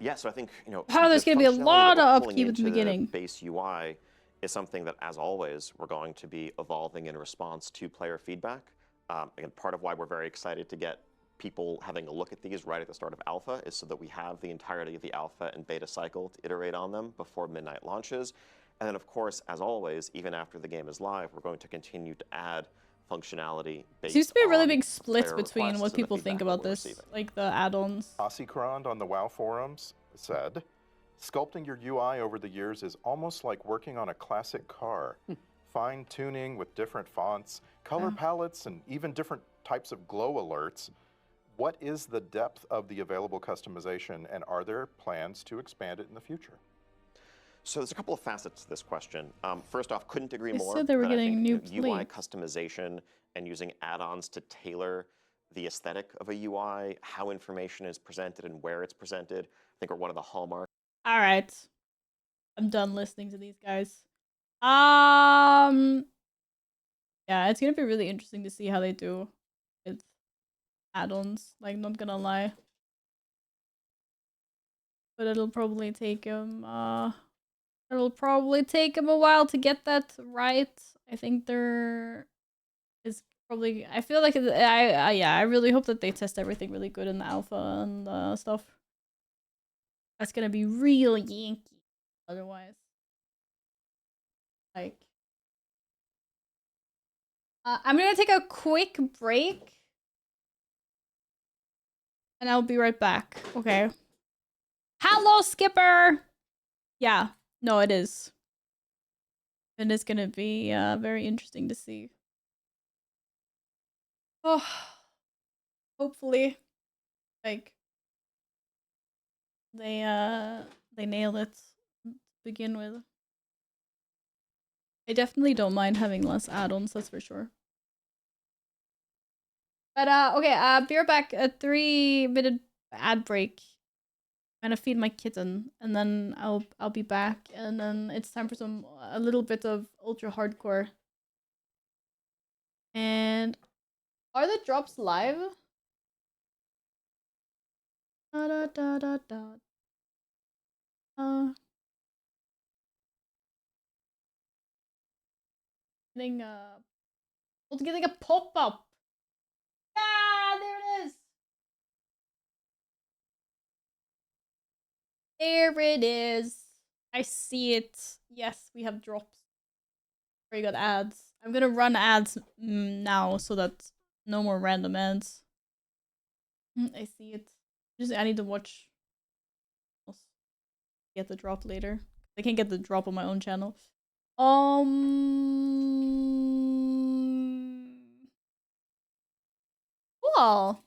Yeah, so I think, there's going to be a lot of upkeep at the beginning. Base UI is something that, as always, we're going to be evolving in response to player feedback. Again, part of why we're very excited to get people having a look at these right at the start of alpha is so that we have the entirety of the alpha and beta cycle to iterate on them before Midnight launches. And then, of course, as always, even after the game is live, we're going to continue to add functionality based Seems to be a really on big split player between requests what and the people think feedback about that we're this, receiving. like the add-ons. Ossicrond on the WoW forums said, sculpting your UI over the years is almost like working on a classic car. Fine-tuning with different fonts, color palettes, and even different types of glow alerts. What is the depth of the available customization, and are there plans to expand it in the future? So there's a couple of facets to this question. First off, couldn't agree They more. said they were that I getting think, new UI fleet. customization and using add-ons to tailor the aesthetic of a UI, how information is presented and where it's presented, I think are one of the hallmarks. All right, I'm done listening to these guys. Yeah, it's gonna be really interesting to see how they do with add-ons. Like, not gonna lie, but it'll probably take them. It'll probably take them a while to get that right. I think there is probably, I feel like yeah, I really hope that they test everything really good in the alpha and stuff. That's gonna be real Yankee otherwise. Like, I'm gonna take a quick break and I'll be right back. Okay. Hello, Skipper. Yeah, no, it is. It is gonna be very interesting to see. Oh, hopefully, like they nail it to begin with. I definitely don't mind having less add-ons, that's for sure. But okay, be right back. A 3-minute ad break. I'm gonna feed my kitten, and then I'll be back, and then it's time for a little bit of ultra hardcore. And are the drops live? Da da da da da. Getting a pop-up. Yeah, there it is. There it is. I see it. Yes, we have drops. Very good ads. I'm gonna run ads now so that no more random ads. I see it. I need to watch. Get the drop later. I can't get the drop on my own channel. Cool.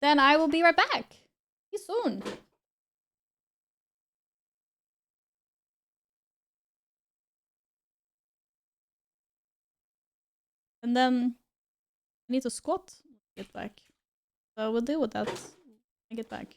Then I will be right back. See you soon. And then I need to squat. Get back. So we'll deal with that. I get back.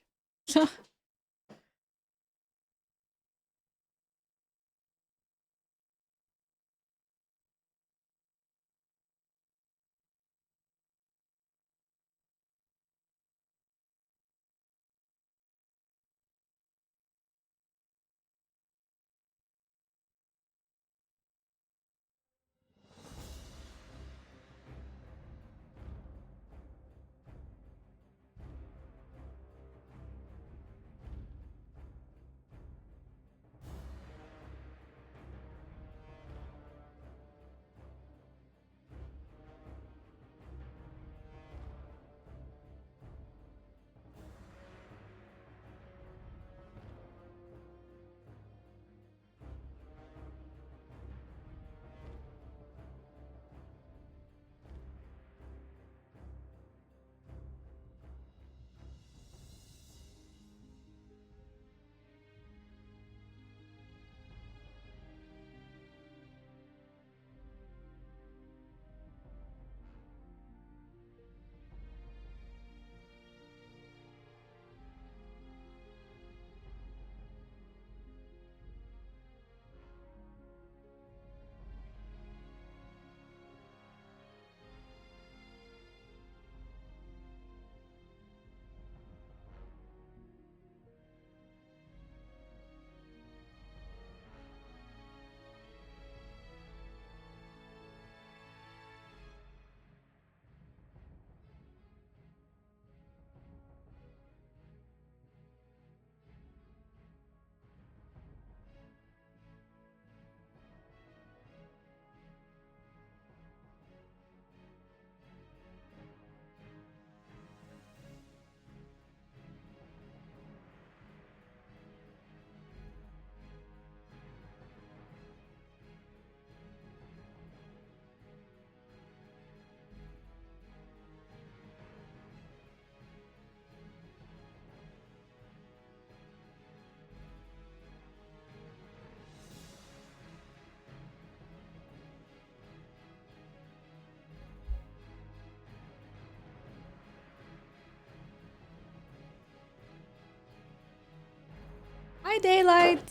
Hi, Daylight.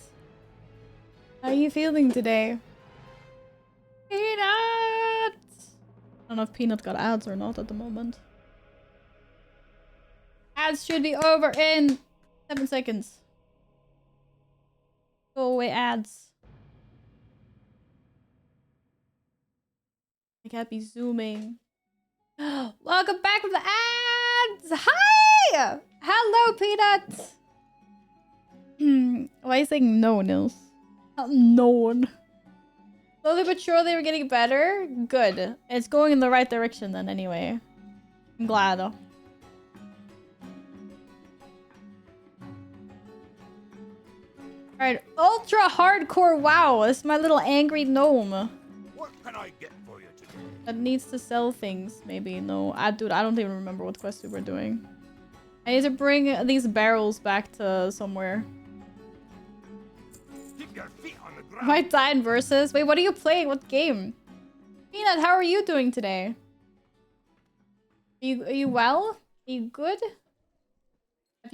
How are you feeling today? Peanut! I don't know if Peanut got ads or not at the moment. Ads should be over in 7 seconds. Go away, ads. I can't be zooming. Welcome back from the ads! Hi! Hello, Peanut! Why are you saying no, Nils? Not no one. Slowly but surely we're getting better. Good. It's going in the right direction then anyway. I'm glad. Alright, ultra hardcore WoW. This is my little angry gnome. What can I get for you today? That needs to sell things, maybe. No, dude, I don't even remember what quest we were doing. I need to bring these barrels back to somewhere. Keep your feet on the ground. Might die in versus. Wait, what are you playing? What game? Peanut, how are you doing today? Are you well? Are you good? Have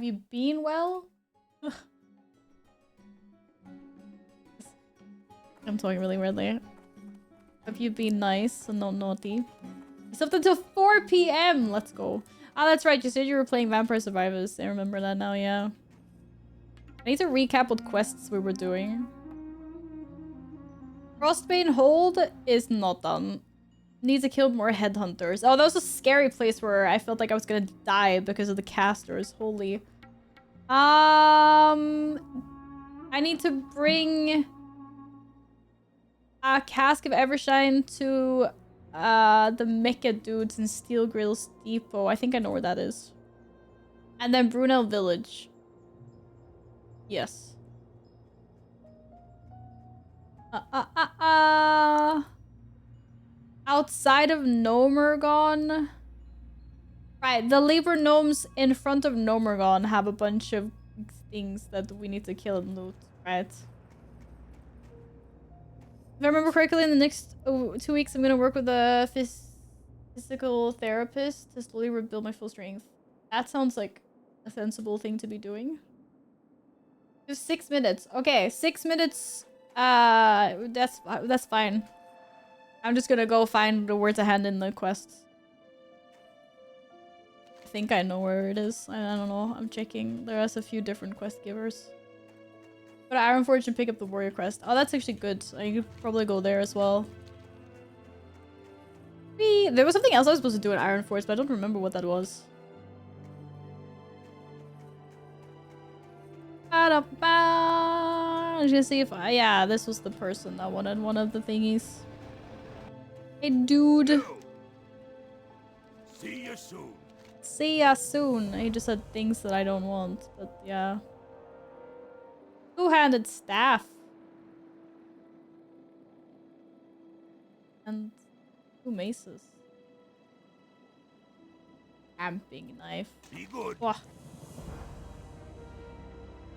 you been well? I'm talking really weirdly. Have you been nice and not naughty? It's up until 4 p.m. Let's go. Oh, that's right. You said you were playing Vampire Survivors. I remember that now, yeah. I need to recap what quests we were doing. Frostbane Hold is not done. Need to kill more headhunters. Oh, that was a scary place where I felt like I was gonna die because of the casters. Holy. I need to bring a cask of Evershine to the mecha dudes in Steel Grill's Depot. I think I know where that is. And then Brunel Village. Yes. Outside of Nomergon. Right, the Libra Gnomes in front of Nomergon have a bunch of things that we need to kill and loot, right? If I remember correctly, in the next 2 weeks, I'm gonna work with a physical therapist to slowly rebuild my full strength. That sounds like a sensible thing to be doing. Just 6 minutes. Okay, 6 minutes. That's fine. I'm just gonna go find where to hand in the quests. I think I know where it is. I don't know. I'm checking. There are a few different quest givers. But Ironforge and pick up the warrior crest. Oh, that's actually good. I could probably go there as well. There was something else I was supposed to do at Ironforge, but I don't remember what that was. I'm just gonna see if yeah, this was the person that wanted one of the thingies. Hey, dude. See you soon. See ya soon. He just said things that I don't want, but yeah. Two-handed staff. And 2 maces. Camping knife. Be good. Wah.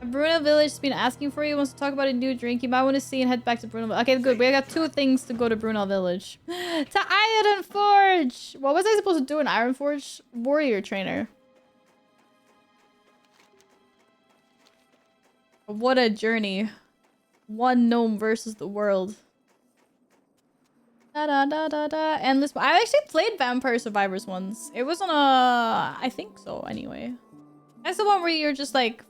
Bruno Village has been asking for you. Wants to talk about a new drink. You might want to see and head back to Bruno. Okay, good. We got 2 things to go to Bruno Village. To Iron Forge. What was I supposed to do in Iron Forge? Warrior trainer. What a journey. One gnome versus the world. Da da da da da. Endless. I actually played Vampire Survivors once. It was on a. I think so. Anyway, that's the one where you're just like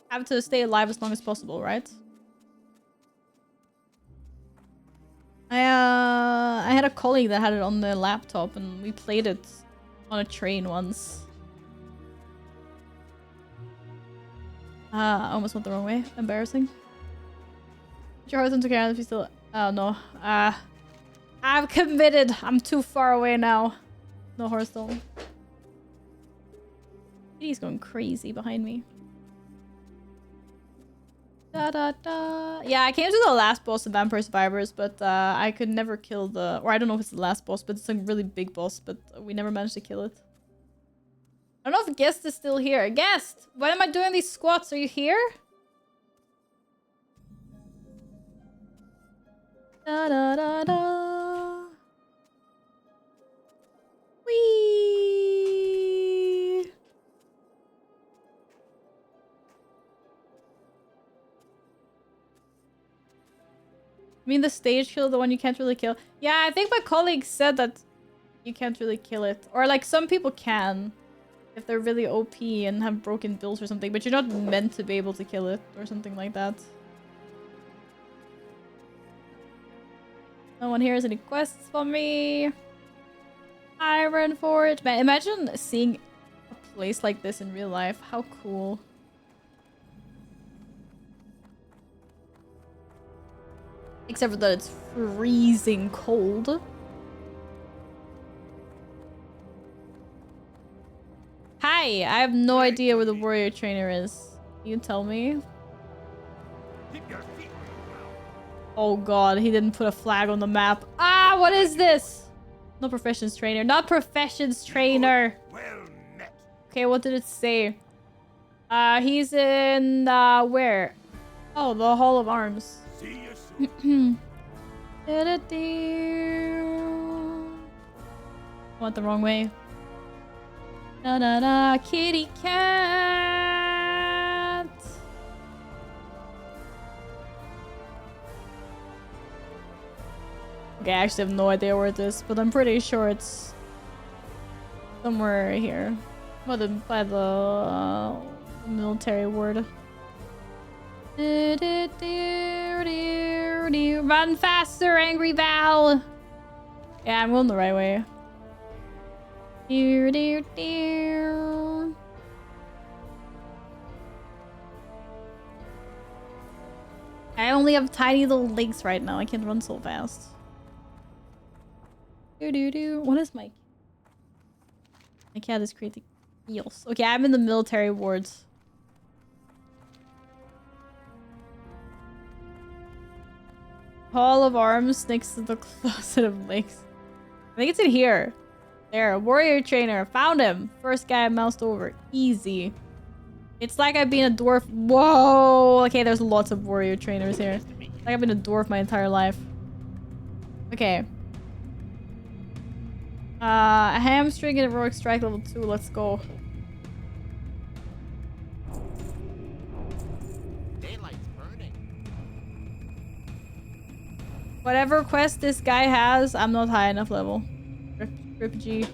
have to stay alive as long as possible, right? I had a colleague that had it on the laptop, and we played it on a train once. I almost went the wrong way. Embarrassing. Put your husband to care if you still. Oh no. I've committed. I'm too far away now. No Hearthstone. He's going crazy behind me. Da da da. Yeah, I came to the last boss of Vampire Survivors, but I could never kill the. Or I don't know if it's the last boss, but it's a really big boss. But we never managed to kill it. I don't know if Guest is still here. Guest! Why am I doing these squats? Are you here? Da da da da. Whee! I mean the stage kill, the one you can't really kill. Yeah, I think my colleague said that you can't really kill it. Or like some people can. if they're really OP and have broken builds or something, but you're not meant to be able to kill it or something like that. No one here has any quests for me. Iron Forge. Man, imagine seeing a place like this in real life. How cool. Except for that it's freezing cold. Hi, I have no idea where the warrior trainer is. Can you tell me? Keep your feet on the ground. Oh god, he didn't put a flag on the map. Ah, what is this? No professions trainer. Not professions trainer. Well met. Okay, what did it say? He's in, where? Oh, the Hall of Arms. See you soon. Went the wrong way. Da da da, kitty cat. Okay, I actually have no idea where it is, but I'm pretty sure it's somewhere here. By the military word. Run faster, Angry Val! Yeah, I'm going the right way. I only have tiny little legs right now. I can't run so fast. What is my... My cat is creating heels. Okay, I'm in the military wards. Hall of Arms next to the Closet of Lakes. I think it's in here. There, warrior trainer. Found him. First guy I moused over. Easy. It's like I've been a dwarf. Whoa! Okay, there's lots of warrior trainers here. It's like I've been a dwarf my entire life. Okay. A hamstring and a heroic strike level 2. Let's go. Daylight's burning. Whatever quest this guy has, I'm not high enough level. Rip G. Can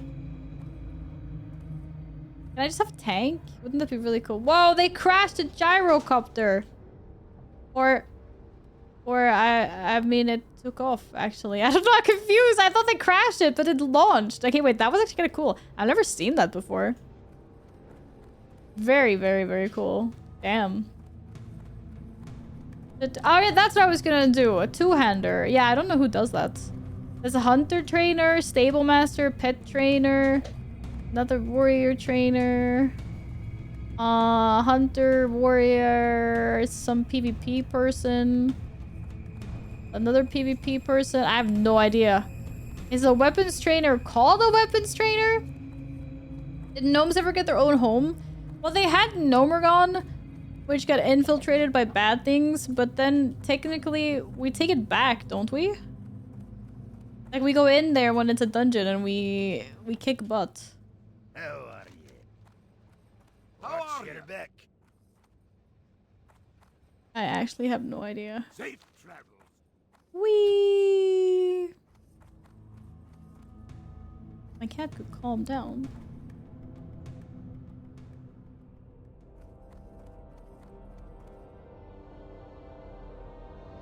I just have a tank? Wouldn't that be really cool? Whoa, they crashed a gyrocopter. Or I mean it took off actually. I'm not confused. I thought they crashed it, but it launched. Okay, wait, that was actually kind of cool. I've never seen that before. Very, very, very cool. Damn. Oh yeah, that's what I was gonna do. A two-hander. Yeah, I don't know who does that. There's a hunter trainer, stable master, pet trainer, another warrior trainer, hunter, warrior, some PvP person, another PvP person. I have no idea. Is a weapons trainer called a weapons trainer? Did gnomes ever get their own home? Well, they had Gnomergon, which got infiltrated by bad things, but then technically we take it back, don't we? Like, we go in there when it's a dungeon and we kick butt. How are you? How are you? Back. I actually have no idea. Safe travels. Whee! My cat could calm down.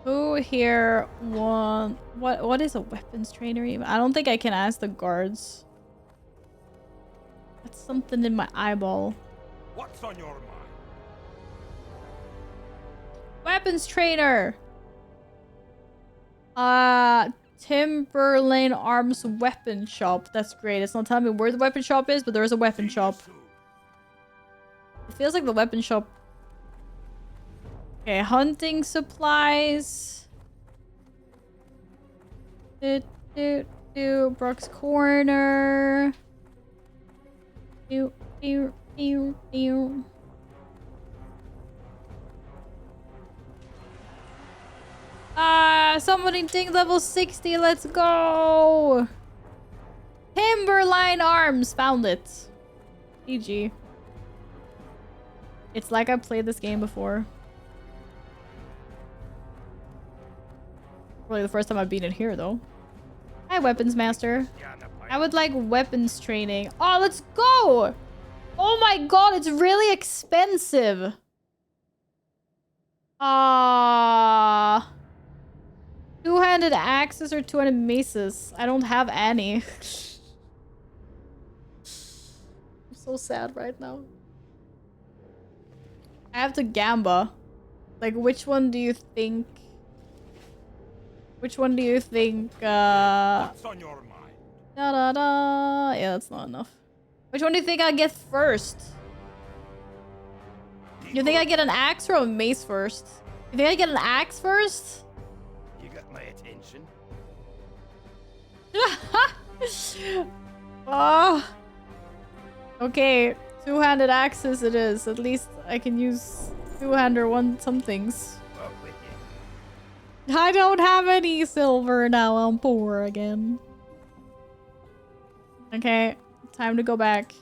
Who here want... What is a weapons trainer even? I don't think I can ask the guards. That's something in my eyeball. What's on your mind? Weapons trainer! Timberlane Arms Weapon Shop. That's great. It's not telling me where the weapon shop is, but there is a weapon shop. It feels like the weapon shop. Okay, hunting supplies. Brooks Corner. Somebody ding level 60. Let's go. Timberline Arms. Found it. GG. It's like I've played this game before. Probably the first time I've been in here, though. Hi, Weapons Master. I would like weapons training. Oh, let's go! Oh my god, it's really expensive. Two-handed axes or two-handed maces? I don't have any. I'm so sad right now. I have to gamba. Like, which one do you think? What's on your mind? Da da da. Yeah, that's not enough. Which one do you think I get first? You think I get an axe or a mace first? You think I get an axe first? You got my attention. Oh. Okay, two-handed axes it is. At least I can use two-hand or one somethings. Up with you. I don't have any silver now. I'm poor again. Okay, time to go back.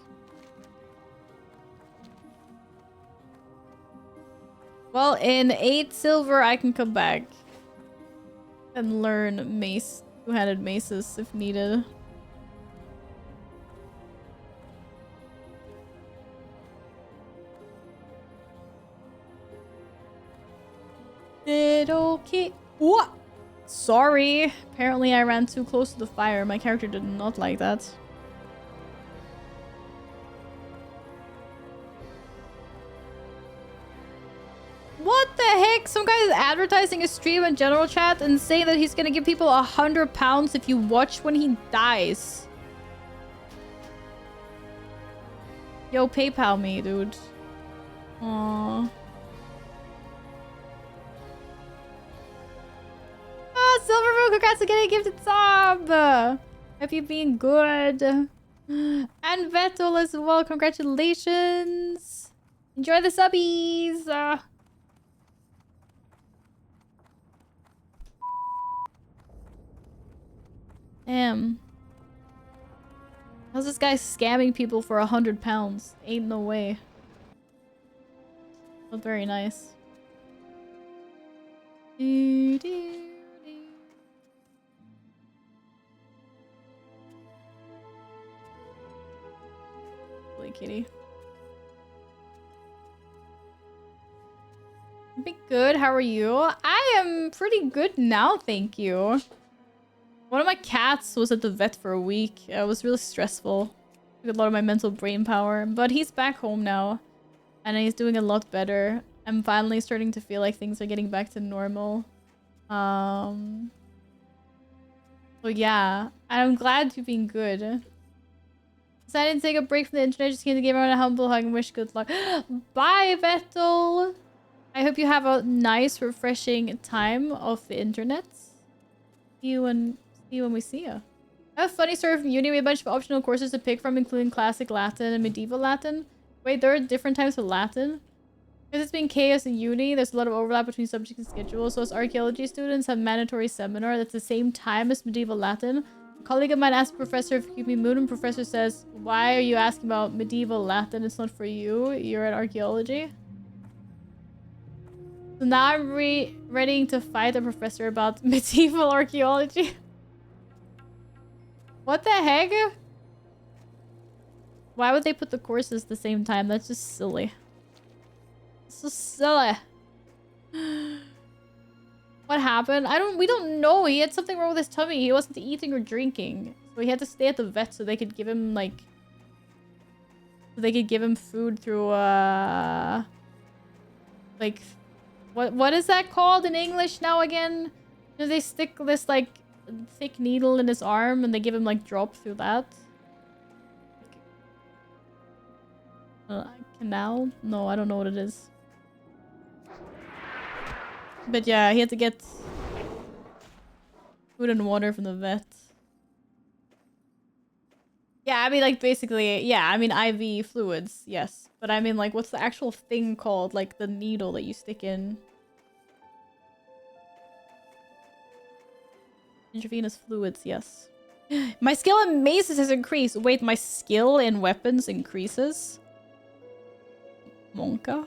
Well, in 8 silver, I can come back and learn mace, two-handed maces if needed. Okay. What? Sorry. Apparently, I ran too close to the fire. My character did not like that. What the heck? Some guy is advertising a stream in general chat and saying that he's gonna give people £100 if you watch when he dies. Yo, PayPal me, dude. Aww. Oh, Silvermoon, congrats on getting a gifted sub! Hope you being good. And Vettel as well, congratulations! Enjoy the subbies! Damn. How's this guy scamming people for £100? Ain't no way. Not very nice. Really, kitty. Be good. How are you? I am pretty good now, thank you. One of my cats was at the vet for a week. It was really stressful. Took a lot of my mental brain power. But he's back home now. And he's doing a lot better. I'm finally starting to feel like things are getting back to normal. So yeah. I'm glad you've been good. Decided to take a break from the internet. Just came to give everyone a humble hug and wish good luck. Bye, Vettel! I hope you have a nice, refreshing time off the internet. See you when we see you. I have a funny story from uni. We have a bunch of optional courses to pick from, including classic Latin and medieval Latin. Wait, there are different types of Latin? Because it's been chaos in uni, there's a lot of overlap between subjects and schedules. So as archaeology students have mandatory seminar that's the same time as medieval Latin. A colleague of mine asked the professor if Cupid Moon, and professor says, why are you asking about medieval Latin? It's not for you. You're at archaeology. So now I'm ready to fight a professor about medieval archaeology. What the heck? Why would they put the courses at the same time? That's just silly. It's just silly. What happened? We don't know. He had something wrong with his tummy. He wasn't eating or drinking. So he had to stay at the vet so they could give him like... So they could give him food through like... What is that called in English now again? You know, they stick this like thick needle in his arm and they give him like drops through that. Canal? No, I don't know what it is. But yeah, he had to get food and water from the vet. Yeah, I mean like basically, yeah, I mean IV fluids, yes. But I mean like what's the actual thing called? Like the needle that you stick in. Intravenous fluids, yes. My skill in maces has increased. Wait, my skill in weapons increases? Monka?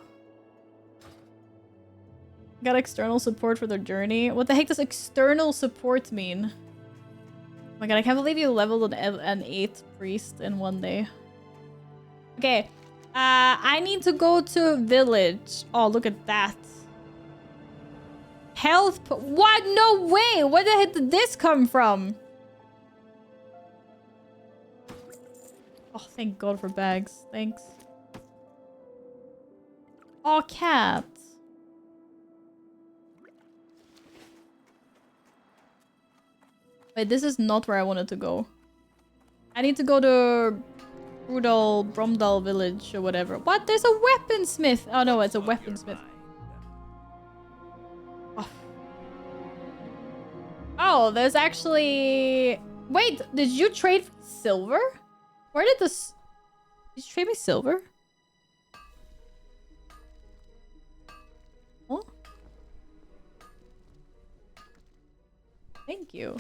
Got external support for their journey. What the heck does external support mean? Oh my god, I can't believe you leveled an 8th priest in one day. Okay, I need to go to village. Oh, look at that. What? No way! Where the heck did this come from? Oh, thank God for bags. Thanks. Oh, cat. Wait, this is not where I wanted to go. I need to go to Bromdal village or whatever. What? There's a weaponsmith. Oh no, it's a weaponsmith. Oh, there's actually... Wait, did you trade silver? Where did this... Did you trade me silver? Oh. Thank you.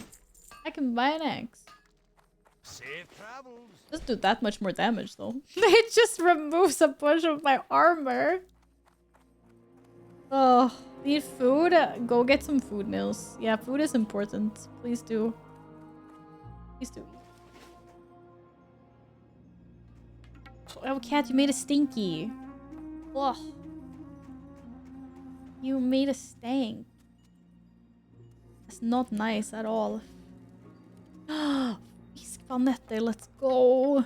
I can buy an axe. Safe travels. Doesn't do that much more damage though. It just removes a bunch of my armor. Oh, need food? Go get some food, Nils. Yeah, food is important. Please do. Please do. Oh, cat, you made a stinky. Ugh. You made a stank. That's not nice at all. Fiskvanette, let's go.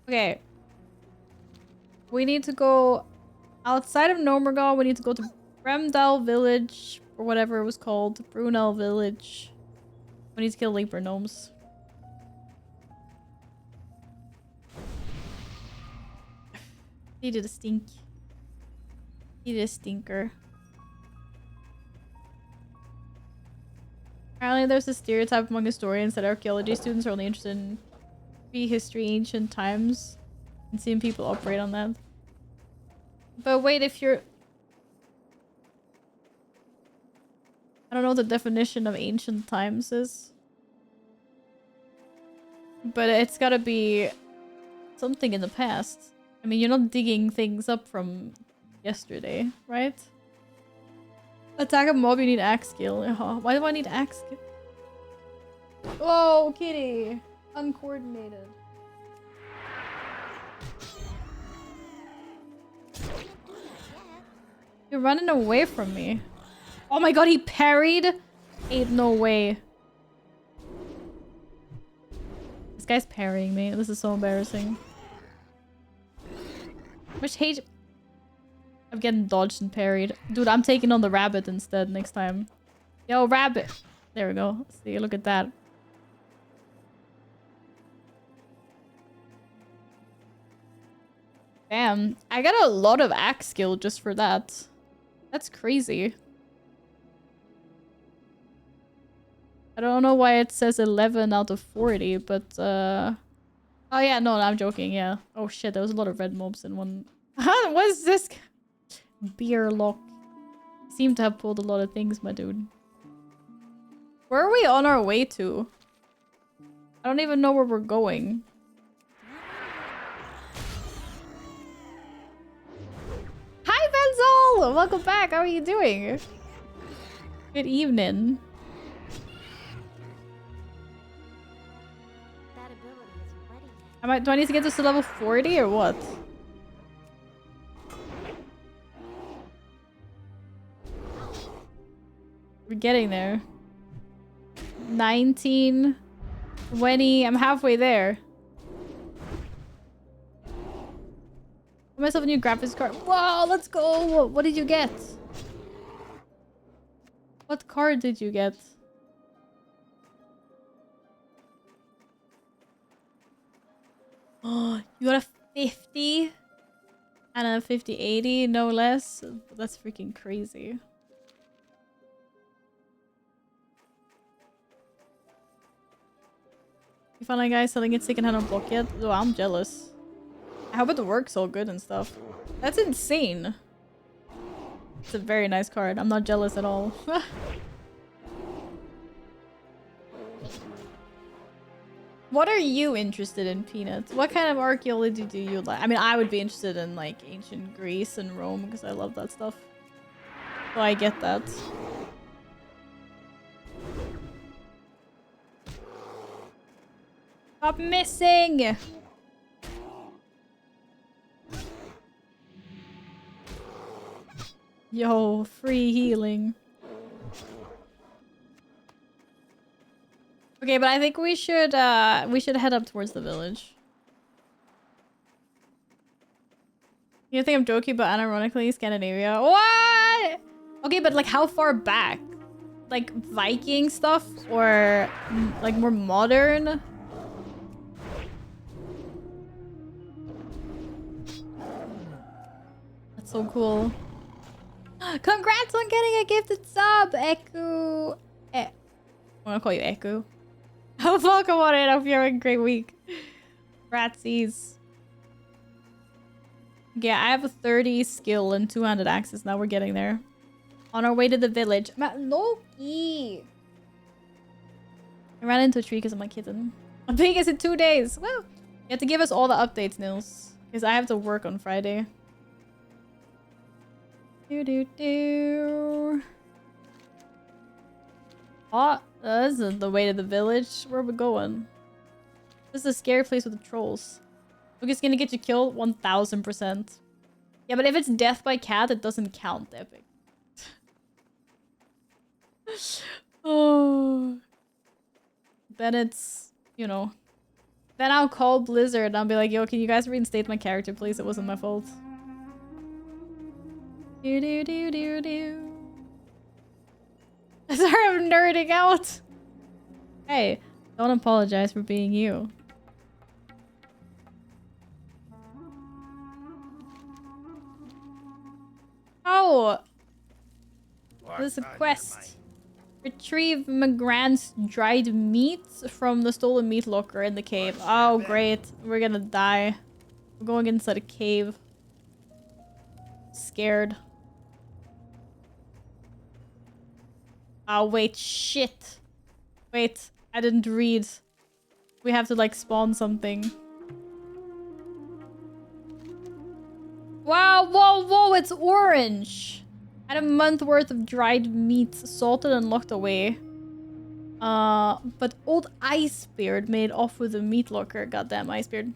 Okay. We need to go outside of Nomergal. We need to go to Bremdal village or whatever it was called. Brunel village. We need to kill Leaper gnomes. He did a stink. He did a stinker. Apparently there's a stereotype among historians that archaeology students are only interested in prehistory, ancient times, and seeing people operate on that. But wait, if you're... I don't know what the definition of ancient times is. But it's gotta be something in the past. I mean, you're not digging things up from yesterday, right? Attack a mob, you need axe skill. Why do I need axe skill? Oh, kitty. Uncoordinated. You're running away from me. Oh my god, he parried? Ain't no way. This guy's parrying me. This is so embarrassing. Which hate... I'm getting dodged and parried. Dude, I'm taking on the rabbit instead next time. Yo, rabbit! There we go. See, look at that. Damn. I got a lot of axe skill just for that. That's crazy. I don't know why it says 11 out of 40, but oh yeah, no, I'm joking, yeah. Oh shit, there was a lot of red mobs in one. What is this? Beer lock. Seem to have pulled a lot of things, my dude. Where are we on our way to? I don't even know where we're going. Hi, Benzel! Welcome back. How are you doing? Good evening. Do I need to get this to level 40 or what? We're getting there. 19, 20. I'm halfway there. Got myself a new graphics card. Whoa, let's go! What did you get? What card did you get? Oh, you got a 50 and a 5080, no less. That's freaking crazy. You found a guy selling it secondhand on block yet? Oh, I'm jealous. I hope it works all good and stuff. That's insane. It's a very nice card. I'm not jealous at all. What are you interested in, Peanuts? What kind of archaeology do you like? I mean, I would be interested in like ancient Greece and Rome because I love that stuff. So I get that. Stop missing! Yo, free healing. Okay, but I think we should head up towards the village. You think I'm joking, but unironically, Scandinavia. What? Okay, but like how far back? Like Viking stuff or like more modern? That's so cool. Congrats on getting a gifted sub, Eku. I'm gonna call you Eku. Welcome on in. I hope you're having a great week. Ratsies. Yeah, I have a 30 skill and 200 axes. Now we're getting there. On our way to the village. Loki! I ran into a tree because of my kitten. I'm doing this in 2 days. Well, you have to give us all the updates, Nils. Because I have to work on Friday. Do. Oh, this is the way to the village. Where are we going? This is a scary place with the trolls. Look, gonna get you killed 1000%. Yeah, but if it's death by cat, it doesn't count, Epic. Oh. Then it's, you know. Then I'll call Blizzard and I'll be like, yo, can you guys reinstate my character, please? It wasn't my fault. Do. Sorry, I'm nerding out. Hey, don't apologize for being you. Oh! There's a quest. Retrieve McGrant's dried meat from the stolen meat locker in the cave. Oh, great. We're gonna die. We're going inside a cave. Scared. Oh, wait. Shit. Wait. I didn't read. We have to, like, spawn something. Wow, whoa, it's orange. Had a month worth of dried meats salted and locked away. But old Icebeard made off with the meat locker. Goddamn Icebeard.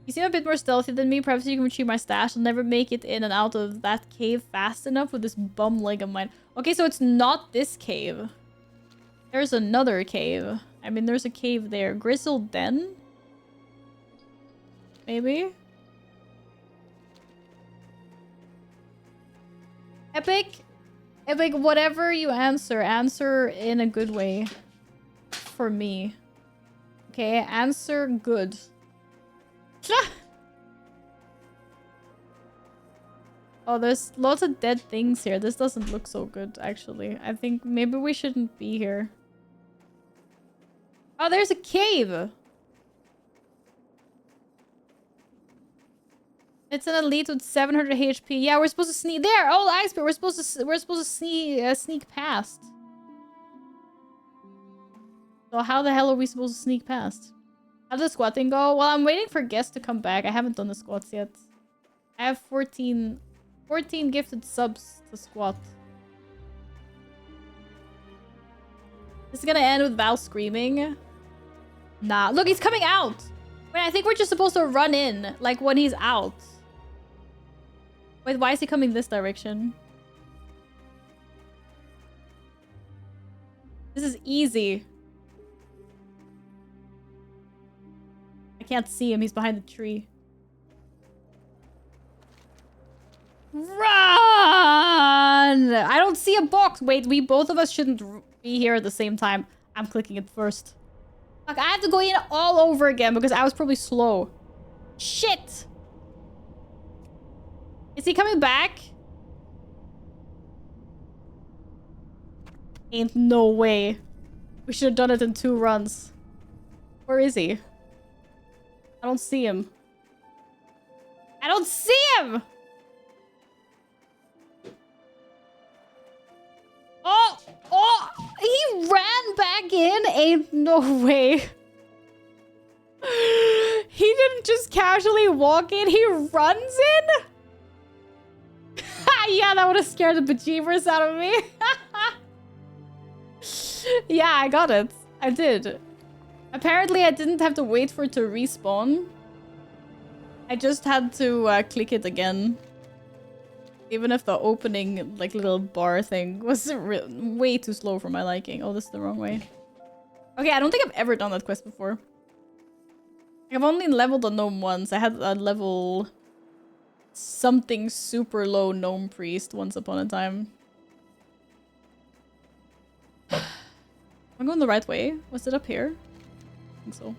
You seem a bit more stealthy than me. Perhaps you can retrieve my stash. I'll never make it in and out of that cave fast enough with this bum leg of mine. Okay, so it's not this cave. There's another cave. I mean, there's a cave there. Grizzled Den? Maybe? Epic, whatever you answer in a good way. For me. Okay, answer good. Oh, there's lots of dead things here. This doesn't look so good, actually. I think maybe we shouldn't be here. Oh, there's a cave! It's an elite with 700 HP. Yeah, we're supposed to sneak there. Oh, Iceberg. We're supposed to sneak past. So how the hell are we supposed to sneak past? How did the squatting go? Well, I'm waiting for guests to come back. I haven't done the squats yet. I have 14 gifted subs to squat. This is gonna end with Val screaming. Nah, look, he's coming out. Wait, I think we're just supposed to run in, like when he's out. Wait, why is he coming this direction? This is easy. I can't see him. He's behind the tree. Run! I don't see a box. Wait, both of us shouldn't be here at the same time. I'm clicking it first. Fuck, I have to go in all over again because I was probably slow. Shit! Is he coming back? Ain't no way. We should have done it in 2 runs. Where is he? I don't see him. I don't see him! Oh! He ran back in? Ain't no way. He didn't just casually walk in, he runs in? Yeah, that would have scared the bejeebers out of me. Yeah, I got it. I did. Apparently I didn't have to wait for it to respawn. I just had to click it again. Even if the opening, like, little bar thing was way too slow for my liking. Oh, this is the wrong way. Okay, I don't think I've ever done that quest before. I've only leveled a gnome once. I had a level something super low gnome priest once upon a time. I'm going the right way. Was it up here? I think so.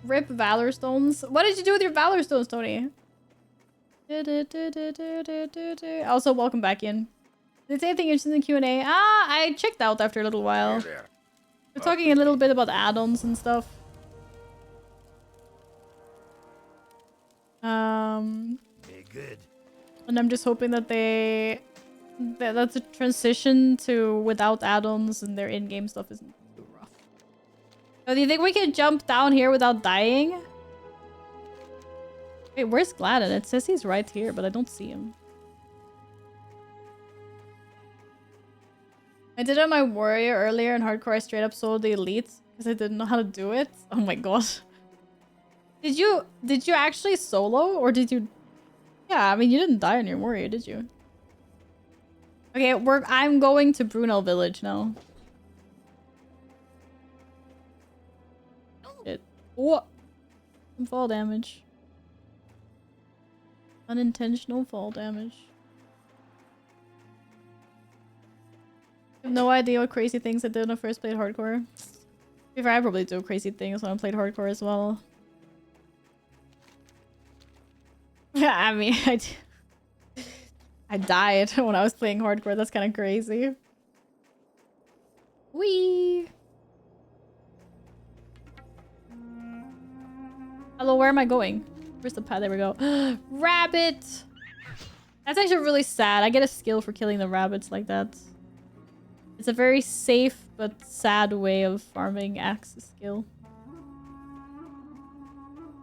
Rip Valor Stones. What did you do with your Valor Stones, Tony? Also, welcome back in. Did it say anything interesting in Q&A? Ah, I checked out after a little while. We're talking a little bit about add-ons and stuff. Good. And I'm just hoping that that's a transition to without add-ons and their in-game stuff isn't too rough. So do you think we can jump down here without dying? Wait, where's Gladden? It says he's right here, but I don't see him. I did it on my warrior earlier in hardcore. I straight up soloed the elite because I didn't know how to do it. Oh my god. Did you actually solo or did you? Yeah, I mean you didn't die on your warrior, did you? Okay, I'm going to Brunel Village now. Shit. Oh, some fall damage. Unintentional fall damage. I have no idea what crazy things I did when I first played hardcore. Before I probably do crazy things when I played hardcore as well. Yeah, I mean, I died when I was playing hardcore. That's kind of crazy. Whee! Hello, where am I going? Where's the path? There we go. Rabbit! That's actually really sad. I get a skill for killing the rabbits like that. It's a very safe but sad way of farming axe skill.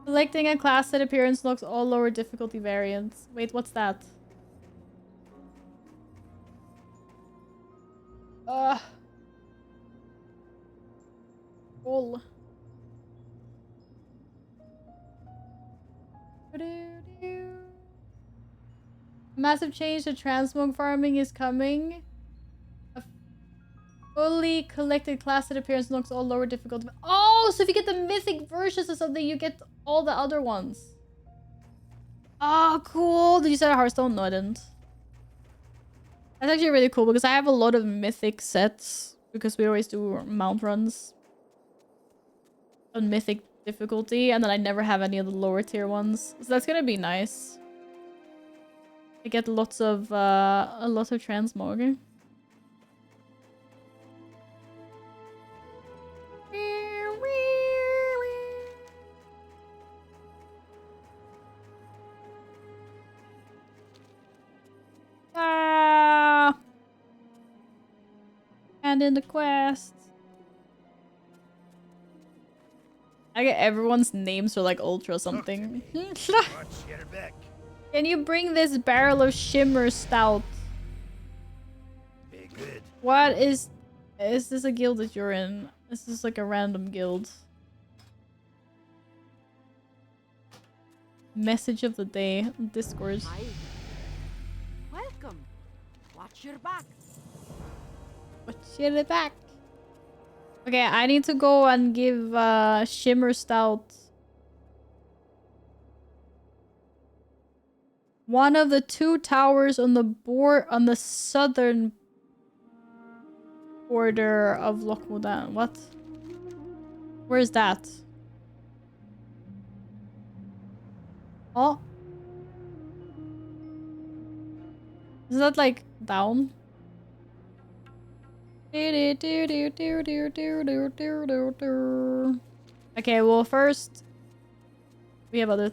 Selecting a class set appearance locks all lower difficulty variants. Wait, what's that? Roll. Massive change to transmog farming is coming. A fully collected class set appearance knocks all lower difficulty. Oh, so if you get the mythic versions or something, you get all the other ones. Oh, cool. Did you set a Hearthstone? No, I didn't. That's actually really cool because I have a lot of mythic sets because we always do mount runs on mythic difficulty, and then I never have any of the lower tier ones. So that's gonna be nice. I get lots of transmog. Ah! And in the quest. I get everyone's names for like ultra something. Can you bring this barrel of shimmer stout? Good. What is this a guild that you're in? This is like a random guild. Message of the day on Discord. Hi. Welcome. Watch your back. Watch your back. Okay, I need to go and give shimmer stout one of the 2 towers on the southern border of Lochmodan. What? Where is that? Oh. Is that like down? Okay, well first we have other.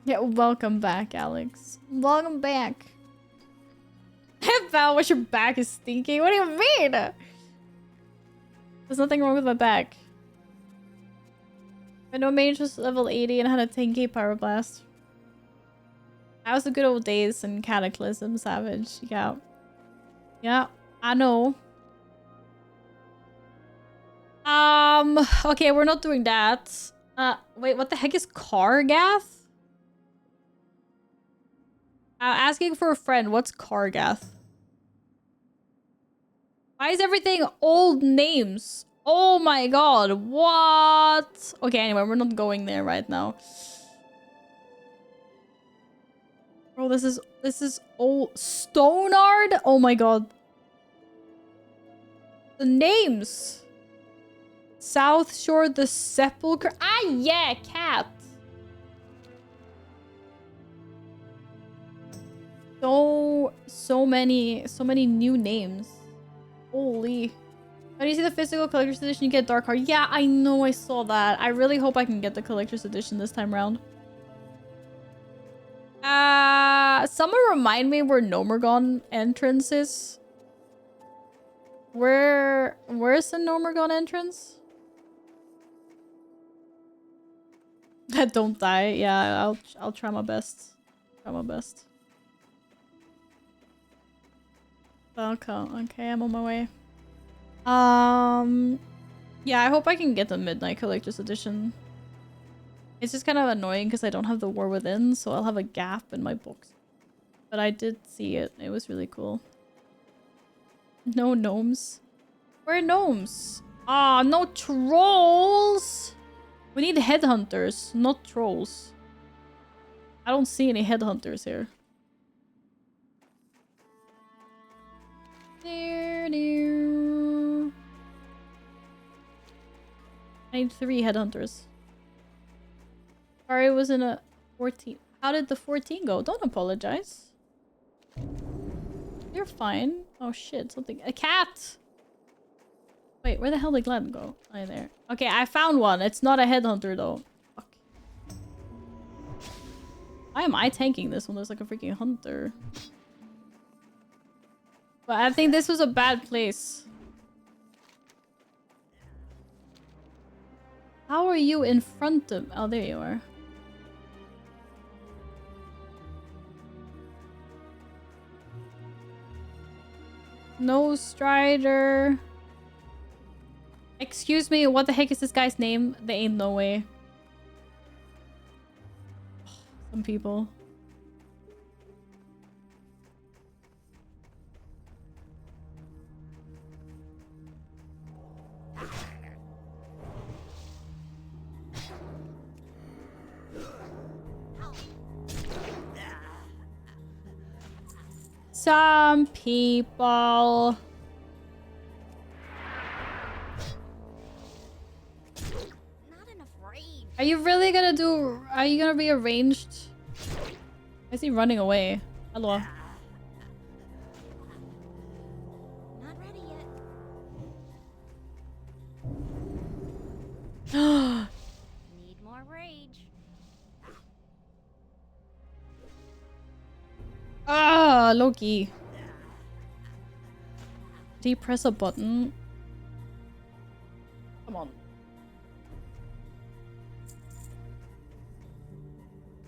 Yeah, welcome back, Alex. Welcome back. Val, what your back is stinky? What do you mean? There's nothing wrong with my back. I know mage was level 80 and had a 10k pyroblast. That was the good old days in Cataclysm Savage. Yeah. Yeah, I know. Okay, we're not doing that. Wait, what the heck is Kargath? Asking for a friend. What's Kargath? Why is everything old names? Oh my god, what? Okay, anyway, we're not going there right now. Bro, this is old. Stonard? Oh my god. The names. South Shore, the Sepulchre. Ah, yeah, cat. So many new names. Holy. How do you see the physical collector's edition? You get Dark Heart. Yeah, I know, I saw that. I really hope I can get the collector's edition this time around. Someone remind me where Nomergon entrance is. Where's the Nomergon entrance? Don't die. Yeah, I'll try my best. Try my best. Okay, I'm on my way. Yeah, I hope I can get the Midnight Collector's Edition. It's just kind of annoying because I don't have the War Within, so I'll have a gap in my books. But I did see it. It was really cool. No gnomes. Where are gnomes? Ah, no trolls! We need headhunters, not trolls. I don't see any headhunters here. I need 3 headhunters. Sorry, it was in a 14. How did the 14 go? Don't apologize. You're fine. Oh shit, something. A cat! Wait, where the hell did Glenn go? Oh, there. Okay, I found one. It's not a headhunter though. Fuck. Why am I tanking this when there's like a freaking hunter? But I think this was a bad place. How are you in front of... Oh, there you are. No Strider. Excuse me, what the heck is this guy's name? There ain't no way. Some people. Some people. Not enough range. Are you really gonna do... Are you gonna be arranged? Why is he running away? Hello. Not ready yet. Need more rage. Ah, Loki. Did he press a button? Come on.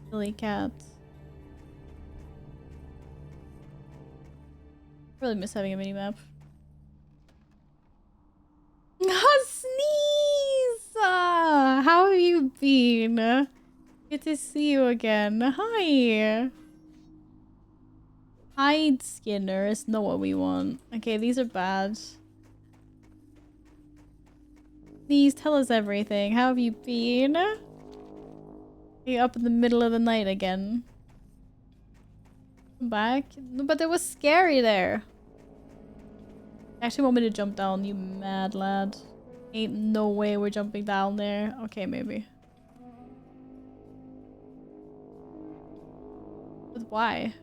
Silly cat. Really miss having a mini-map. Sneeze! How have you been? Good to see you again. Hi! Hide Skinner is not what we want. Okay, these are bad. Please tell us everything. How have you been? Are you up in the middle of the night again? Come back? No, but it was scary there. You actually want me to jump down, you mad lad. Ain't no way we're jumping down there. Okay, maybe. But why?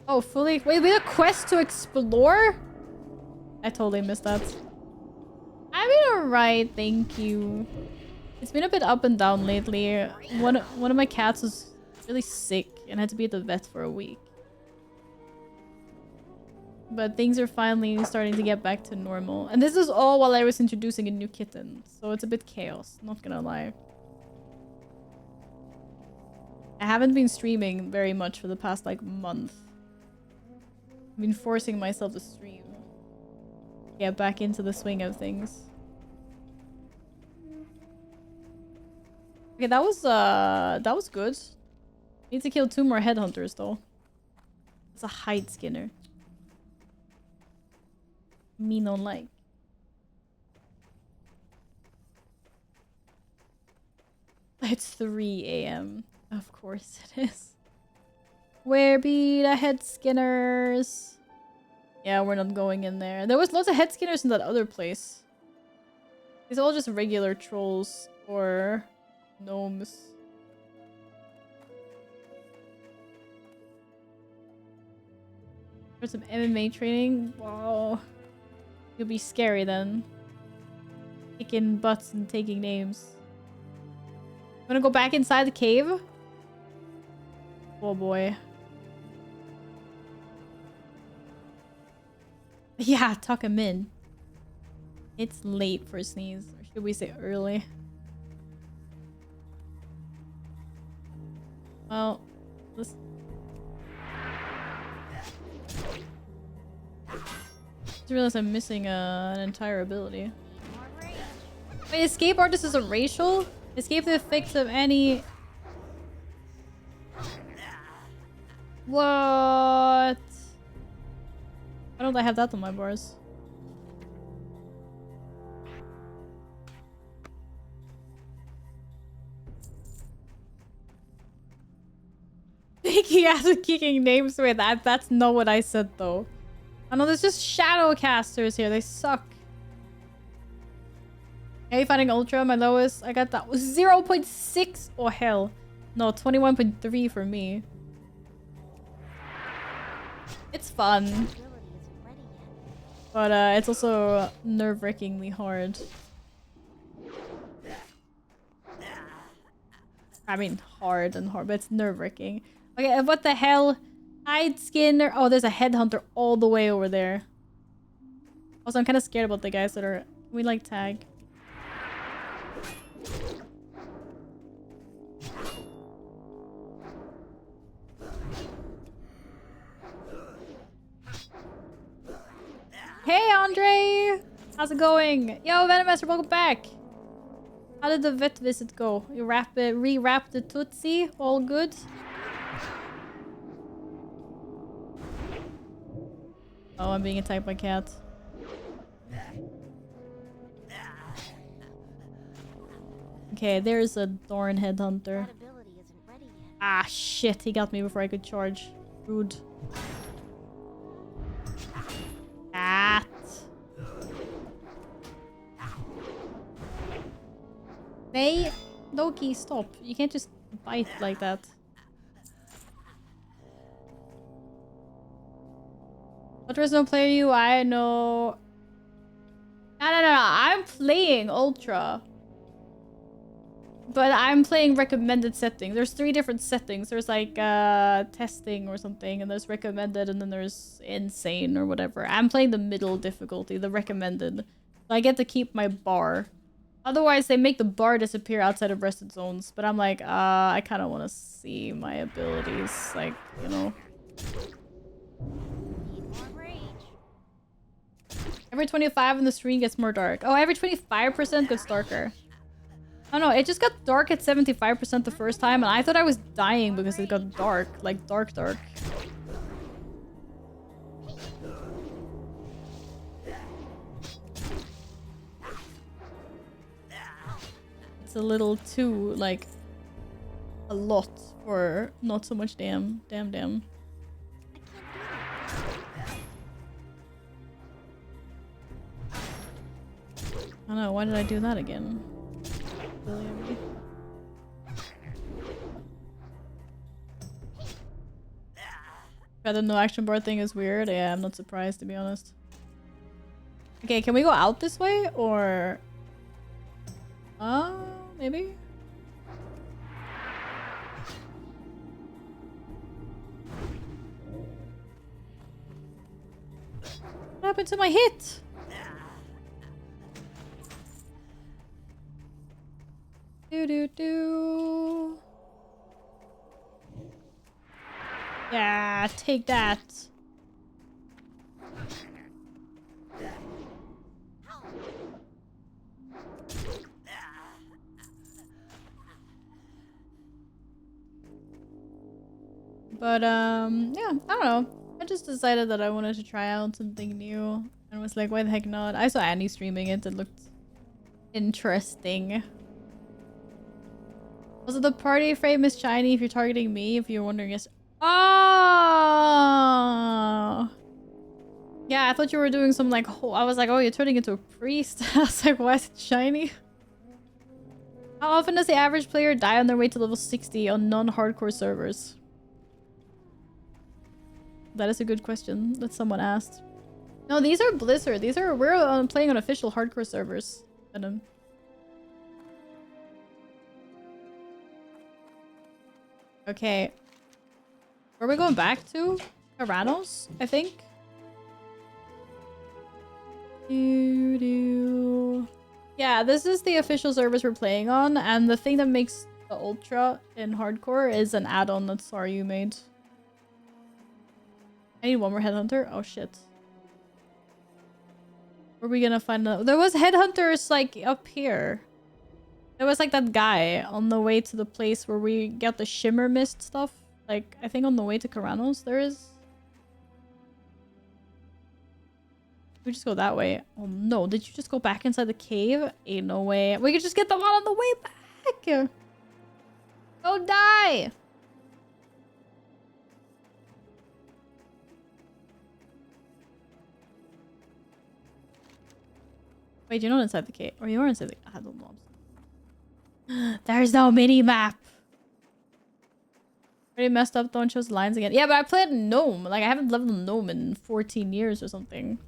Oh, fully. Wait, we had a quest to explore? I totally missed that. I've been alright, thank you. It's been a bit up and down lately. One of my cats was really sick and had to be at the vet for a week. But things are finally starting to get back to normal. And this is all while I was introducing a new kitten. So it's a bit chaos, not gonna lie. I haven't been streaming very much for the past like month. I've been forcing myself to stream. Get back into the swing of things. Okay, that was good. Need to kill 2 more headhunters though. It's a hide skinner. Me no like. It's 3 a.m. Of course it is. Where be the head skinners? Yeah, we're not going in there. There was lots of head skinners in that other place. These are all just regular trolls or gnomes. For some MMA training? Wow. You'll be scary then. Kicking butts and taking names. Wanna go back inside the cave? Oh boy. Yeah, tuck him in. It's late for sneeze. Or should we say early? Well, let's... I realize I'm missing an entire ability. Wait, escape artist isn't racial? Escape the effects of any... What? Why don't I have that on my bars? He has a kicking names with that. That's not what I said though. I know there's just shadow casters here. They suck. Hey, fighting Ultra, my lowest. I got that was 0.6. Oh hell. No, 21.3 for me. It's fun. But it's also nerve-wrackingly hard. I mean, hard, but it's nerve-wracking. Okay, what the hell? Hide skinner. Oh, there's a headhunter all the way over there. Also, I'm kind of scared about the guys that are... Can we, like, tag? Hey, Andre! How's it going? Yo, Venommaster, welcome back! How did the vet visit go? You re-wrap the Tootsie? All good? Oh, I'm being attacked by cat. Okay, there's a Thorn Headhunter. Ah, shit. He got me before I could charge. Rude. Cat. They... Loki, stop. You can't just bite like that. What was no player UI? No. No. I'm playing Ultra. But I'm playing recommended setting. There's 3 different settings. There's like testing or something, and there's recommended, and then there's insane or whatever. I'm playing the middle difficulty, the recommended. So I get to keep my bar. Otherwise, they make the bar disappear outside of rested zones. But I'm like, I kind of want to see my abilities, like, you know. Every 25 in the screen gets more dark. Oh, every 25% gets darker. Oh no, it just got dark at 75% the first time, and I thought I was dying because it got dark. Like, dark. It's a little too, like, a lot for not so much damn. I don't know, why did I do that again? The no action bar thing is weird. Yeah, I'm not surprised, to be honest. Okay, can we go out this way? Or... maybe? What happened to my hit? Do. Yeah, take that. But yeah, I don't know. I just decided that I wanted to try out something new and was like, why the heck not? I saw Annie streaming it. It looked interesting. Also, the party frame is shiny if you're targeting me. If you're wondering, yes. Oh! Yeah, I thought you were doing some like. I was like, oh, you're turning into a priest. I was like, why is it shiny? How often does the average player die on their way to level 60 on non-hardcore servers? That is a good question that someone asked. No, these are Blizzard. We're playing on official hardcore servers. Venom. Okay. Where are we going back to? Karanos, I think. Yeah, this is the official servers we're playing on, and the thing that makes the Ultra in hardcore is an add-on that Saryu made. I need one more headhunter. Oh shit. Where are we gonna find that? There was headhunters like up here. There was like that guy on the way to the place where we got the shimmer mist stuff. Like, I think on the way to Karanos there is. We just go that way. Oh no, did you just go back inside the cave? Ain't no way. We could just get the one on the way back. Go die. Wait, you're not inside the cave. Or you are inside the... I don't know. There's no mini-map. Pretty messed up. Don't show the lines again. Yeah, but I played Gnome. Like, I haven't leveled Gnome in 14 years or something.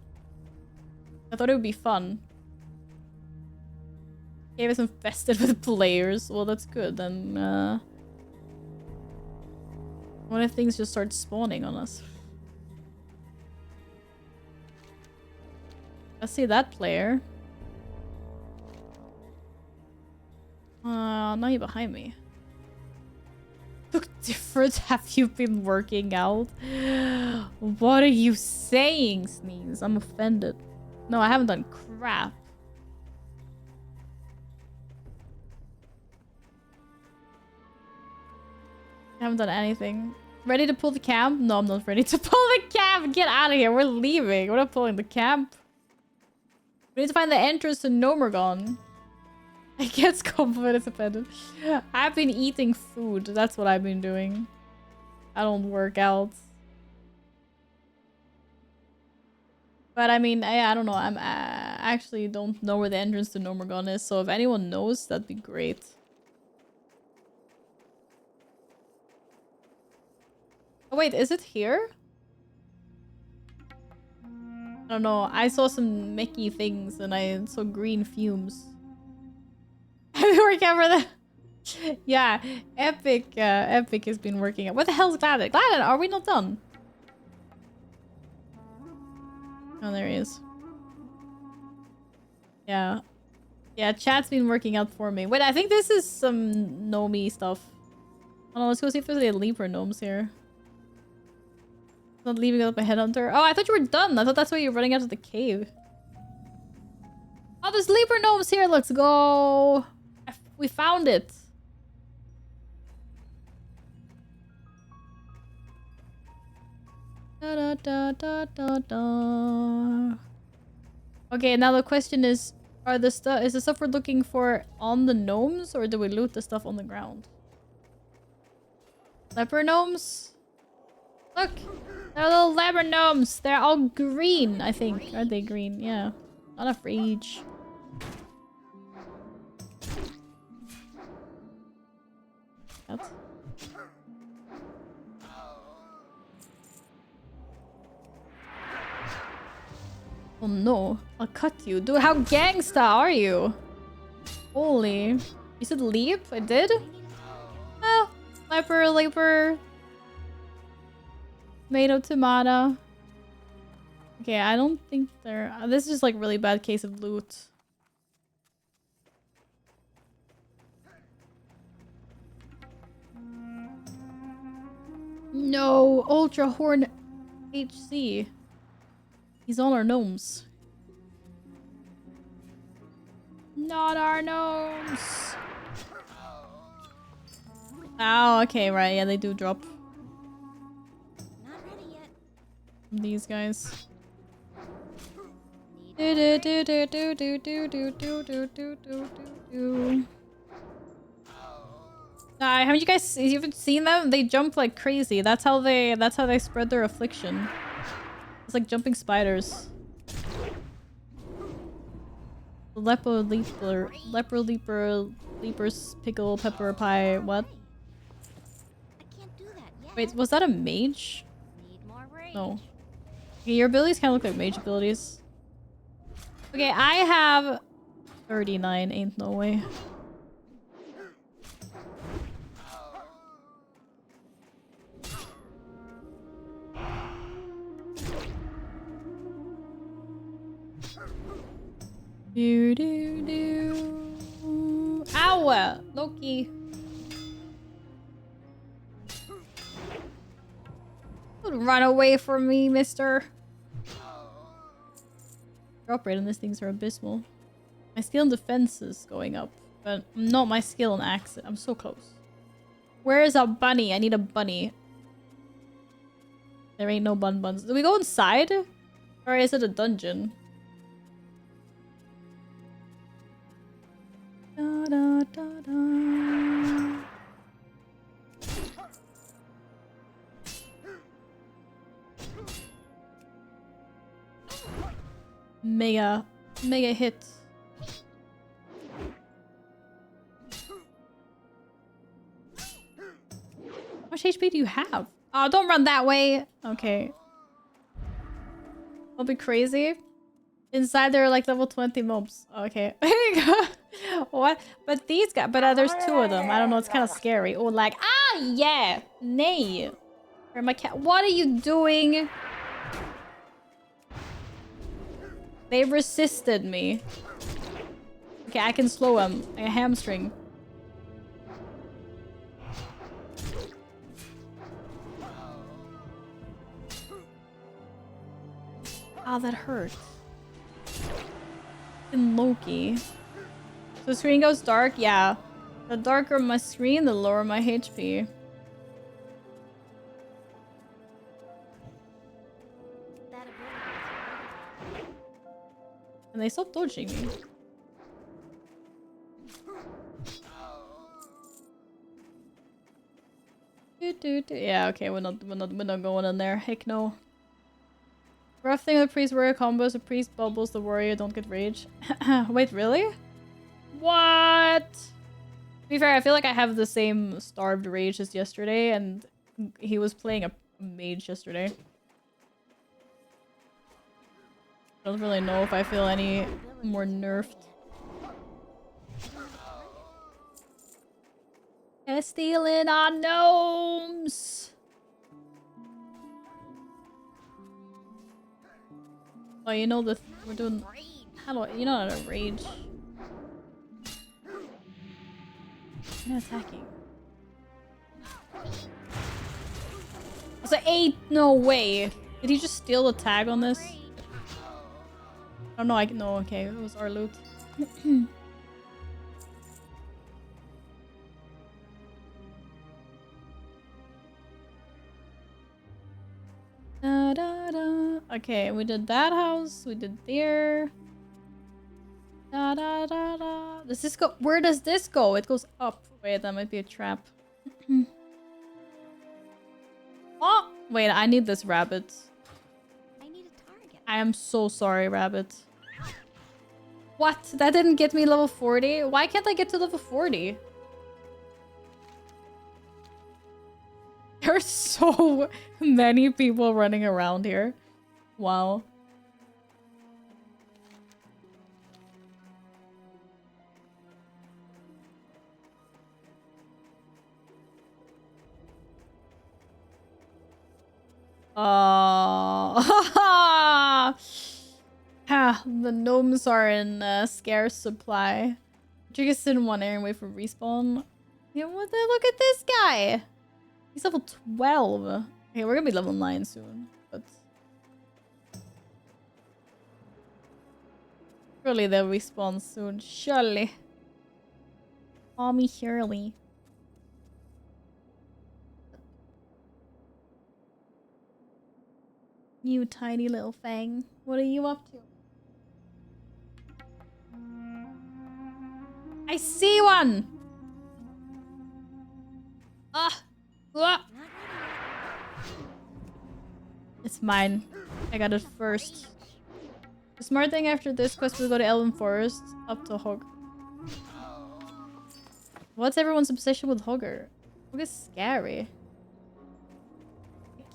I thought it would be fun. Cave is infested with players. Well, that's good. Then, what if things just start spawning on us? I see that player. Now you're behind me. Look different. Have you been working out? What are you saying, Sneeze? I'm offended. No, I haven't done crap. I haven't done anything. Ready to pull the camp? No, I'm not ready to pull the camp. Get out of here. We're leaving. We're not pulling the camp. We need to find the entrance to Nomergon. I guess confidence dependent. I've been eating food. That's what I've been doing. I don't work out. But I mean, I don't know. I actually don't know where the entrance to Nomergon is. So if anyone knows, that'd be great. Oh wait, is it here? I don't know. I saw some mechie things and I saw green fumes. Work out for that. Yeah, Epic has been working out. What the hell is Gladden? Gladden, are we not done? Oh, there he is. Yeah. Yeah, chat's been working out for me. Wait, I think this is some Nomi stuff. Oh, let's go see if there's any Leaper Gnomes here. Not leaving out my headhunter. Oh, I thought you were done. I thought that's why you were running out of the cave. Oh, there's Leaper Gnomes here. Let's go. We found it. Da, da, da, da, da, da. Okay, now the question is, is the stuff we're looking for on the gnomes, or do we loot the stuff on the ground? Leper gnomes? Look! They're little leper gnomes! They're all green, I think. Are they green? Yeah. Not enough rage. What? Oh no, I'll cut you. Dude, how gangsta are you? Holy. You said leap? I did? Oh, leper. Tomato, tomato. Okay, I don't think they're... this is just like really bad case of loot. No, Ultra Horn HC. He's all our gnomes. Not our gnomes. Oh, okay, right. Yeah, they do drop. Not ready yet. These guys. Do do do do do do do do do do do do do. Haven't you guys even seen them? They jump like crazy. That's how they spread their affliction. It's like jumping spiders. Leper leapers, pickle, pepper pie. What? I can't do that yet. Wait, was that a mage? Need more rage. No. Okay, your abilities kind of look like mage abilities. Okay, I have 39. Ain't no way. Do do do. Ow! Loki. Don't run away from me, mister. Drop rate on these things are abysmal. My skill in defense is going up, but not my skill in accent. I'm so close. Where is a bunny? I need a bunny. There ain't no buns. Do we go inside? Or is it a dungeon? Da, da, da, da. Mega hit. How much HP do you have? Oh, don't run that way. Okay. I'll be crazy. Inside there are like level 20 mobs. Okay. What? But these guys, but there's 2 of them. I don't know, it's kind of scary. Oh, like, ah, yeah. Nay. Where my cat? What are you doing? They resisted me. Okay, I can slow them. Like a hamstring. Oh, that hurt. And Loki. So the screen goes dark? Yeah. The darker my screen, the lower my HP. That ability is And they stopped dodging me. Yeah, okay, we're not going in there. Heck no. Rough thing with priest warrior combos, the priest bubbles, the warrior don't get rage. Wait, really? What? To be fair, I feel like I have the same starved rage as yesterday, and he was playing a mage yesterday. I don't really know if I feel any more nerfed. They're stealing our gnomes! Oh, you know we're doing... How do I... You know how to rage. I'm not attacking. It's like 8! No way! Did he just steal the tag on this? Oh no, no, okay, it was our loot. Da, da, da. Okay, we did that house, we did there. Da, da, da, da. Does this go? Where does this go? It goes up. Wait, that might be a trap. Oh! Wait, I need this rabbit. I need a target. I am so sorry, rabbit. What? That didn't get me level 40? Why can't I get to level 40? There's so many people running around here. Wow. The gnomes are in scarce supply. Jiggis didn't want air away from respawn. Yeah, what the? Look at this guy. He's level 12. Okay, we're gonna be level 9 soon, but surely they'll respawn soon. Surely. Call me Shirley. You tiny little fang. What are you up to? I see one! Ah! Ah! It's mine. I got it first. The smart thing after this quest will go to Elven Forest, up to Hog. What's everyone's obsession with Hogger? Hog is scary.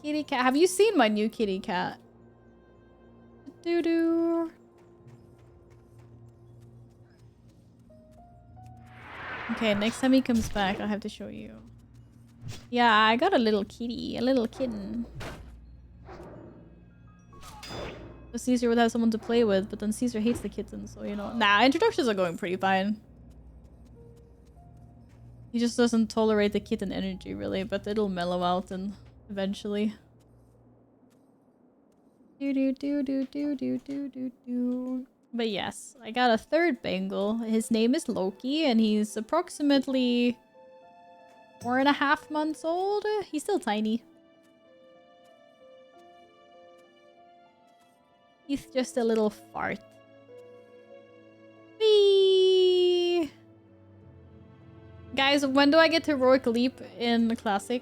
Kitty cat. Have you seen my new kitty cat? Doo-doo. Okay, next time he comes back, I'll have to show you. Yeah, I got a little kitty, a little kitten. So Caesar would have someone to play with, but then Caesar hates the kitten, so you know. Nah, introductions are going pretty fine. He just doesn't tolerate the kitten energy, really, but it'll mellow out and eventually. Do. But yes, I got a third Bengal. His name is Loki, and he's approximately 4.5 months old. He's still tiny. He's just a little fart. Whee! Guys, when do I get Heroic Leap in the Classic?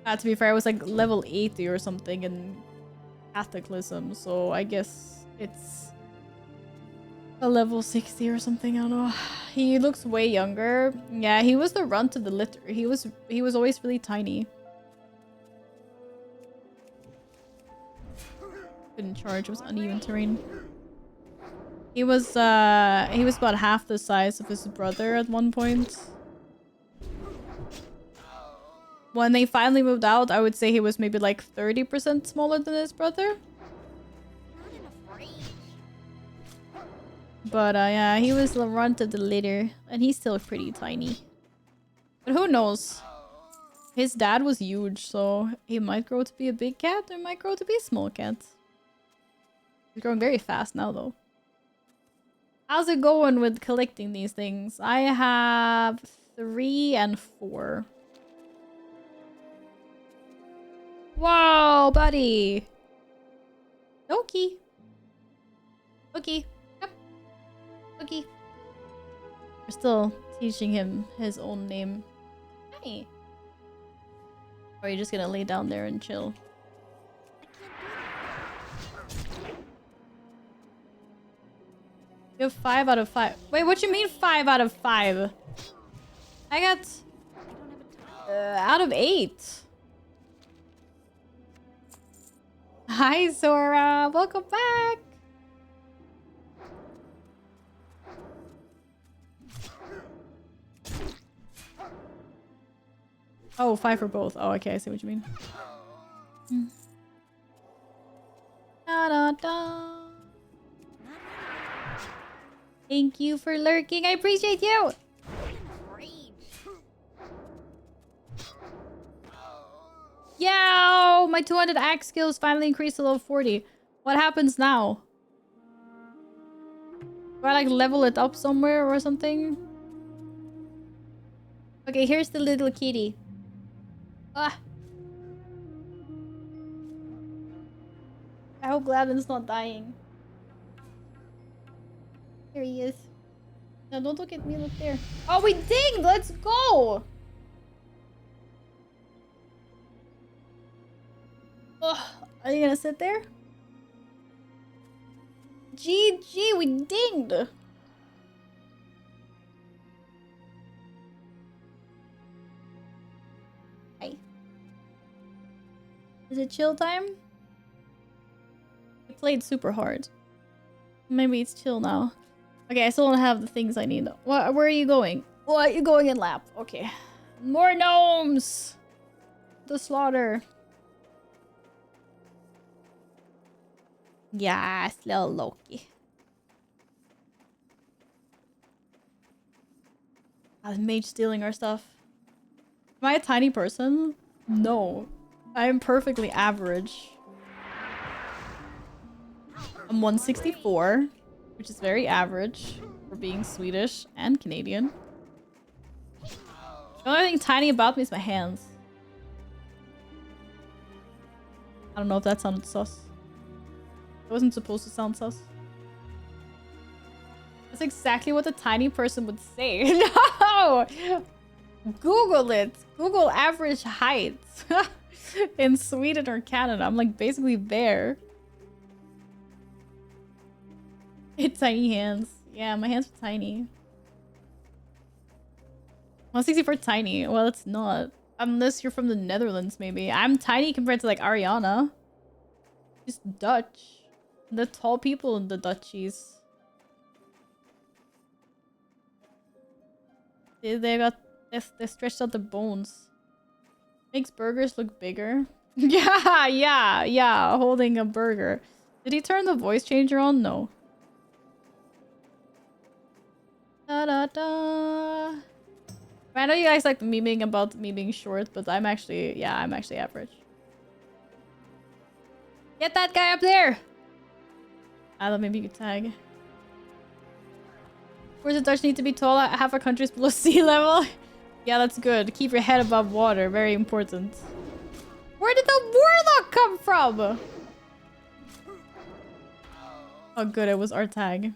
To be fair, I was like level 80 or something in Cataclysm, so I guess it's a level 60 or something. I don't know. He looks way younger. Yeah, he was the runt of the litter. He was always really tiny. Couldn't charge. It was uneven terrain. He was about half the size of his brother at one point. When they finally moved out, I would say he was maybe like 30% smaller than his brother. But yeah, he was the runt of the litter, and he's still pretty tiny. But who knows? His dad was huge, so he might grow to be a big cat, or might grow to be a small cat. He's growing very fast now, though. How's it going with collecting these things? I have 3 and 4. Whoa, buddy! Loki! Loki! Yep. Loki. We're still teaching him his own name. Hi! Or are you just gonna lay down there and chill? You have 5 out of 5. Wait, what you mean 5 out of 5? I got out of 8. Hi, Zora. Welcome back. Oh, 5 for both. Oh, okay. I see what you mean. Da, da, da. Thank you for lurking. I appreciate you. Yo, my 200 axe skills finally increased to level 40. What happens now? Do I like level it up somewhere or something? Okay, here's the little kitty. Ah. I hope Gladden's not dying. Here he is. No, don't look at me, look there. Oh, we dinged! Let's go! Ugh, are you gonna sit there? GG, we dinged! Hi. Is it chill time? We played super hard. Maybe it's chill now. Okay, I still don't have the things I need. Where are you going? What? You're going in lap. Okay. More gnomes! The slaughter. Yes, little Loki. The mage stealing our stuff. Am I a tiny person? No. I am perfectly average. I'm 164, which is very average for being Swedish and Canadian. The only thing tiny about me is my hands. I don't know if that sounded sus. It wasn't supposed to sound sus. That's exactly what a tiny person would say. No! Google it. Google average height in Sweden or Canada. I'm like basically there. It's tiny hands. Yeah, my hands are tiny. 164 tiny. Well, it's not. Unless you're from the Netherlands, maybe. I'm tiny compared to like Ariana. She's Dutch. The tall people in the Dutchies. They stretched out the bones. Makes burgers look bigger. Yeah, holding a burger. Did he turn the voice changer on? No. Da da da. I know you guys like memeing about me being short, but I'm actually average. Get that guy up there! I thought maybe you could tag. Where's the Dutch need to be tall? Half our country's below sea level. Yeah, that's good. Keep your head above water. Very important. Where did the warlock come from? Oh, good. It was our tag.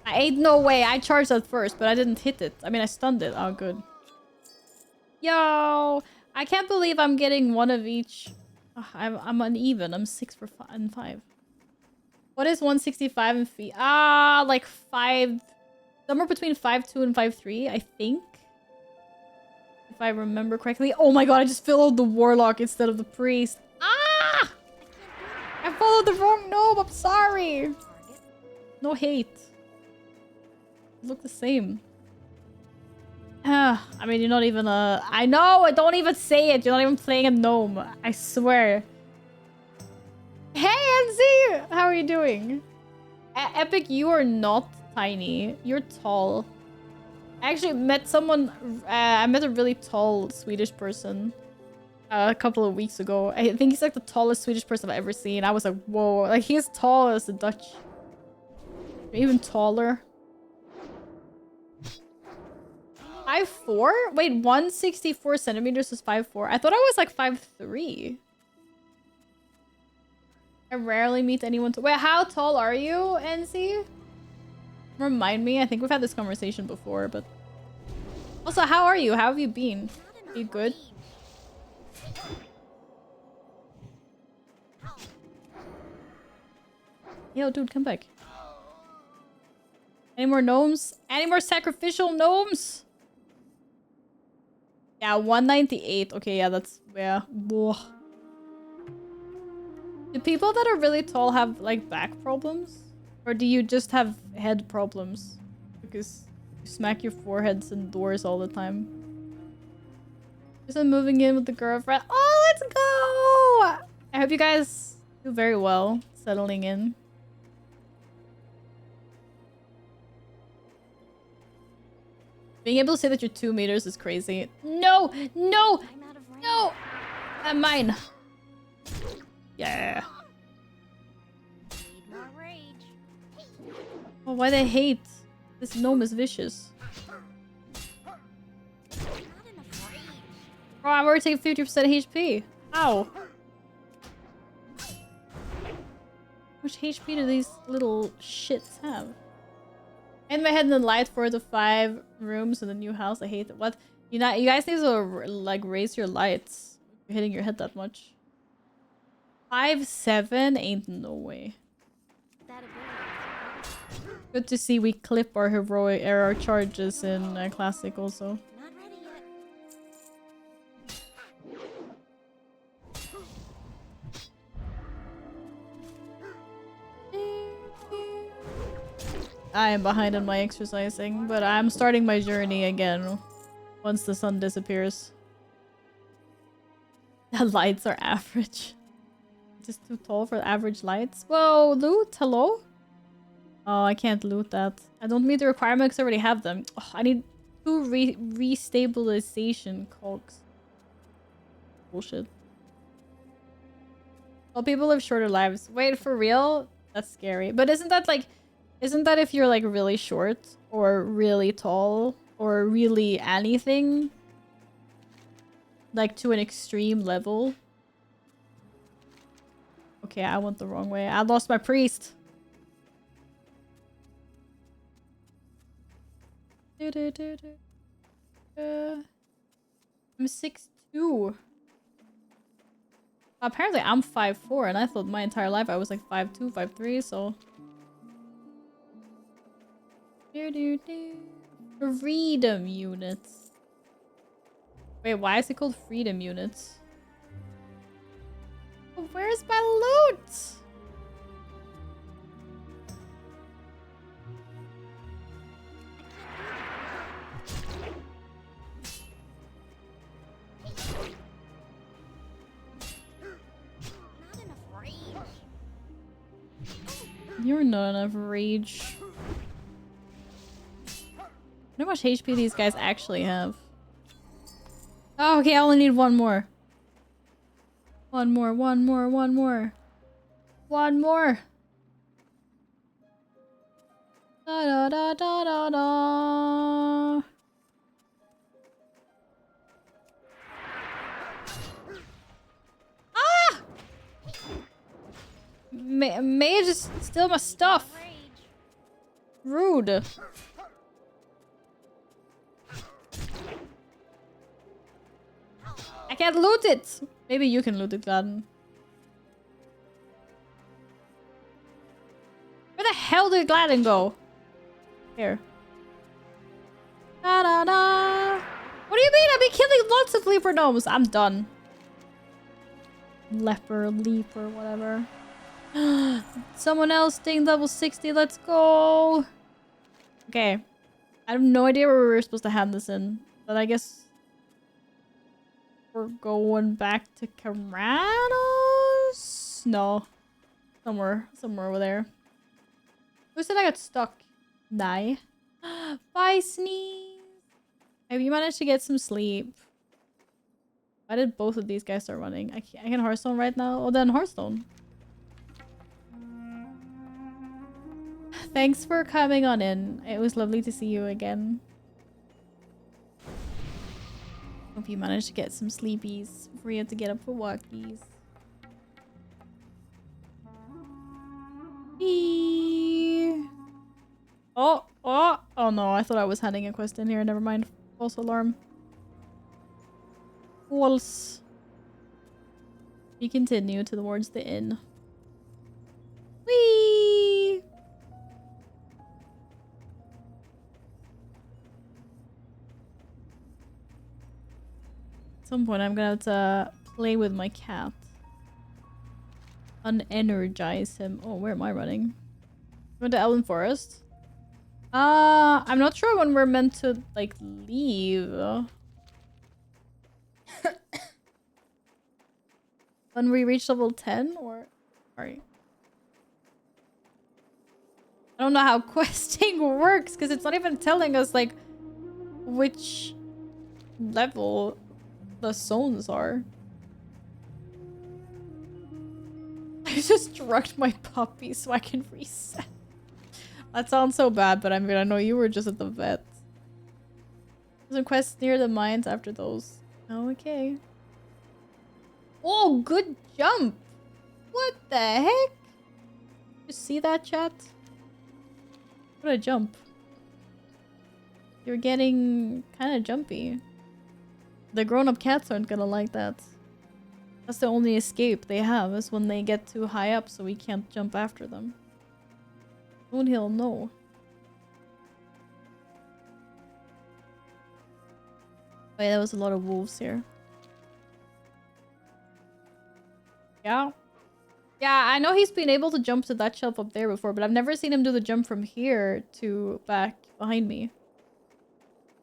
I ain't no way. I charged that first, but I didn't hit it. I mean, I stunned it. Oh, good. Yo! I can't believe I'm getting one of each. Ugh, I'm uneven. I'm 6 for 5. What is 165 in feet? Ah, like 5. Somewhere between 5'2" and 5'3", I think. If I remember correctly. Oh my god, I just followed the warlock instead of the priest. Ah! I followed the wrong gnome. I'm sorry. No hate. Look the same. I mean, you're not even a... I know! Don't even say it! You're not even playing a gnome. I swear. Hey, Enzi! How are you doing? Epic, you are not tiny. You're tall. I actually met someone... I met a really tall Swedish person a couple of weeks ago. I think he's like the tallest Swedish person I've ever seen. I was like, whoa. Like, he's tall as the Dutch. Even taller. 5'4"? Wait, 164 centimeters is 5'4"? I thought I was like 5'3". I rarely meet anyone. Wait, how tall are you, NC? Remind me. I think we've had this conversation before, but... Also, how are you? How have you been? Are you good? Yo, dude, come back. Any more gnomes? Any more sacrificial gnomes? Yeah, 198. Okay, yeah, that's... Yeah. Ugh. Do people that are really tall have, like, back problems? Or do you just have head problems? Because you smack your foreheads and doors all the time. Just moving in with the girlfriend. Oh, let's go! I hope you guys do very well settling in. Being able to say that you're 2 meters is crazy. No! No! No! Mine. Yeah. Oh, why they hate? This gnome is vicious. Oh, I'm already taking 50% HP. Ow. How much HP do these little shits have? In my head in the light 4 to 5 rooms in the new house. I hate it. What? You guys need to like raise your lights. You're hitting your head that much. 5'7"? Ain't no way. Good to see we clip our heroic error charges in classic also. I am behind on my exercising, but I'm starting my journey again once the sun disappears. The lights are average. Just too tall for average lights. Whoa, Loot, hello? Oh, I can't loot that. I don't meet the requirements, I already have them. Oh, I need 2 restabilization cogs. Bullshit. Well, people live shorter lives. Wait, for real? That's scary. But isn't that like... Isn't that if you're like really short? Or really tall? Or really anything? Like to an extreme level? Okay, I went the wrong way. I lost my priest. I'm 6'2". Apparently I'm 5'4", and I thought my entire life I was like 5'2", 5'3", so... Freedom units. Wait, why is it called freedom units? Oh, where's my loot? Not enough rage. You're not enough rage. I wonder how much HP these guys actually have. Oh, okay, I only need one more. One more. One more. Da da da da da da. Ah! May just steal my stuff. Rage. Rude. I can't loot it. Maybe you can loot it, Gladden. Where the hell did Gladden go? Here. Da da da. What do you mean? I've been killing lots of leaper gnomes. I'm done. Leaper, whatever. Someone else ding level 60. Let's go. Okay. I have no idea where we were supposed to hand this in, but I guess we're going back to Karanos? No. Somewhere over there. Who said I got stuck? Nah. Bye, Sneeze. Have you managed to get some sleep? Why did both of these guys start running? I can Hearthstone right now. Oh, then Hearthstone. Thanks for coming on in. It was lovely to see you again. Hope you managed to get some sleepies before you had to get up for walkies. Oh no, I thought I was handing a quest in here. Never mind. False alarm. False. We continue towards the inn. Whee! At some point I'm gonna have to play with my cat. Unenergize him. Oh, where am I running? Going to Elven Forest? I'm not sure when we're meant to, like, leave. When we reach level 10 or... Sorry. I don't know how questing works because it's not even telling us, like, which level the zones are. I just drugged my puppy so I can reset. That sounds so bad, but I mean, I know you were just at the vet. Some quests near the mines after those. Oh, okay. Oh, good jump! What the heck? You see that, chat? What a jump. You're getting kind of jumpy. The grown-up cats aren't gonna like that. That's the only escape they have, is when they get too high up so we can't jump after them. Soon he'll know. Oh yeah, there was a lot of wolves here. Yeah. Yeah, I know he's been able to jump to that shelf up there before, but I've never seen him do the jump from here to back behind me.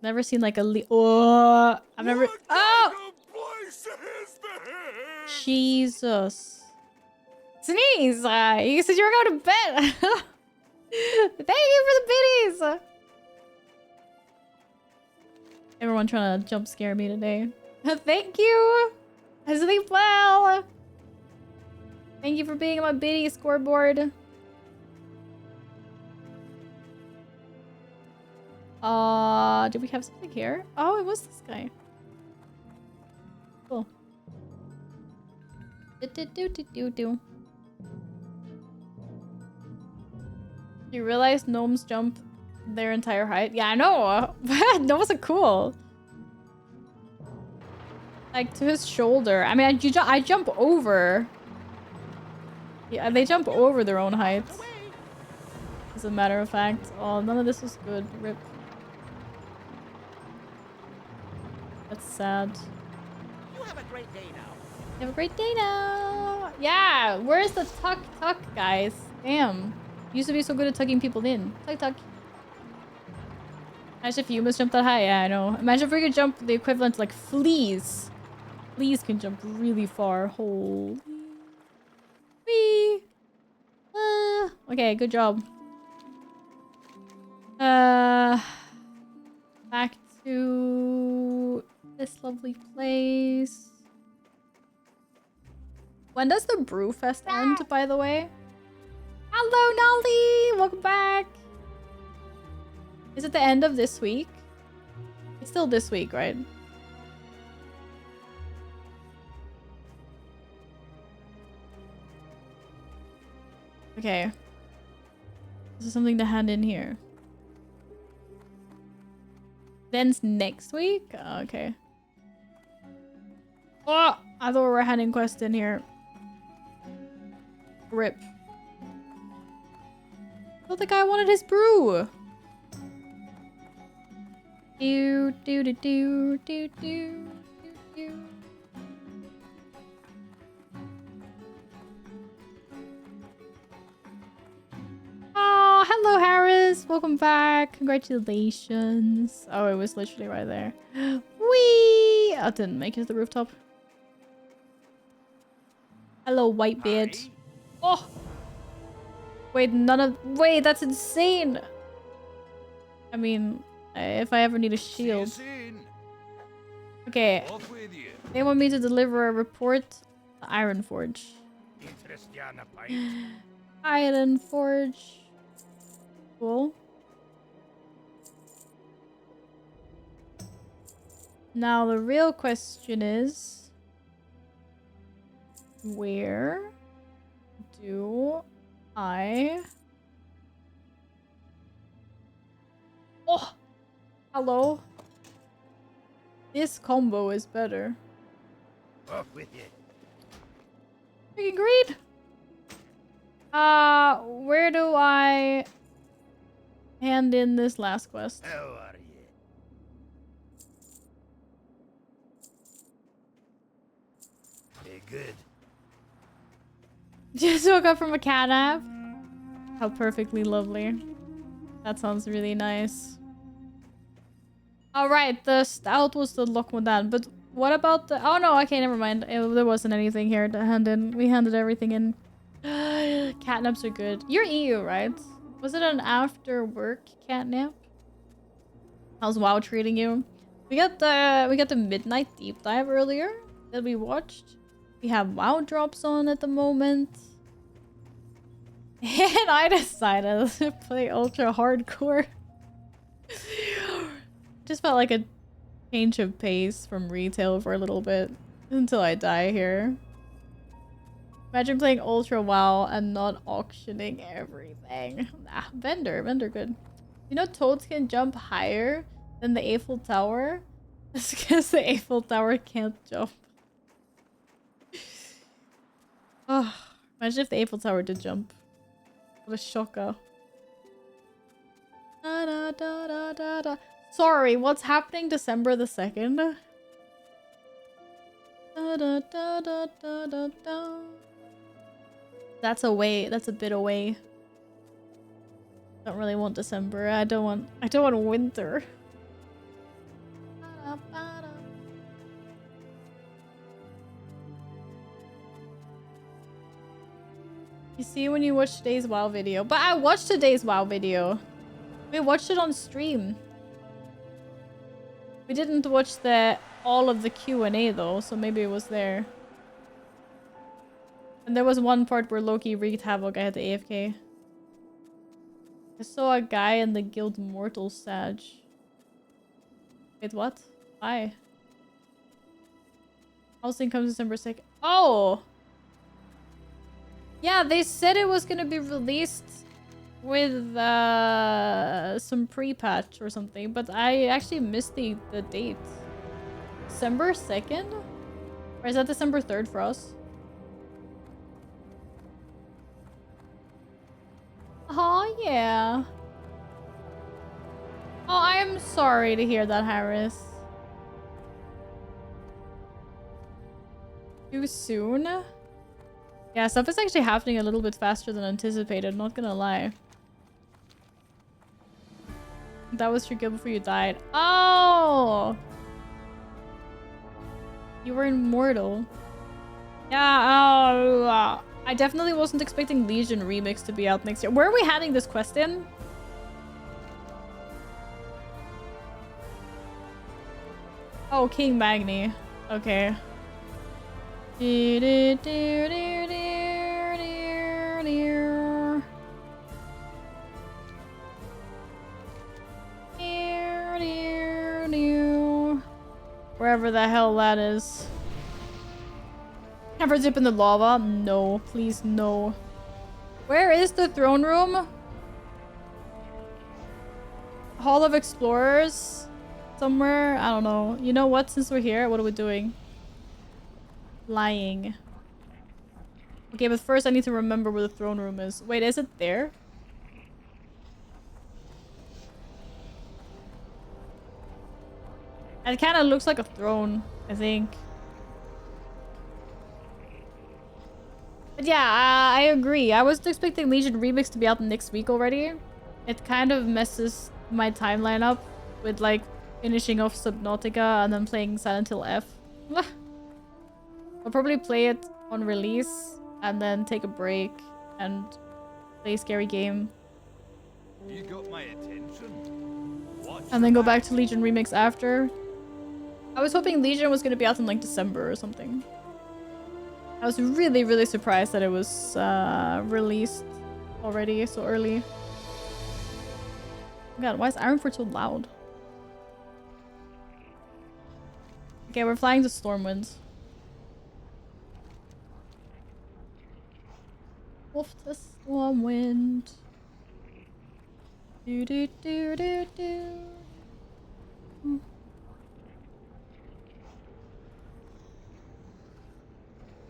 Never seen like a oh! I've never- Oh! Jesus. Sneeze! You said you were going to bed! Thank you for the biddies! Everyone trying to jump scare me today. Thank you! I sleep well! Thank you for being on my biddy scoreboard. Did we have something here? Oh, it was this guy. Cool. Do. You realize gnomes jump their entire height? Yeah, I know. Gnomes are cool. Like to his shoulder. I mean, I jump over. Yeah, they jump over their own height. As a matter of fact. Oh, none of this is good. Rip. That's sad. You have a great day now. You have a great day now. Yeah, where's the tuck, guys? Damn. Used to be so good at tucking people in. Tuck. Imagine if humans jump that high. Yeah, I know. Imagine if we could jump the equivalent to like fleas. Fleas can jump really far. Holy. Whee. Okay, good job. Back to this lovely place. When does the Brewfest end, by the way? Hello, Nolly! Welcome back! Is it the end of this week? It's still this week, right? Okay. This is something to hand in here. Then's next week? Oh, okay. Oh! I thought we were handing quests in here. Rip. I thought the guy wanted his brew. Do. Oh, hello, Harris. Welcome back. Congratulations. Oh, it was literally right there. Whee! I didn't make it to the rooftop. Hello, Whitebeard. Oh! Wait, wait, that's insane! I mean, if I ever need a shield. Okay. They want me to deliver a report to Ironforge. Ironforge. Cool. Now the real question is, where do I... Oh! Hello? This combo is better. Off with you. Freaking greed! Where do I hand in this last quest? How are you? Hey, good. Just woke up from a cat nap. How perfectly lovely. That sounds really nice. Alright, the stout was the Lockwood, but what about the... Oh no, okay, never mind. There wasn't anything here to hand in. We handed everything in. Catnaps are good. You're EU, right? Was it an after work catnap? How's WoW treating you? We got the midnight deep dive earlier that we watched. We have WoW drops on at the moment. And I decided to play ultra hardcore. Just felt like a change of pace from retail for a little bit until I die here. Imagine playing ultra WoW and not auctioning everything. Nah, vendor good. You know toads can jump higher than the Eiffel Tower? That's because the Eiffel Tower can't jump. Oh, imagine if the Eiffel Tower did jump. What a shocker. Da, da, da, da, da, da. Sorry, what's happening December the 2nd? Da, da, da, da, da, da, da. That's away. That's a bit away. Don't really want December. I don't want winter. Ba, da, ba, da. You see when you watch today's WoW video. But I watched today's WoW video. We watched it on stream. We didn't watch all of the Q&A though, so maybe it was there. And there was one part where Loki wreaked havoc. I had the AFK. I saw a guy in the guild Mortal Sag. Wait, what? Why? Housing comes December 2nd. Oh! Yeah, they said it was gonna be released with some pre-patch or something, but I actually missed the date. December 2nd? Or is that December 3rd for us? Oh, yeah. Oh, I am sorry to hear that, Harris. Too soon? Yeah, stuff is actually happening a little bit faster than anticipated, not gonna lie. That was your guild before you died. Oh! You were immortal. Yeah, oh, I definitely wasn't expecting Legion Remix to be out next year. Where are we handing this quest in? Oh, King Magni. Okay. Wherever the hell that is. Ever dip in the lava? No, please, no. Where is the throne room? Hall of Explorers? Somewhere? I don't know. You know what? Since we're here, what are we doing? Lying. Okay, but first I need to remember where the throne room is. Wait, is it there? It kind of looks like a throne, I think. But yeah, I agree. I wasn't expecting Legion Remix to be out next week already. It kind of messes my timeline up with like finishing off Subnautica and then playing Silent Hill F. I'll probably play it on release and then take a break and play a scary game. You got my attention. And then go back to Legion Remix after. I was hoping Legion was going to be out in like December or something. I was really, really surprised that it was released already so early. Oh God, why is Ironford so loud? Okay, we're flying to Stormwind. Off to Stormwind. Do do do do do.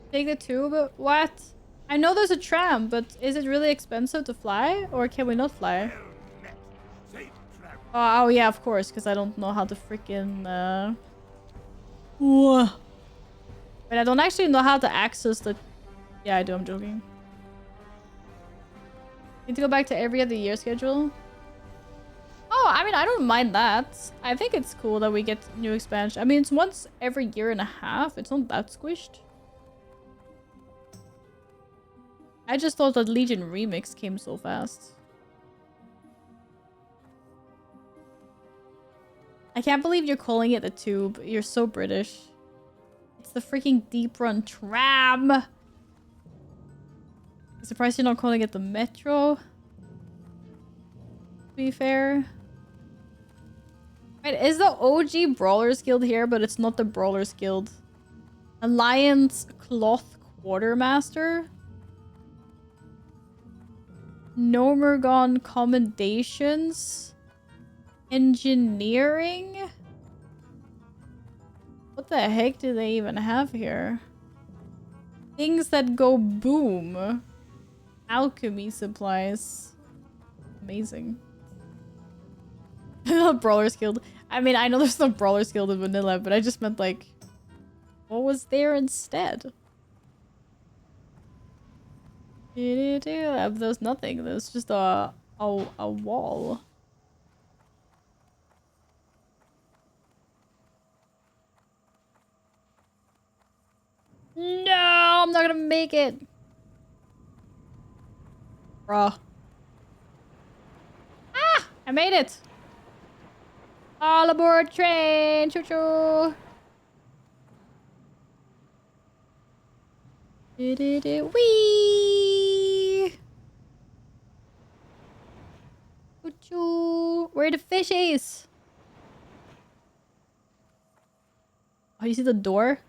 Take the tube? What? I know there's a tram, but is it really expensive to fly? Or can we not fly? Oh yeah, of course, because I don't know how to freaking Whoa. But I don't actually know how to access the... Yeah, I do, I'm joking. Need to go back to every other year schedule? Oh, I mean, I don't mind that. I think it's cool that we get new expansion. I mean, it's once every year and a half. It's not that squished. I just thought that Legion Remix came so fast. I can't believe you're calling it the tube. You're so British. It's the freaking Deep Run tram. I'm surprised you're not calling it the metro. To be fair. Right, is the OG Brawlers Guild here, but it's not the Brawlers Guild. Alliance Cloth Quartermaster. Nomergon Commendations. Engineering? What the heck do they even have here? Things that go boom. Alchemy supplies. Amazing. Brawlers Guild. I mean, I know there's no Brawlers Guild in vanilla, but I just meant like, what was there instead? There's nothing. There's just a wall. No, I'm not gonna make it. Bruh. Ah! I made it! All aboard train! Choo choo! Wee! Choo choo! Where are the fishies? Oh, you see the door?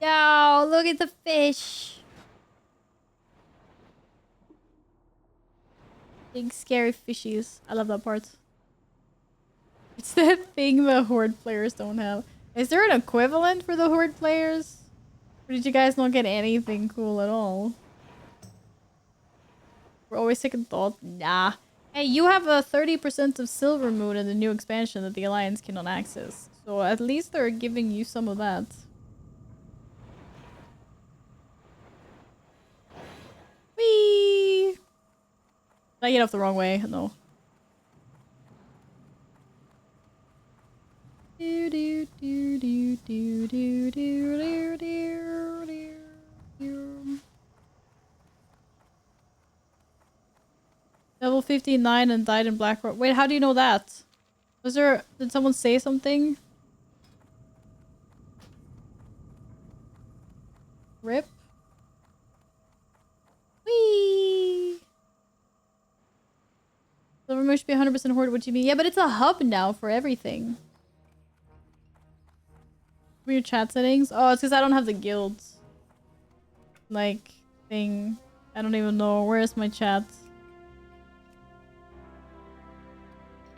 Yo, look at the fish. Big scary fishies. I love that part. It's that thing the Horde players don't have. Is there an equivalent for the Horde players? Or did you guys not get anything cool at all? We're always second thought. Nah. Hey, you have a 30% of Silver Moon in the new expansion that the Alliance cannot access. So at least they're giving you some of that. Whee! Did I get off the wrong way? No. Do do do do do do do do do do. Level 59 and died in Blackrock. Wait, how do you know that? Was there... Did someone say something? Rip? Whee! Silver Moon should be 100% Horde. What do you mean? Yeah, but it's a hub now for everything. For your chat settings? Oh, it's because I don't have the guilds. Like, thing. I don't even know. Where is my chat?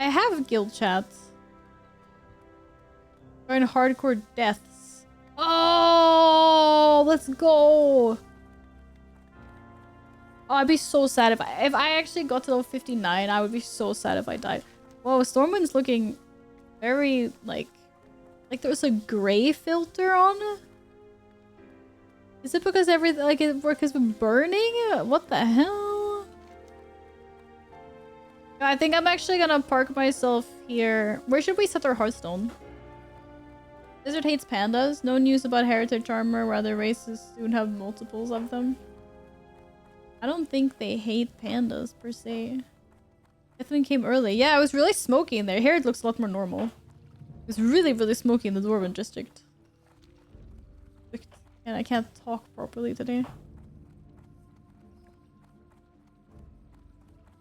I have guild chats. Join hardcore deaths. Oh, let's go. Oh, I'd be so sad if I actually got to level 59. I would be so sad if I died. Whoa, Stormwind's looking very like there's a gray filter on. Is it because everything like it has been burning? What the hell? I think I'm actually gonna park myself here. Where should we set our Hearthstone? Lizard hates pandas. No news about heritage armor where other races soon have multiples of them. I don't think they hate pandas per se. Deathwind came early. Yeah, it was really smoky in there. Here it looks a lot more normal. It was really, really smoky in the Dwarven district. And I can't talk properly today.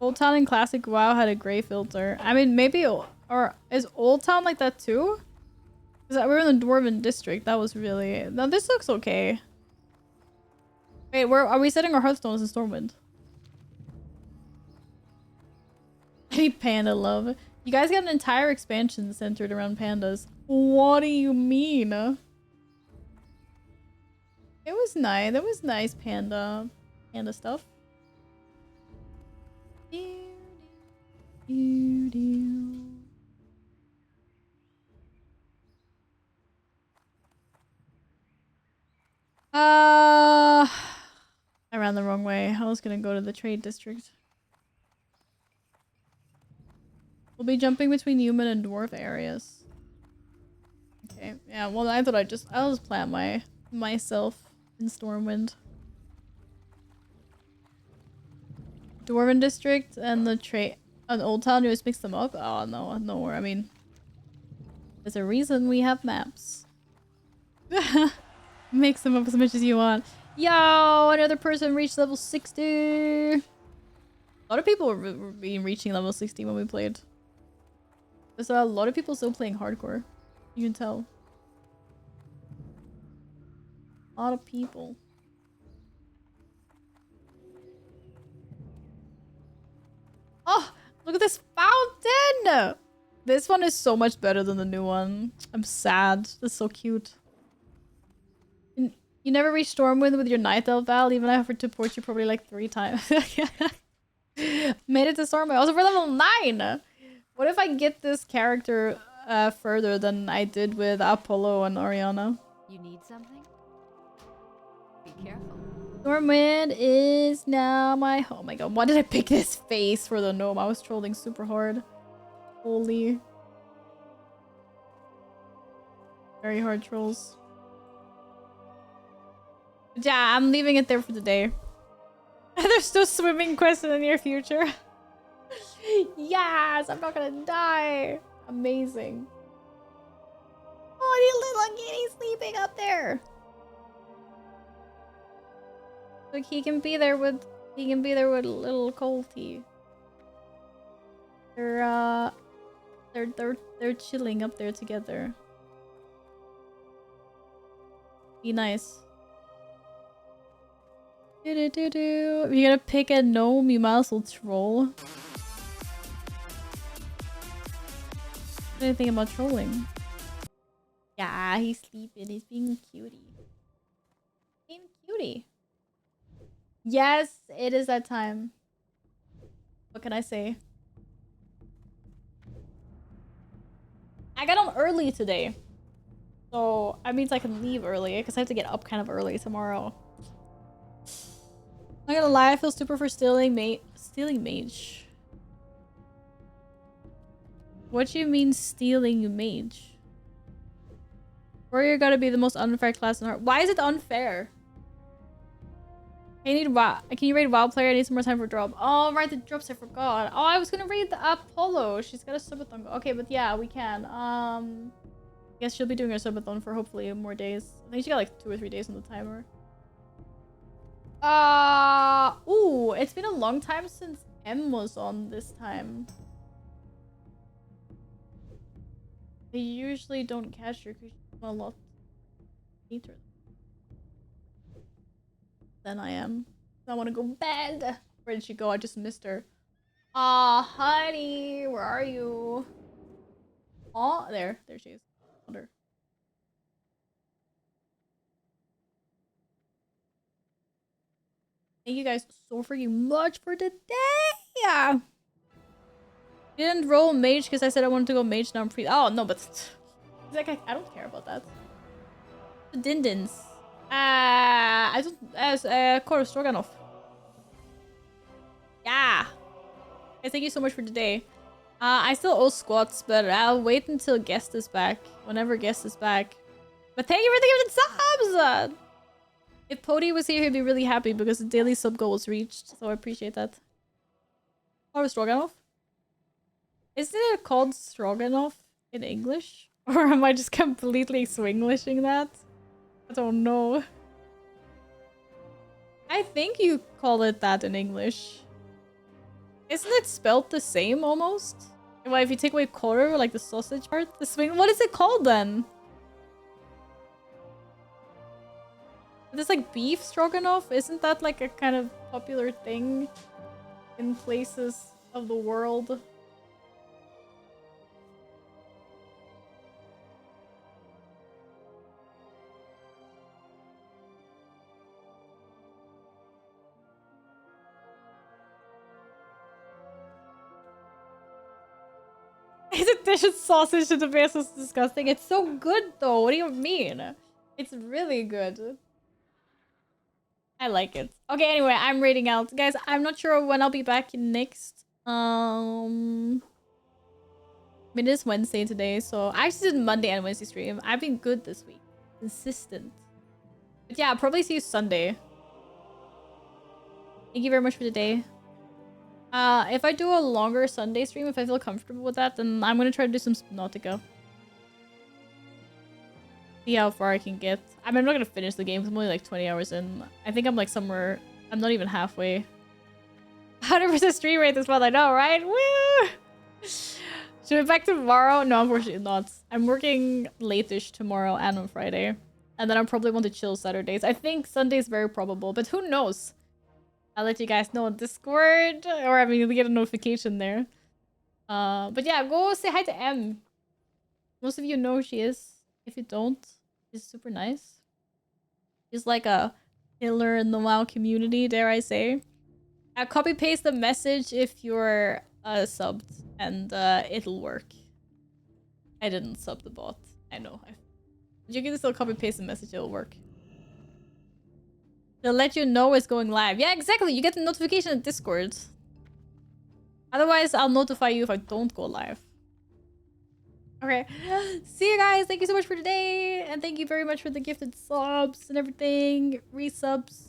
Old Town and Classic WoW had a gray filter. I mean, maybe... Or is Old Town like that too? Because we were in the Dwarven district. That was really... Now this looks okay. Wait, where are we setting our Hearthstones in Stormwind? Any panda love. You guys got an entire expansion centered around pandas. What do you mean? It was nice. There was nice panda stuff. I ran the wrong way. I was gonna go to the trade district. We'll be jumping between human and dwarf areas. Okay, yeah, well I thought I'll just plan myself in Stormwind. Dwarven district and the trade an Old Town, you just mix them up? Oh no, nowhere. I mean, there's a reason we have maps. Mix them up as much as you want. Yo, another person reached level 60. A lot of people were reaching level 60 when we played. There's a lot of people still playing hardcore. You can tell. A lot of people. Oh, look at this fountain! This one is so much better than the new one. I'm sad. This is so cute. You never reached Stormwind with your Night Elf Val, even I offered to port you probably like 3 times. Made it to Stormwind. Also for level 9! What if I get this character further than I did with Apollo and Oriana? You need something? Be careful. Stormwind is now my home. Oh my god, why did I pick this face for the gnome? I was trolling super hard. Holy. Very hard trolls. But yeah, I'm leaving it there for the day. There's no swimming quest in the near future. Yes, I'm not gonna die. Amazing. Oh, the little kitty's sleeping up there. Like he can be there with little Colty. They're chilling up there together. Be nice. If you're gonna pick a gnome, you might as well troll. Anything about trolling? Yeah, he's sleeping. He's being a cutie. Being a cutie. Yes, it is that time. What can I say? I got on early today. So, that means I can leave early because I have to get up kind of early tomorrow. I'm not gonna lie, I feel stupid for stealing mage. What do you mean stealing mage? Warrior gotta be the most unfair class in heart. Why is it unfair? Can you raid WoW player? I need some more time for drop. Oh, right, the drops I forgot. Oh, I was gonna raid the Apollo. She's got a subathon. Okay, but yeah, we can. I guess she'll be doing her subathon for hopefully more days. I think she got like 2 or 3 days on the timer. Ooh, it's been a long time since M was on this time. I usually don't catch her because she's a lot later than I am. I want to go bed. Where did she go? I just missed her. Honey, where are you? Oh, there she is. Found her. Thank you guys so freaking much for today. Yeah. Didn't roll mage because I said I wanted to go mage. Now I'm free. Oh no, but like I don't care about that. The Dindins. I don't as Koro Stroganoff. Yeah. Guys, thank you so much for today. I still owe squats, but I'll wait until guest is back. Whenever guest is back. But thank you for the subs. If Pody was here, he'd be really happy because the daily sub goal was reached. So I appreciate that. Koro Stroganoff. Isn't it called Stroganoff in English? Or am I just completely swinglishing that? I don't know. I think you call it that in English. Isn't it spelled the same almost? Well, if you take away quarter, like the sausage part, the swing, what is it called then? It's like beef stroganoff? Isn't that like a kind of popular thing in places of the world? Is a dish of sausage to the base is disgusting. It's so good though. What do you mean? It's really good. I like it. Okay, anyway, I'm raiding out. Guys, I'm not sure when I'll be back next. I mean, it is Wednesday today, so I actually did Monday and Wednesday stream. I've been good this week. Consistent. But yeah, I'll probably see you Sunday. Thank you very much for today. If I do a longer Sunday stream, if I feel comfortable with that, then I'm gonna try to do some Subnautica. See how far I can get. I mean, I'm not gonna finish the game. I'm only like 20 hours in. I think I'm like somewhere. I'm not even halfway. 100% stream rate this month. I know, right? Woo! Should we be back tomorrow? No, unfortunately not. I'm working late-ish tomorrow and on Friday. And then I'll probably want to chill Saturdays. I think Sunday is very probable, but who knows? I'll let you guys know on Discord. Or, I mean, you'll get a notification there. But yeah, go say hi to M. Most of you know who she is. If you don't, she's super nice. She's like a pillar in the WoW community, dare I say. I copy paste the message if you're subbed, and it'll work. I didn't sub the bot. I know. You can still copy paste the message, it'll work. They'll let you know it's going live. Yeah, exactly. You get the notification in Discord. Otherwise, I'll notify you if I don't go live. Okay. See you guys. Thank you so much for today. And thank you very much for the gifted subs and everything. Resubs.